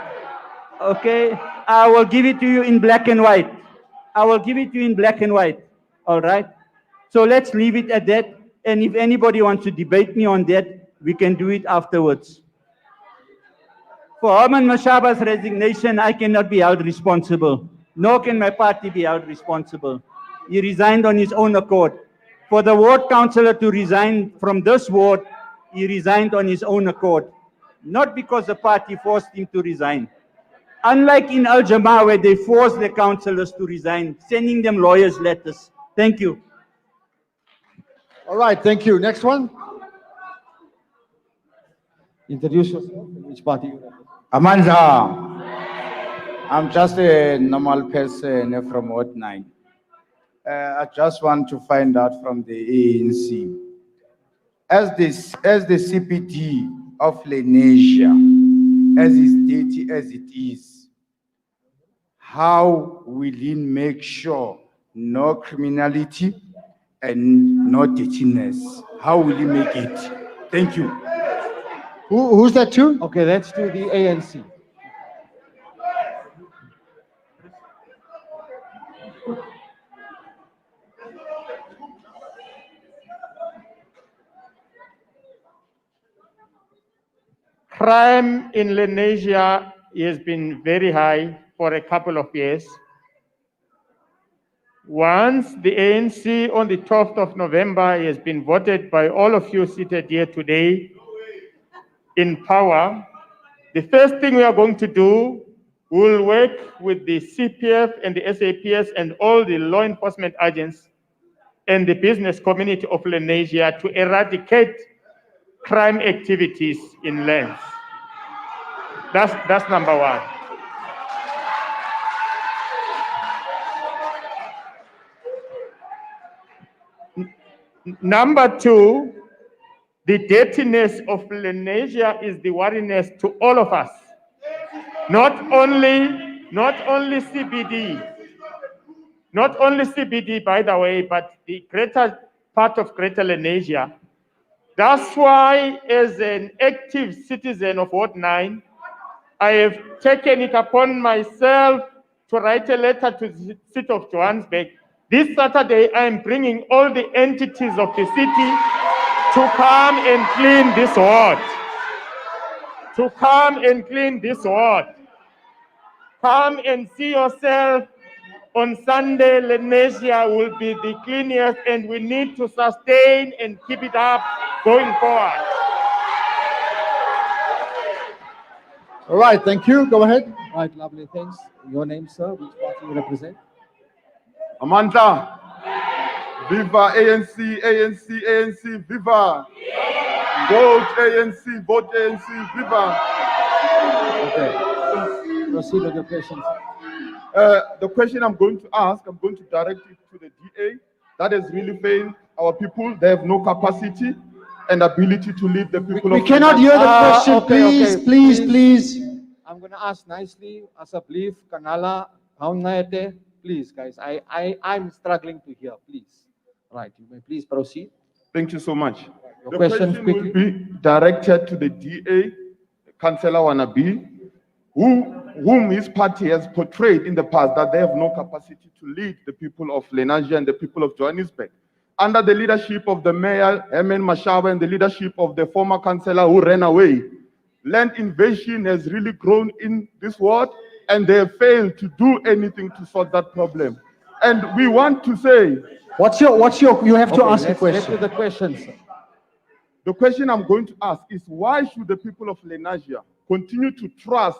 Okay? I will give it to you in black and white. All right? So let's leave it at that. And if anybody wants to debate me on that, we can do it afterwards. For Herman Mashaba's resignation, I cannot be held responsible. Nor can my party be held responsible. He resigned on his own accord. For the ward councillor to resign from this ward, he resigned on his own accord. Not because the party forced him to resign. Unlike in Al-Jama-Ah, where they forced the councillors to resign, sending them lawyers' letters. Thank you. All right, thank you. Next one. Introduce yourself. Which party you represent? Amandla. I'm just a normal person from Ward 9. I just want to find out from the ANC. As the CPD of Lenasia, as dirty as it is, how will he make sure no criminality and no dirtiness? How will he make it? Thank you. Who's that to? Okay, that's to the ANC. Crime in Lenasia has been very high for a couple of years. Once the ANC on the 12th of November has been voted by all of you seated here today in power, the first thing we are going to do, we'll work with the CPF and the SAPS and all the law enforcement agents and the business community of Lenasia to eradicate crime activities in lands. That's number one. Number two, the dirtiness of Lenasia is the worriness to all of us. Not only not only CBD, by the way, but the greater part of Greater Lenasia. That's why, as an active citizen of Ward 9, I have taken it upon myself to write a letter to the city of Johannesburg. This Saturday, I am bringing all the entities of the city to come and clean this ward. To come and clean this ward. Come and see yourself. On Sunday, Lenasia will be the cleanest, and we need to sustain and keep it up going forward. All right, thank you. Go ahead. All right, lovely. Thanks. Your name, sir? Which party you represent? Amanda. Viva ANC, ANC, ANC, viva. Vote ANC, vote ANC, viva. Okay. Proceed with your questions. The question I'm going to ask, I'm going to direct it to the DA. That has really failed our people. They have no capacity and ability to lead the people We of cannot hear the question, please. I'm going to ask nicely, asseblief, Kanala, Haunete, please, guys. I'm struggling to hear, please. Right, you may please proceed. Thank you so much. Your The question question quickly. will be directed to the DA, Councillor Wanabi, whom his party has portrayed in the past that they have no capacity to lead the people of Lenasia and the people of Johannesburg. Under the leadership of the mayor, Herman Mashaba, and the leadership of the former councillor who ran away, land invasion has really grown in this ward, and they have failed to do anything to solve that problem. And we want to say, you have to ask a Let's question. get to the question, sir. the question I'm going to ask is, why should the people of Lenasia continue to trust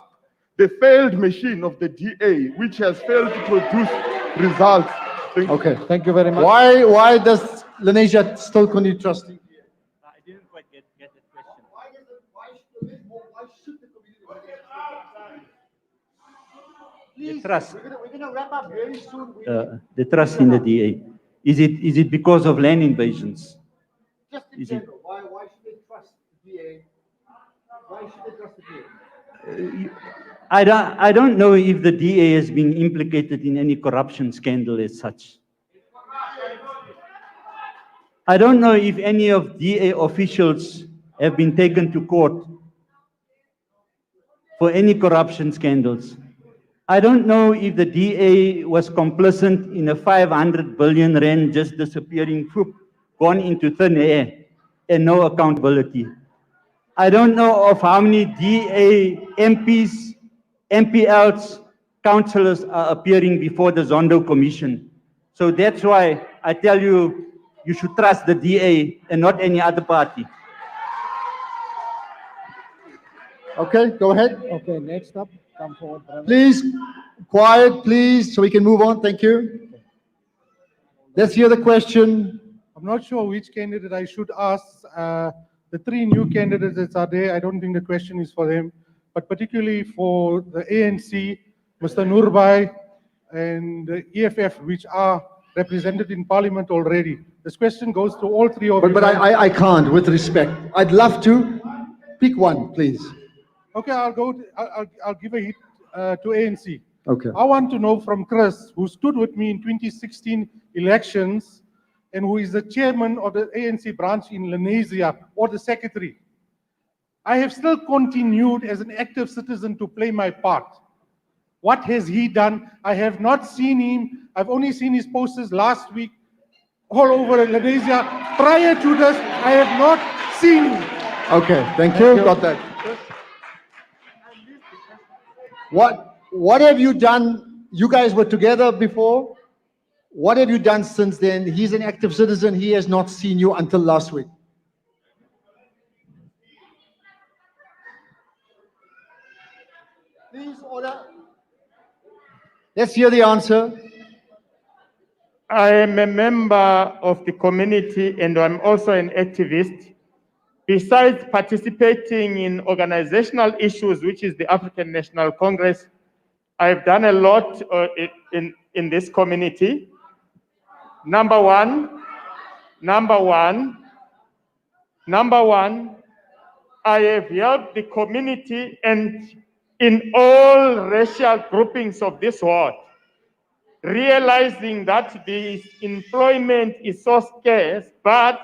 the failed machine of the DA, which has failed to produce results? Thank you very much. Why does Lenasia still continue trusting? I didn't quite get the question. The trust. We're going to wrap up very soon. The trust in the DA. Is it because of land invasions? Just in Is it- general, why should they trust the DA? Why should they trust the DA? I don't know if the DA has been implicated in any corruption scandal as such. I don't know if any of DA officials have been taken to court for any corruption scandals. I don't know if the DA was complicit in a 500 billion rand just disappearing, gone into thin air, and no accountability. I don't know of how many DA MPs, MPLs, councillors are appearing before the Zondo Commission. So that's why I tell you, you should trust the DA and not any other party. Okay, go ahead. Okay, next up, come forward, brother. Please, quiet, please, so we can move on. Thank you. Let's hear the question. I'm not sure which candidate I should ask. The three new candidates that are there, I don't think the question is for them, but particularly for the ANC, Mr. Noorbhai, and the EFF, which are represented in Parliament already. This question goes to all three of you. But I can't, with respect. I'd love to. Pick one, please. Okay, I'll give a hit to ANC. Okay. I want to know from Chris, who stood with me in 2016 elections, and who is the chairman of the ANC branch in Lenasia, or the secretary. I have still continued as an active citizen to play my part. What has he done? I have not seen him. I've only seen his posters last week all over Lenasia. Prior to this, I have not seen him. Okay, thank you. Got that. What have you done? You guys were together before. What have you done since then? He's an active citizen. He has not seen you until last week. Please, order. Let's hear the answer. I am a member of the community and I'm also an activist. Besides participating in organizational issues, which is the African National Congress, I've done a lot in this community. Number one, I have helped the community and in all racial groupings of this ward, realizing that the employment is so scarce, but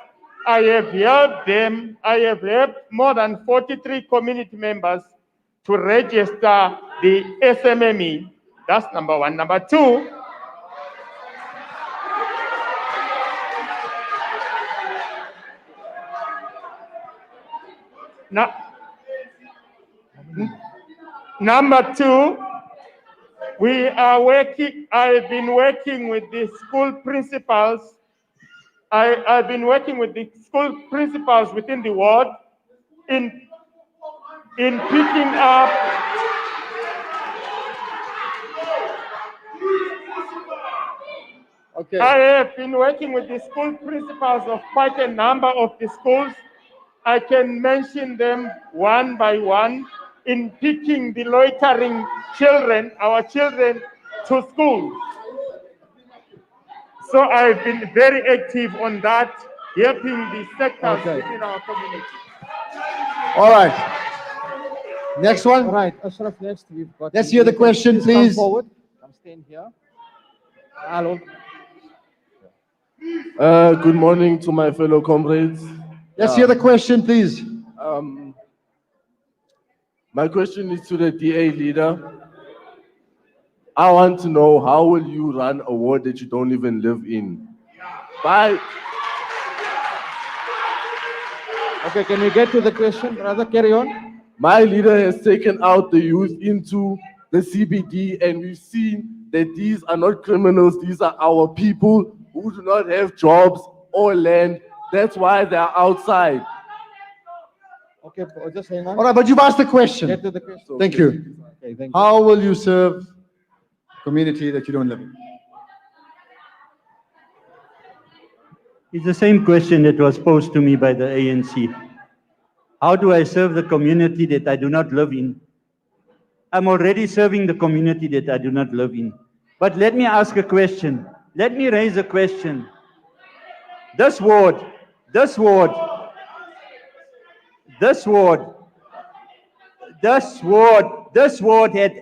I have helped them, I have helped more than 43 community members to register the SMME. That's number one. Number two, number two, I've been working with the school principals. I've been working with the school principals within the ward in picking up Okay. I have been working with the school principals of quite a number of the schools. I can mention them one by one in picking the loitering children, our children, to school. So I've been very active on that, helping the sectors within our community. All right. Next one. All right, Ashraf, next we've got. Let's hear the question, Come please. forward. Come stand here. Hello. Good morning to my fellow comrades. Let's hear the question, please. My question is to the DA leader. I want to know, how will you run a ward that you don't even live in? Bye. Okay, can we get to the question? Rather, carry on. My leader has taken out the youth into the CBD, and we've seen that these are not criminals, these are our people who do not have jobs or land. That's why they're outside. Okay, just hang on. All right, but you've asked the question. Get to the question. Thank you. Okay, thank you. How will you serve community that you don't live in? It's the same question that was posed to me by the ANC. How do I serve the community that I do not live in? I'm already serving the community that I do not live in. But let me ask a question. Let me raise a question. This ward had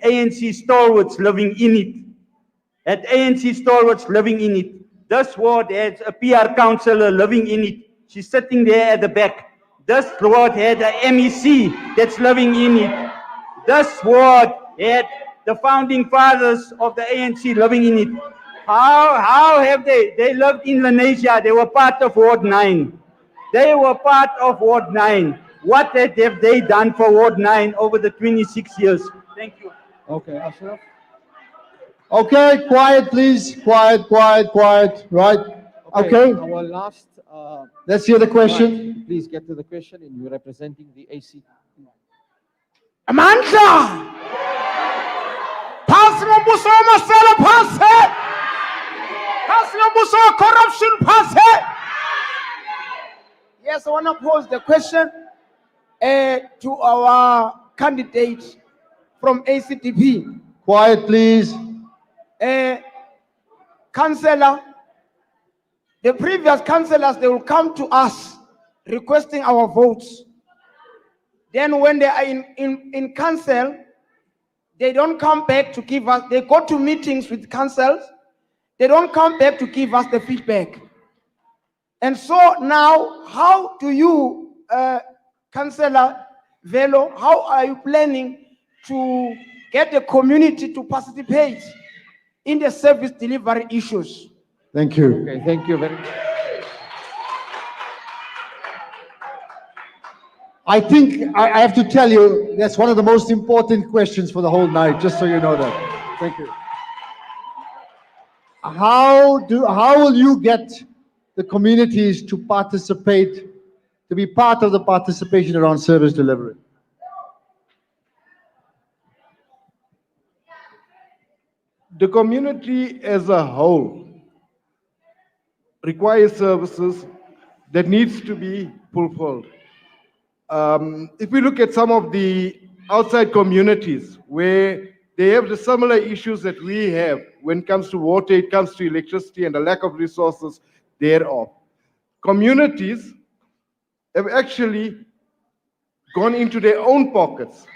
ANC stalwarts living in it. Had ANC stalwarts living in it. This ward has a PR councillor living in it. She's sitting there at the back. This ward had a MEC that's living in it. This ward had the founding fathers of the ANC living in it. How have they? They lived in Lenasia. They were part of Ward 9. They were part of Ward 9. What have they done for Ward 9 over the 26 years? Thank you. Okay, Ashraf. Okay, quiet, please. Quiet. Right. Okay. Our last. Let's hear the question. Right. Please get to the question, and you're representing the AC. Amandla! Pass nombuso masela pass it! Pass nombuso corruption pass it! Yes, I want to pose the question to our candidate from ACDP. Quiet, please. Councillor, the previous councillors, they will come to us requesting our votes. Then when they are in council, they don't come back to give us, they go to meetings with councils, they don't come back to give us the feedback. And so now, how do you, Councillor Veloo, how are you planning to get the community to participate in the service delivery issues? Thank you. Okay, thank you very much. I think I have to tell you, that's one of the most important questions for the whole night, just so you know that. Thank you. How will you get the communities to participate, to be part of the participation around service delivery? The community as a whole requires services that needs to be fulfilled. If we look at some of the outside communities where they have the similar issues that we have when it comes to water, it comes to electricity and the lack of resources thereof. Communities have actually gone into their own pockets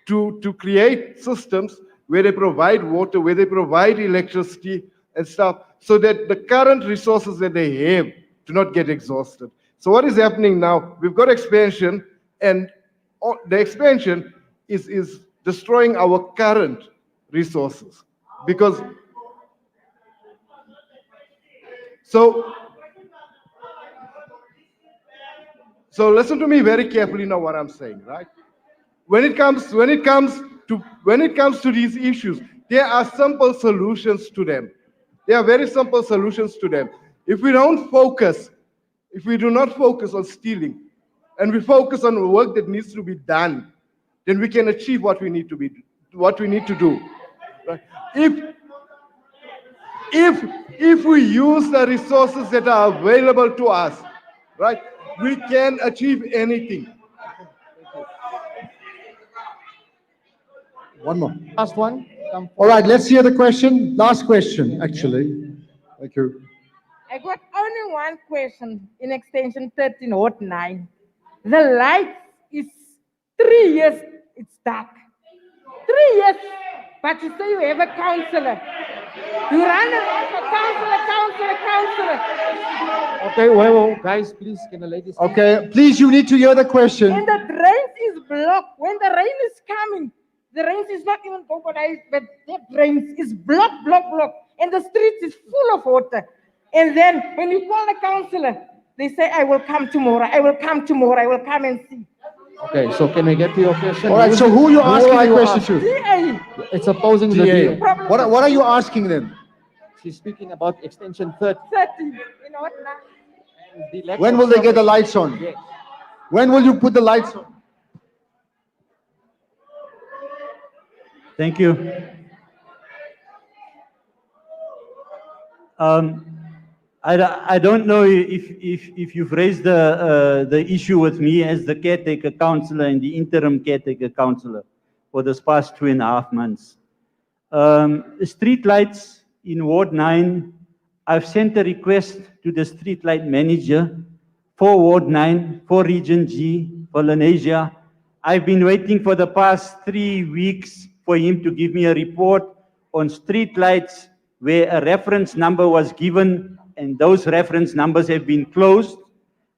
to create systems where they provide water, where they provide electricity and stuff, so that the current resources that they have do not get exhausted. So what is happening now? We've got expansion, and the expansion is destroying our current resources. Because, so listen to me very carefully now what I'm saying, right? When it comes to these issues, there are simple solutions to them. There are very simple solutions to them. If we do not focus on stealing, and we focus on the work that needs to be done, then we can achieve what we need to do. Right? If we use the resources that are available to us, right, we can achieve anything. One more. Last one. All right, let's hear the question. Last question, actually. Thank you. I got only one question in extension 1309. The light is 3 years, it's dark. 3 years, but you say you have a counselor. You run around for counselor. Okay, well, guys, please, can the ladies... Okay, please, you need to hear the question. And the drain is blocked. When the rain is coming, the rain is not even organized, but the drain is blocked. And the street is full of water. And then when you call the counselor, they say, I will come tomorrow, I will come and see. Okay, so can we get to your question? All right, so who are you asking the question to? It's opposing the DA. DA. What are you asking them? She's speaking about extension 30. 30, you know what now? When will they get the lights on? Yes. When will you put the lights on? Thank you. I don't know if you've raised the issue with me as the caretaker councillor and the interim caretaker councillor for this past 2.5 months. Street lights in Ward 9, I've sent a request to the street light manager for Ward 9, for Region G, for Lenasia. I've been waiting for the past 3 weeks for him to give me a report on street lights where a reference number was given and those reference numbers have been closed.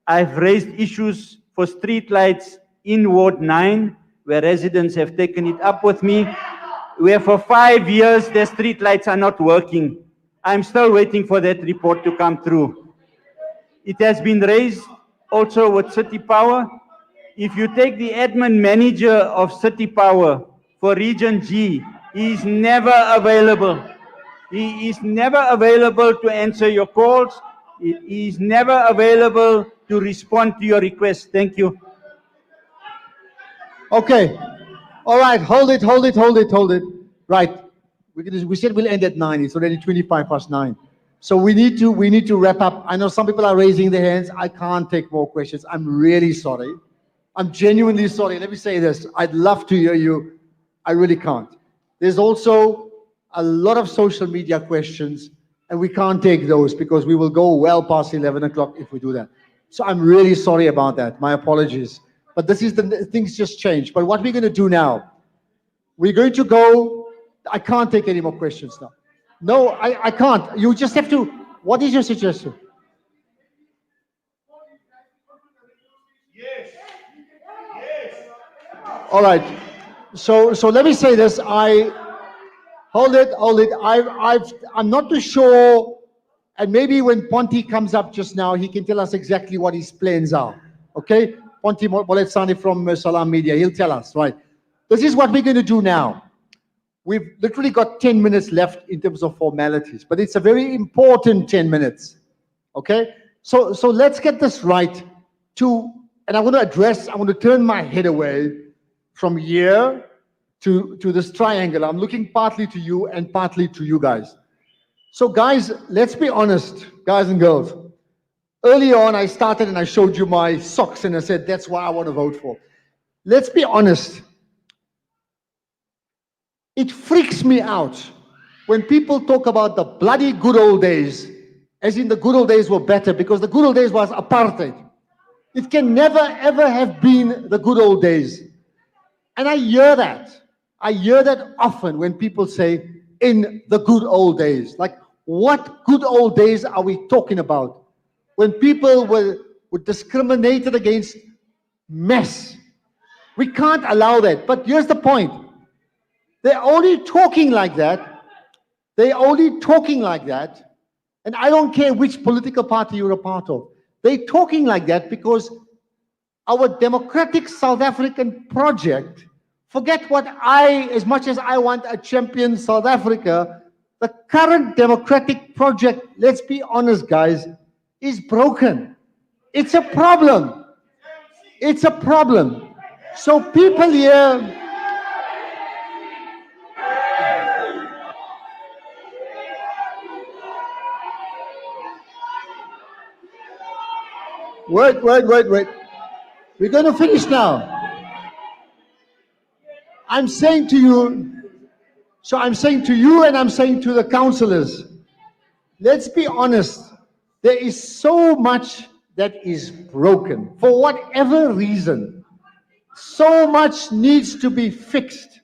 I've raised issues for street lights in Ward 9 where residents have taken it up with me, where for 5 years their street lights are not working. I'm still waiting for that report to come through. It has been raised also with City Power. If you take the admin manager of City Power for Region G, he is never available. He is never available to answer your calls. He is never available to respond to your requests. Thank you. Okay. All right, hold it. Right. We said we'll end at 9. It's already 9:25. So we need to wrap up. I know some people are raising their hands. I can't take more questions. I'm really sorry. I'm genuinely sorry. Let me say this. I'd love to hear you. I really can't. There's also a lot of social media questions, and we can't take those because we will go well past 11 o'clock if we do that. So I'm really sorry about that. My apologies. But this is things just changed. But what we're going to do now, we're going to go. I can't take any more questions now. No, I can't. You just have to. What is your suggestion? All right. So let me say this. Hold it. I'm not too sure, and maybe when Ponti comes up just now, he can tell us exactly what his plans are. Okay, Ponti Moletsani from Salaamedia, he'll tell us. Right. This is what we're going to do now. We've literally got 10 minutes left in terms of formalities, but it's a very important 10 minutes. Okay, so let's get this right. And I want to turn my head away from here to this triangle. I'm looking partly to you and partly to you guys. So guys, let's be honest, guys and girls. Early on, I started and I showed you my socks and I said, that's what I want to vote for. Let's be honest. It freaks me out when people talk about the bloody good old days, as in the good old days were better, because the good old days was apartheid. It can never, ever have been the good old days. And I hear that. I hear that often when people say, in the good old days. Like, what good old days are we talking about? When people were discriminated against, mess. We can't allow that. But here's the point. They're only talking like that. They're only talking like that. And I don't care which political party you're a part of. They're talking like that because our democratic South African project, forget what as much as I want a champion South Africa, the current democratic project, let's be honest, guys, is broken. It's a problem. It's a problem. So people here, wait. We're going to finish now. I'm saying to you and I'm saying to the councillors, let's be honest. There is so much that is broken. For whatever reason, so much needs to be fixed.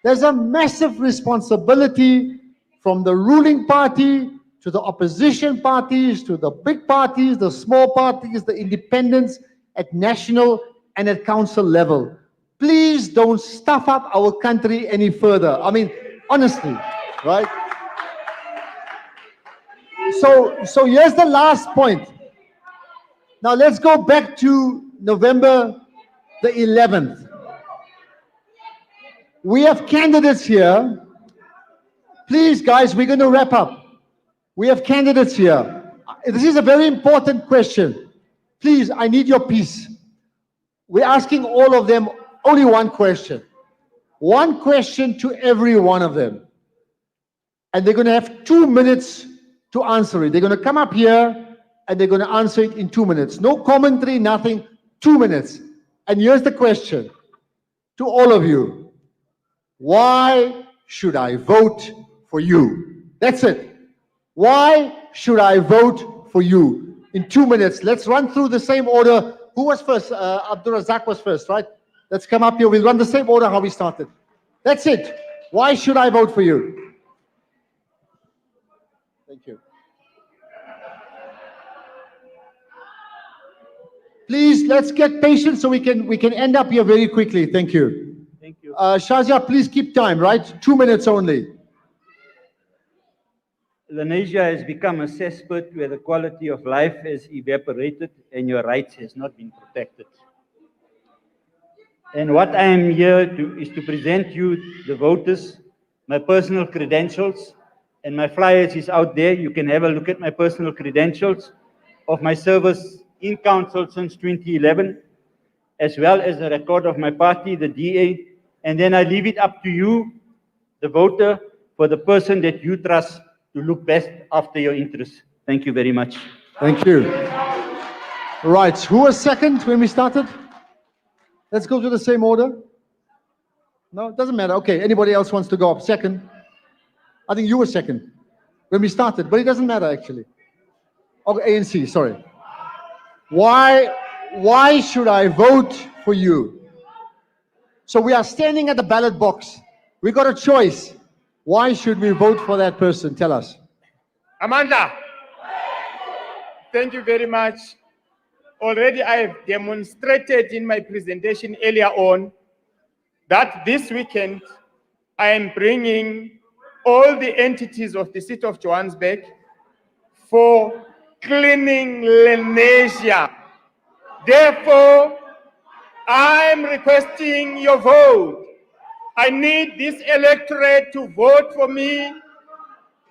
There's a massive responsibility from the ruling party to the opposition parties, to the big parties, the small parties, the independents at national and at council level. Please don't stuff up our country any further. I mean, honestly, right? So here's the last point. Now let's go back to November the 11th. We have candidates here. Please, guys, we're going to wrap up. We have candidates here. This is a very important question. Please, I need your peace. We're asking all of them only one question. One question to every one of them. And they're going to have 2 minutes to answer it. They're going to come up here and they're going to answer it in 2 minutes. No commentary, nothing. 2 minutes. And here's the question to all of you. Why should I vote for you? That's it. Why should I vote for you? In 2 minutes, let's run through the same order. Who was first? Abdul Razak was first, right? Let's come up here. We'll run the same order how we started. That's it. Why should I vote for you? Thank you. Please, let's get patient so we can end up here very quickly. Thank you. Thank you. Shazia, please keep time, right? 2 minutes only. Lenasia has become a cesspit where the quality of life has evaporated and your rights has not been protected. And what I am here is to present you, the voters, my personal credentials, and my flyers is out there. You can have a look at my personal credentials of my service in council since 2011, as well as the record of my party, the DA, and then I leave it up to you, the voter, for the person that you trust to look best after your interests. Thank you very much. Thank you. Right, who was second when we started? Let's go to the same order. No, it doesn't matter. Okay, anybody else wants to go up? Second. I think you were second when we started, but it doesn't matter actually. Okay, ANC, sorry. Why should I vote for you? So we are standing at the ballot box. We got a choice. Why should we vote for that person? Tell us. Amanda, thank you very much. Already I have demonstrated in my presentation earlier on that this weekend I am bringing all the entities of the city of Johannesburg for cleaning Lenasia. Therefore, I'm requesting your vote. I need this electorate to vote for me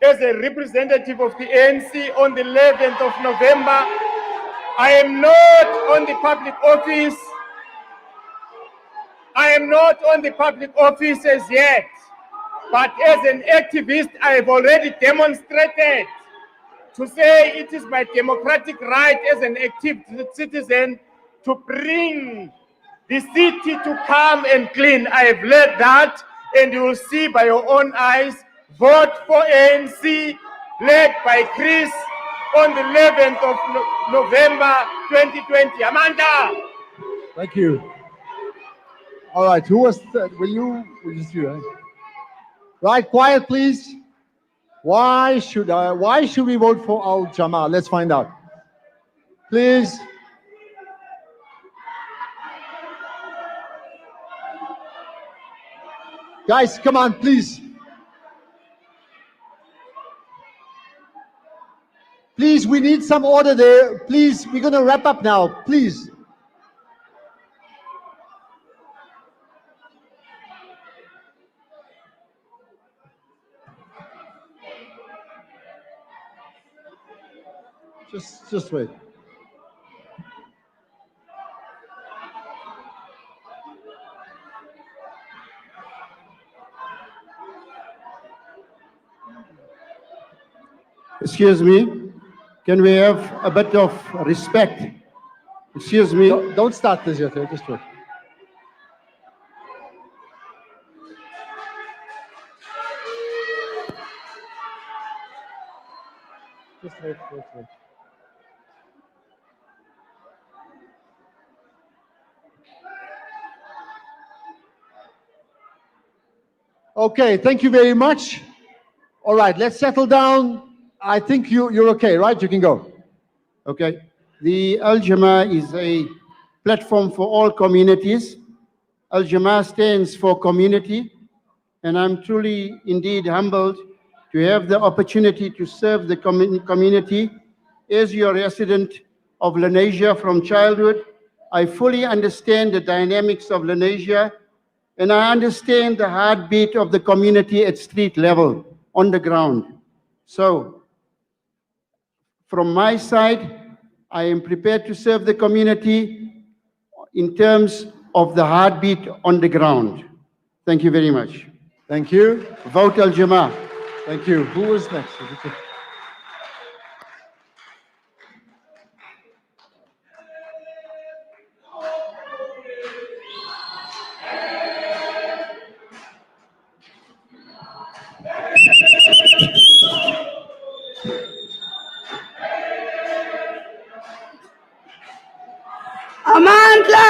as a representative of the ANC on the 11th of November. I am not on the public office. I am not on the public office as yet. But as an activist, I have already demonstrated to say it is my democratic right as an active citizen to bring the city to come and clean. I have led that, and you will see by your own eyes. Vote for ANC, led by Chris, on the 11th of November 2020. Amanda! Thank you. All right, who was, will you just you, right? Right, quiet please. Why should we vote for Al-Jama-Ah? Let's find out. Please. Guys, come on, please. Please, we need some order there. Please, we're going to wrap up now. Please. Just wait. Excuse me. Can we have a bit of respect? Excuse me. Don't start this yet. Just wait. Just wait. Okay, thank you very much. All right, let's settle down. I think you're okay, right? You can go. Okay. The Al-Jama-Ah is a platform for all communities. Al-Jama-Ah stands for community, and I'm truly indeed humbled to have the opportunity to serve the community. As your resident of Lenasia from childhood, I fully understand the dynamics of Lenasia, and I understand the heartbeat of the community at street level, on the ground. So, from my side, I am prepared to serve the community in terms of the heartbeat on the ground. Thank you very much. Thank you. Vote Al-Jama-Ah. Thank you. Who is next? Amandla!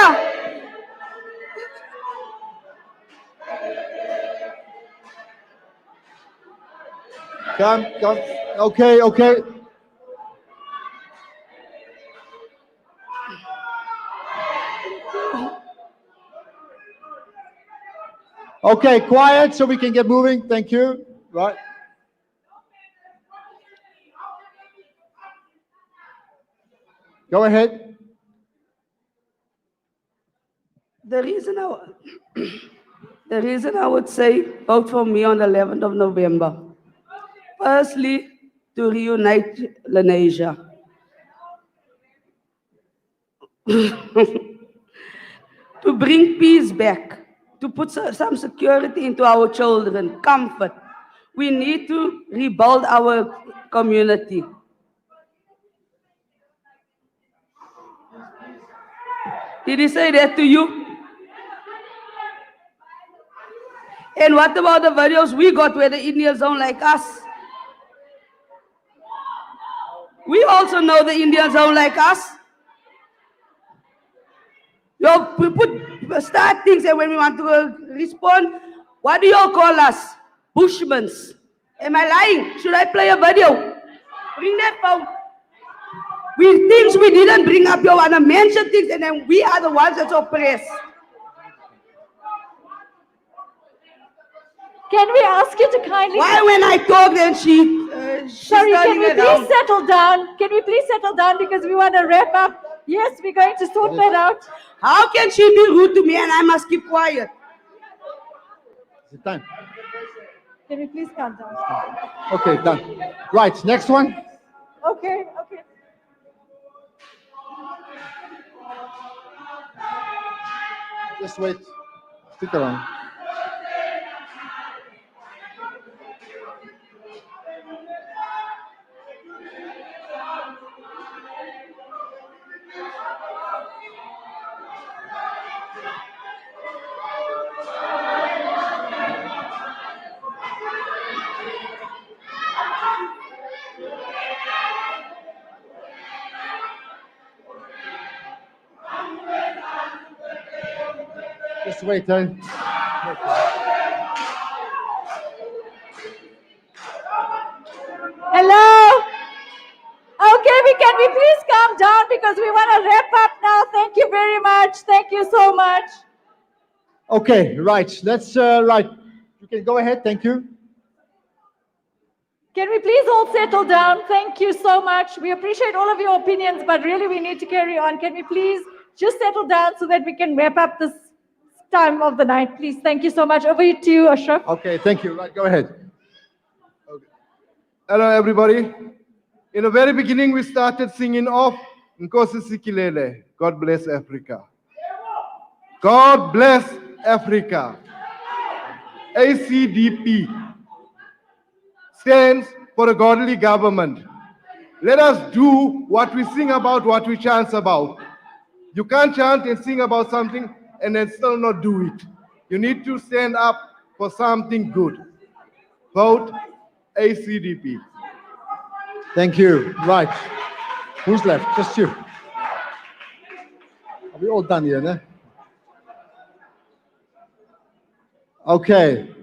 Come. Okay. Okay, quiet so we can get moving. Thank you. Right. Go ahead. The reason I would say vote for me on the 11th of November. Firstly, to reunite Lenasia. To bring peace back, to put some security into our children, comfort. We need to rebuild our community. Did he say that to you? And what about the videos we got where the Indians don't like us? We also know the Indians don't like us. We start things, and when we want to respond, what do y'all call us? Bushmans. Am I lying? Should I play a video? Bring that phone. Things we didn't bring up, you want to mention things, and then we are the ones that's oppressed. Can we ask you to kindly... Why when I talk then Sorry, can we please settle down? Can we please settle down because we want to wrap up? Yes, we're going to sort that out. How can she be rude to me and I must keep quiet? Is it time? Can we please calm down? Okay, done. Right, next one. Okay. Just wait. Stick around. Just wait, then. Hello? Okay, can we please calm down because we want to wrap up now. Thank you very much. Thank you so much. Okay, right. Let's, right. You can go ahead. Thank you. Can we please all settle down? Thank you so much. We appreciate all of your opinions, but really we need to carry on. Can we please just settle down so that we can wrap up this time of the night, please? Thank you so much. Over to you, Ashraf. Okay, thank you. Right, go ahead. Hello, everybody. In the very beginning, we started singing off Nkosi Sikilele, God bless Africa. God bless Africa. ACDP stands for a godly government. Let us do what we sing about, what we chant about. You can't chant and sing about something and then still not do it. You need to stand up for something good. Vote ACDP. Thank you. Right. Who's left? Just you. Are we all done here, no? Okay.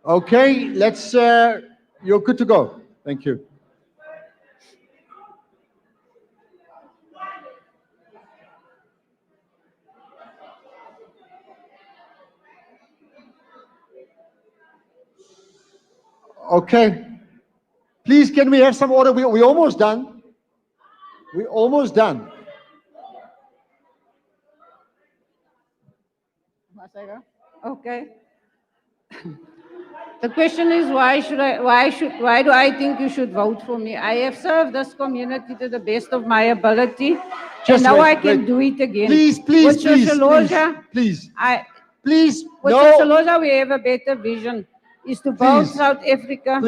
Okay, let's, you're good to go. Thank you. Okay. Please, can we have some order? We're almost done. We're almost done. Okay. The question is why do I think you should vote for me? I have served this community to the best of my ability, and now I can do it again. Please, with Shoshholoza, please. With no. Shoshholoza, we have a better vision, is to build South Africa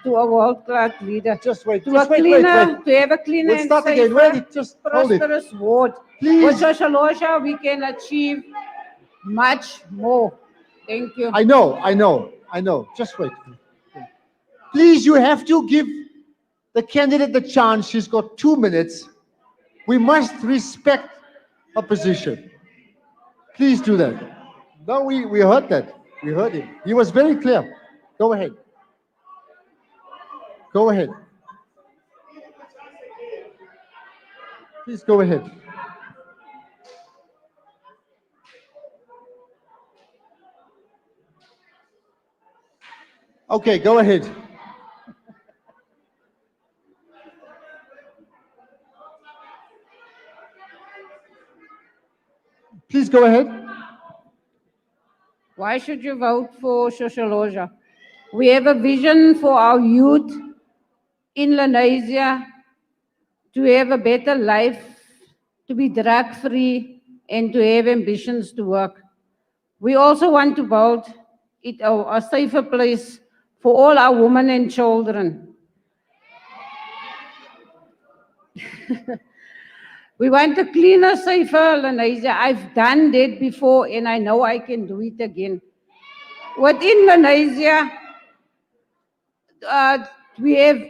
to a world-class leader. Just wait. To have a cleaner and start again. safer, Just hold it. prosperous world. Please. With Shoshholoza, we can achieve much more. Thank you. I know. Just wait. Please, you have to give the candidate the chance. She's got 2 minutes. We must respect her position. Please do that. No, we heard that. We heard him. He was very clear. Go ahead. Go ahead. Please go ahead. Okay, go ahead. Please go ahead. Why should you vote for Shoshholoza? We have a vision for our youth in Lenasia to have a better life, to be drug-free, and to have ambitions to work. We also want to build it a safer place for all our women and children. We want a cleaner, safer Lenasia. I've done that before and I know I can do it again. Within Lenasia, we have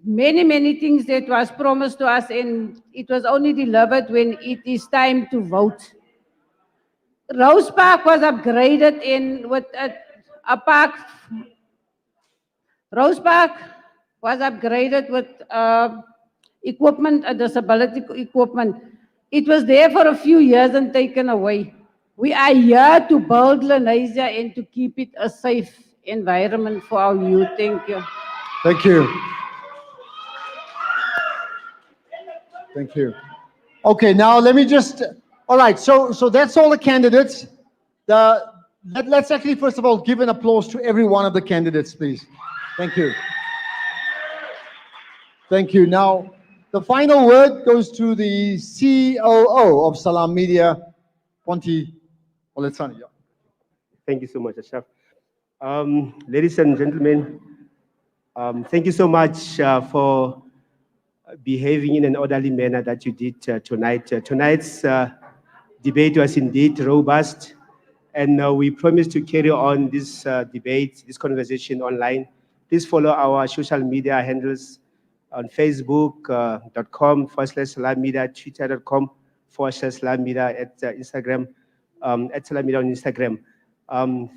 many things that was promised to us and it was only delivered when it is time to vote. Rose Park was upgraded in with a park. Rose Park was upgraded with equipment, disability equipment. It was there for a few years and taken away. We are here to build Lenasia and to keep it a safe environment for our youth. Thank you. Thank you. Thank you. Okay, now let me just, all right, so that's all the candidates. Let's actually, first of all, give an applause to every one of the candidates, please. Thank you. Thank you. Now, the final word goes to the COO of Salaamedia, Ponti Oletsani. Thank you so much, Ashraf. Ladies and gentlemen, thank you so much for behaving in an orderly manner that you did tonight. Tonight's debate was indeed robust, and we promise to carry on this debate, this conversation online. Please follow our social media handles on facebook.com/Salaamedia, twitter.com/Salaamedia, at Instagram, at Salaamedia on Instagram.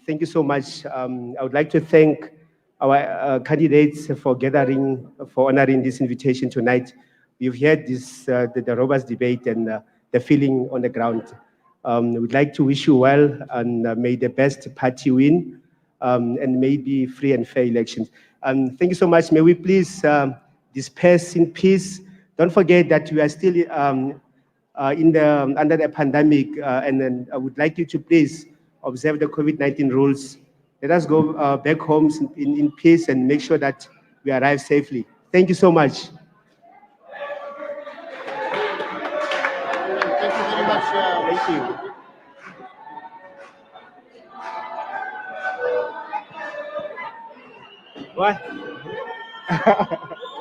Thank you so much. I would like to thank our candidates for honoring this invitation tonight. We've heard this, the robust debate and the feeling on the ground. We'd like to wish you well, and may the best party win, and may be free and fair elections. Thank you so much. May we please disperse in peace. Don't forget that we are still under the pandemic, and then I would like you to please observe the COVID-19 rules. Let us go back home in peace and make sure that we arrive safely. Thank you so much. Thank you very much. Thank you. What?